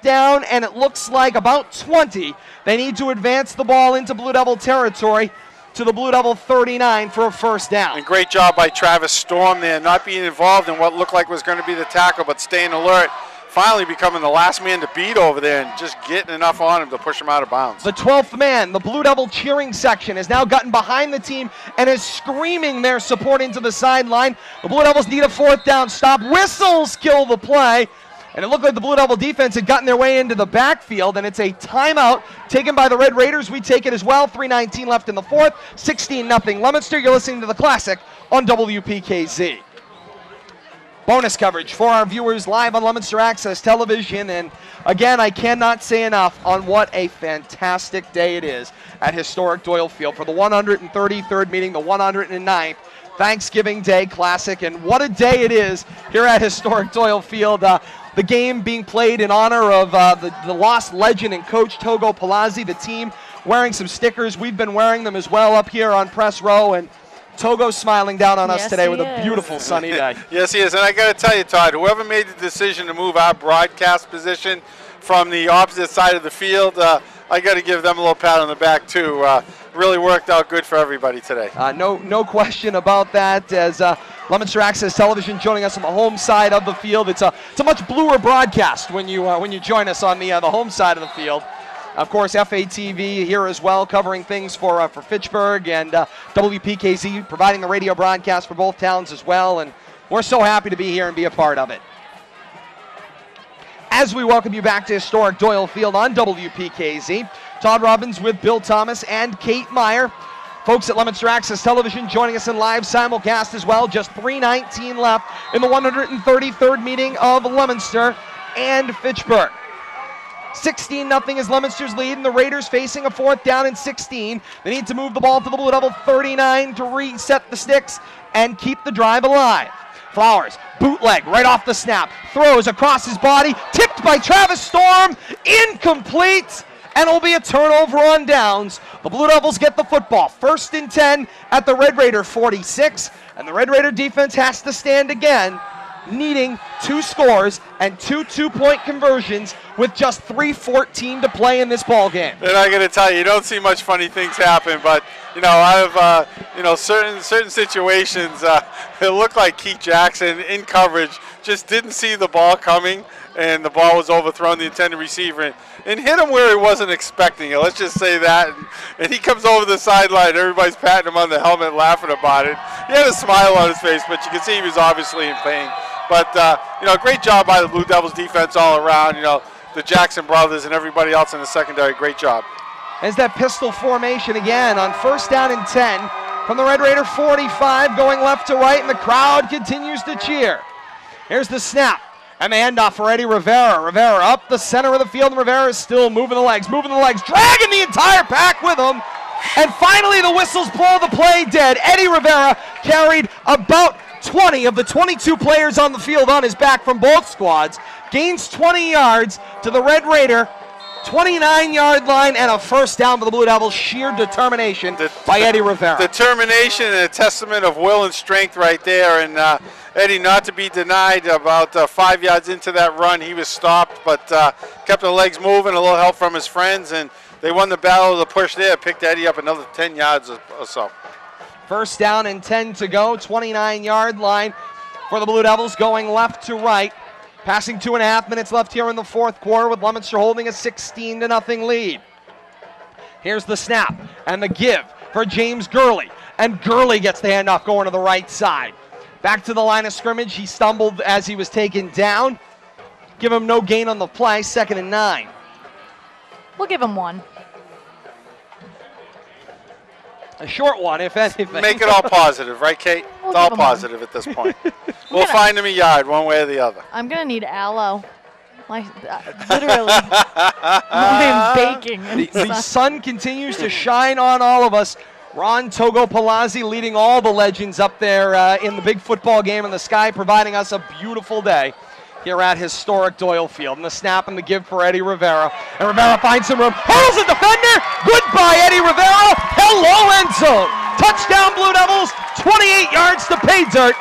down, and it looks like about 20. They need to advance the ball into Blue Devil territory to the Blue Devil 39 for a 1st down. And great job by Travis Storm there, not being involved in what looked like was going to be the tackle, but staying alert, finally becoming the last man to beat over there and just getting enough on him to push him out of bounds. The 12th man, the Blue Devil cheering section, has now gotten behind the team and is screaming their support into the sideline. The Blue Devils need a 4th down stop. Whistles kill the play. And it looked like the Blue Devil defense had gotten their way into the backfield, and it's a timeout taken by the Red Raiders. We take it as well. 3:19 left in the 4th. 16-0 Leominster. You're listening to The Classic on WPKZ. Bonus coverage for our viewers live on Leominster Access Television. And again, I cannot say enough on what a fantastic day it is at historic Doyle Field for the 133rd meeting, the 109th Thanksgiving Day Classic. And what a day it is here at historic Doyle Field. The game being played in honor of the lost legend and coach Togo Palazzi, the team wearing some stickers. We've been wearing them as well up here on press row, and Togo's smiling down on us today with a beautiful sunny day. Yes, he is. And I got to tell you, Todd, whoever made the decision to move our broadcast position from the opposite side of the field, I got to give them a little pat on the back, too. Really worked out good for everybody today. No question about that. As Leominster Access Television joining us on the home side of the field, it's a much bluer broadcast when you join us on the home side of the field. Of course, FATV here as well, covering things for Fitchburg, and WPKZ providing the radio broadcast for both towns as well. And we're so happy to be here and be a part of it. As we welcome you back to historic Doyle Field on WPKZ, Todd Robbins with Bill Thomas and Kate Meyer. Folks at Leominster Access Television joining us in live simulcast as well. Just 3:19 left in the 133rd meeting of Leominster and Fitchburg. 16-0 is Leominster's lead, and the Raiders facing a 4th down and 16. They need to move the ball to the Blue Devil 39 to reset the sticks and keep the drive alive. Flowers, bootleg right off the snap, throws across his body, tipped by Travis Storm, incomplete, and it'll be a turnover on downs. The Blue Devils get the football, 1st and 10 at the Red Raider 46, and the Red Raider defense has to stand again, needing 2 scores and 2 two-point conversions with just 3:14 to play in this ball game. And I got to tell you, you don't see much funny things happen, but out of certain situations, it looked like Keith Jackson in coverage just didn't see the ball coming, and the ball was overthrown, the intended receiver, and hit him where he wasn't expecting it. Let's just say that. And he comes over the sideline. Everybody's patting him on the helmet, laughing about it. He had a smile on his face, but you can see he was obviously in pain. But, great job by the Blue Devils defense all around. The Jackson brothers and everybody else in the secondary, great job. As that pistol formation again on 1st down and 10 from the Red Raider 45, going left to right, and the crowd continues to cheer. Here's the snap. And the handoff for Eddie Rivera. Rivera up the center of the field, and Rivera is still moving the legs, dragging the entire pack with him. And finally, the whistles blow the play dead. Eddie Rivera carried about 20 of the 22 players on the field on his back from both squads. Gains 20 yards to the Red Raider 29-yard line and a first down for the Blue Devils. Sheer determination by Eddie Rivera. Determination and a testament of will and strength right there. And Eddie, not to be denied, about 5 yards into that run, he was stopped, but kept the legs moving, a little help from his friends, and they won the battle of the push there, picked Eddie up another 10 yards or so. First down and 10 to go, 29-yard line for the Blue Devils, going left to right. Passing 2.5 minutes left here in the fourth quarter with Leominster holding a 16-0 lead. Here's the snap and the give for James Gurley. And Gurley gets the handoff going to the right side. Back to the line of scrimmage. He stumbled as he was taken down. Give him no gain on the play, 2nd and 9. We'll give him 1. A short one, if anything. Make it all positive, right, Kate? It's all positive at this point. We'll find him a yard one way or the other. I'm going to need aloe. Like, literally. I am baking. The sun continues to shine on all of us. Ron Togo Palazzi leading all the legends up there in the big football game in the sky, providing us a beautiful day here at historic Doyle Field. And the snap and the give for Eddie Rivera. And Rivera finds some room. Hurls a defender. Goodbye, Eddie Rivera. Hello, end zone. Touchdown, Blue Devils. 28 yards to pay dirt.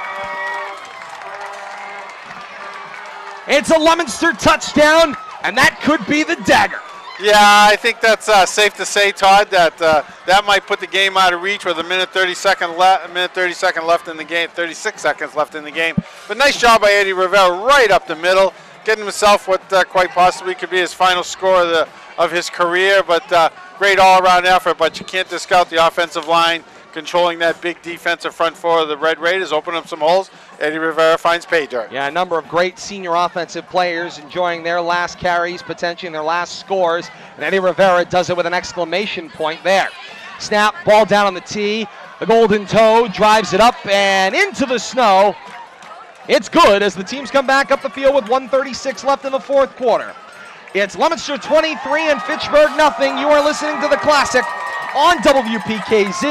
It's a Leominster touchdown, and that could be the dagger. Yeah, I think that's safe to say, Todd, that that might put the game out of reach with a minute 30 second left in the game, 36 seconds left in the game. But nice job by Eddie Rivera right up the middle, getting himself what quite possibly could be his final score of his career. But great all-around effort, but you can't discount the offensive line controlling that big defensive front four of the Red Raiders, open up some holes. Eddie Rivera finds pay dirt. Yeah, a number of great senior offensive players enjoying their last carries, potentially their last scores, and Eddie Rivera does it with an exclamation point there. Snap, ball down on the tee. The Golden Toe drives it up and into the snow. It's good as the teams come back up the field with 1:36 left in the fourth quarter. It's Leominster 23 and Fitchburg nothing. You are listening to The Classic on WPKZ,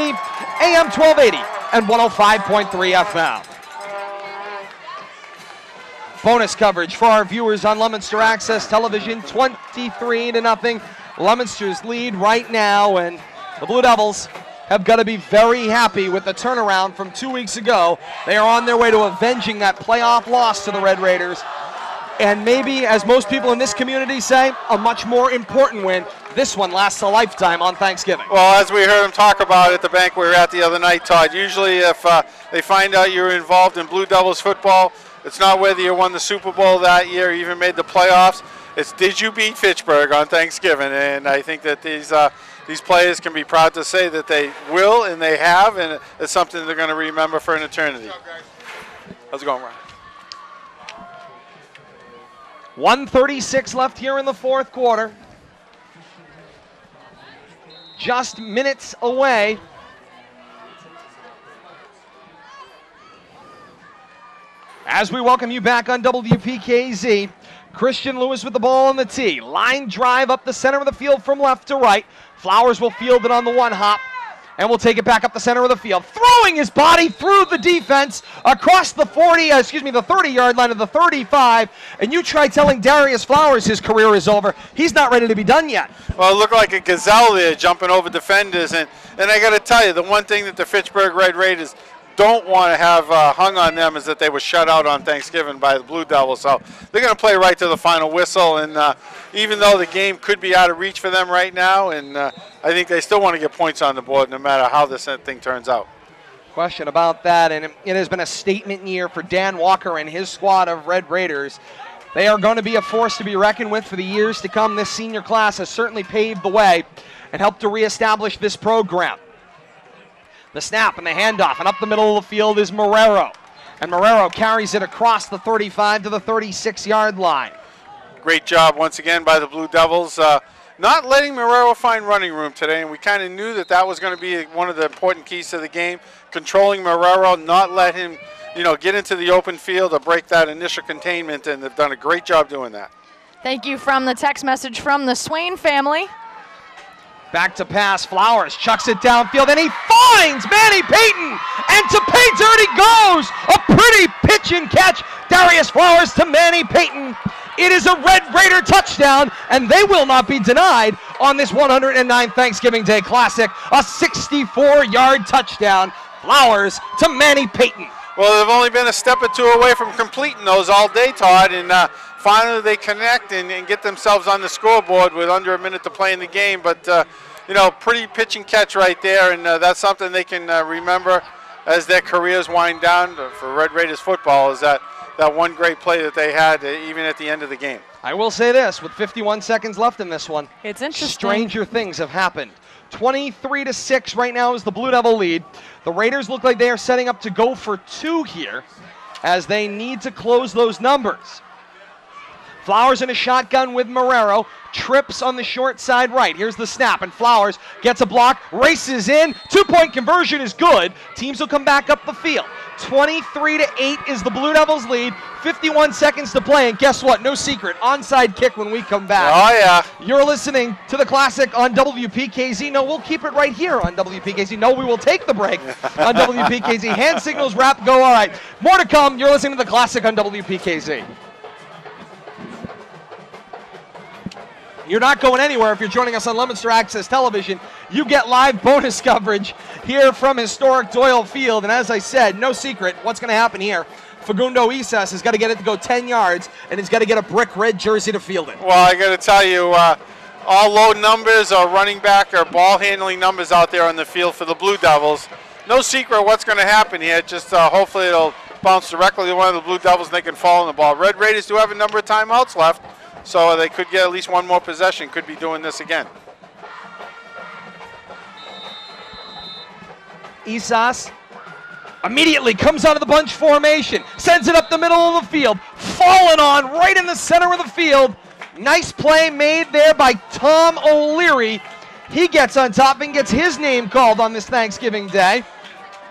AM 1280 and 105.3 FM. Bonus coverage for our viewers on Leominster Access Television, 23-0. Leominster's lead right now, and the Blue Devils have got to be very happy with the turnaround from 2 weeks ago. They are on their way to avenging that playoff loss to the Red Raiders. And maybe, as most people in this community say, a much more important win. This one lasts a lifetime on Thanksgiving. Well, as we heard him talk about at the bank we were at the other night, Todd, usually if they find out you're involved in Blue Devils football, it's not whether you won the Super Bowl that year or even made the playoffs. It's did you beat Fitchburg on Thanksgiving? And I think that these players can be proud to say that they will and they have, and it's something they're going to remember for an eternity. How's it going, Ryan? 1:36 left here in the fourth quarter. Just minutes away. As we welcome you back on WPKZ, Christian Lewis with the ball on the tee. Line drive up the center of the field from left to right. Flowers will field it on the one hop and will take it back up the center of the field. Throwing his body through the defense across the 30-yard line of the 35. And you try telling Darius Flowers his career is over. He's not ready to be done yet. Well, it looked like a gazelle there jumping over defenders. And I got to tell you, the one thing that the Fitchburg Red Raiders don't want to have hung on them is that they were shut out on Thanksgiving by the Blue Devils. So they're going to play right to the final whistle. And even though the game could be out of reach for them right now, and I think they still want to get points on the board no matter how this thing turns out. Question about that, and it has been a statement year for Dan Walker and his squad of Red Raiders. They are going to be a force to be reckoned with for the years to come. This senior class has certainly paved the way and helped to reestablish this program. The snap and the handoff, and up the middle of the field is Marrero. And Marrero carries it across the 35 to the 36-yard line. Great job once again by the Blue Devils. Not letting Marrero find running room today, and we kind of knew that was going to be one of the important keys to the game. Controlling Marrero, not let him get into the open field or break that initial containment, and they've done a great job doing that. Thank you from the text message from the Swain family. Back to pass, Flowers chucks it downfield, and he finds Manny Payton, and to pay dirt he goes. A pretty pitch and catch. Darius Flowers to Manny Payton. It is a Red Raider touchdown, and they will not be denied on this 109th Thanksgiving Day Classic. A 64-yard touchdown. Flowers to Manny Payton. Well, they've only been a step or two away from completing those all day, Todd, and finally they connect and get themselves on the scoreboard with under a minute to play in the game. But, you know, pretty pitch and catch right there, and that's something they can remember as their careers wind down for Red Raiders football, is that one great play that they had even at the end of the game. I will say this, with 51 seconds left in this one, it's interesting. Stranger things have happened. 23-6 right now is the Blue Devil lead. The Raiders look like they are setting up to go for 2 here as they need to close those numbers. Flowers in a shotgun with Marrero, trips on the short side right. Here's the snap, and Flowers gets a block, races in. 2-point conversion is good. Teams will come back up the field. 23-8 is the Blue Devils lead. 51 seconds to play, and guess what? No secret, onside kick when we come back. Oh, yeah. You're listening to the Classic on WPKZ. No, we'll keep it right here on WPKZ. No, we will take the break on WPKZ. Hand signals, wrap, go. All right, more to come. You're listening to the Classic on WPKZ. You're not going anywhere if you're joining us on Leominster Access Television. You get live bonus coverage here from historic Doyle Field. And as I said, no secret what's going to happen here. Fagundo Isas has got to get it to go 10 yards, and he's got to get a brick red jersey to field it. Well, I got to tell you, all low numbers or running back or ball handling numbers out there on the field for the Blue Devils. No secret what's going to happen here. Just hopefully it'll bounce directly to one of the Blue Devils and they can fall on the ball. Red Raiders do have a number of timeouts left, so they could get at least one more possession, could be doing this again. Isas immediately comes out of the bunch formation, sends it up the middle of the field, falling on right in the center of the field. Nice play made there by Tom O'Leary. He gets on top and gets his name called on this Thanksgiving Day.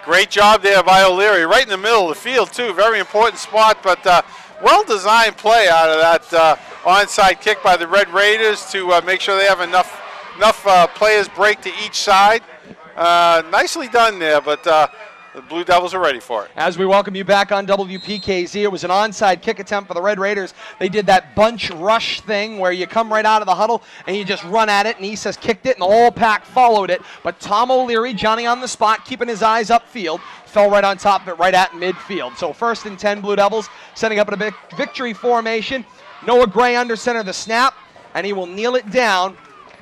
Great job there by O'Leary, right in the middle of the field too. Very important spot, but well-designed play out of that onside kick by the Red Raiders to make sure they have enough players break to each side. Nicely done there, but the Blue Devils are ready for it. As we welcome you back on WPKZ, it was an onside kick attempt for the Red Raiders. They did that bunch rush thing where you come right out of the huddle and you just run at it, and Isas kicked it and the whole pack followed it. But Tom O'Leary, Johnny on the spot, keeping his eyes upfield, fell right on top of it right at midfield. So 1st and 10 Blue Devils, setting up in a victory formation. Noah Gray under center the snap, and he will kneel it down.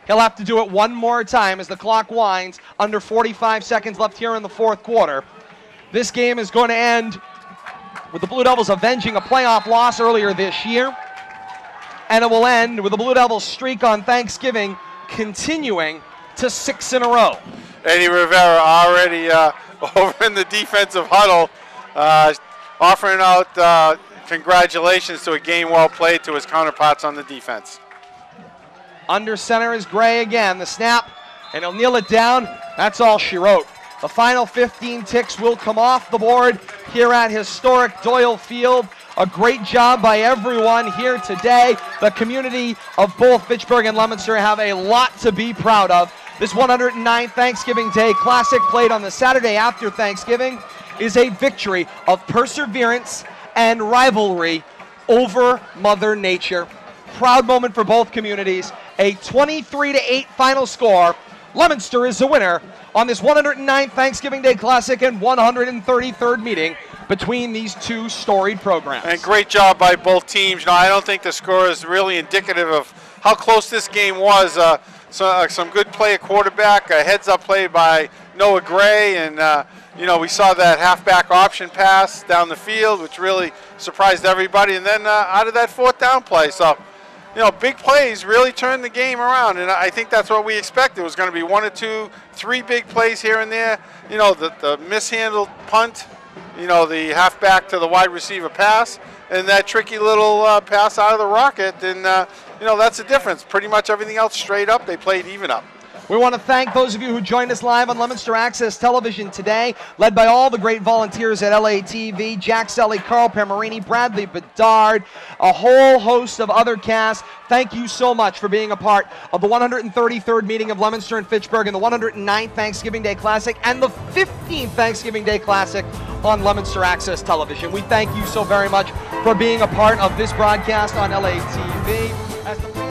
He'll have to do it one more time as the clock winds. Under 45 seconds left here in the 4th quarter. This game is going to end with the Blue Devils avenging a playoff loss earlier this year. And it will end with the Blue Devils streak on Thanksgiving continuing to 6 in a row. Eddie Rivera already over in the defensive huddle, offering out congratulations to a game well played to his counterparts on the defense. Under center is Gray again. The snap, and he'll kneel it down. That's all she wrote. The final 15 ticks will come off the board here at historic Doyle Field. A great job by everyone here today. The community of both Fitchburg and Leominster have a lot to be proud of. This 109th Thanksgiving Day Classic, played on the Saturday after Thanksgiving, is a victory of perseverance and rivalry over Mother Nature. Proud moment for both communities. A 23-8 final score. Leominster is the winner on this 109th Thanksgiving Day Classic and 133rd meeting between these two storied programs. And great job by both teams. No, I don't think the score is really indicative of how close this game was. Some good play at quarterback, a heads-up play by Noah Gray, and we saw that halfback option pass down the field, which really surprised everybody. And then out of that 4th down play, so. Big plays really turned the game around, and I think that's what we expected. It was going to be 1 or 2, 3 big plays here and there. The mishandled punt, the halfback to the wide receiver pass, and that tricky little pass out of the rocket, and, that's the difference. Pretty much everything else straight up, they played even up. We want to thank those of you who joined us live on Leominster Access Television today, led by all the great volunteers at LATV, Jack Selly, Carl Pemerini, Bradley Bedard, a whole host of other casts. Thank you so much for being a part of the 133rd meeting of Leominster and Fitchburg and the 109th Thanksgiving Day Classic and the 15th Thanksgiving Day Classic on Leominster Access Television. We thank you so very much for being a part of this broadcast on LA TV. As the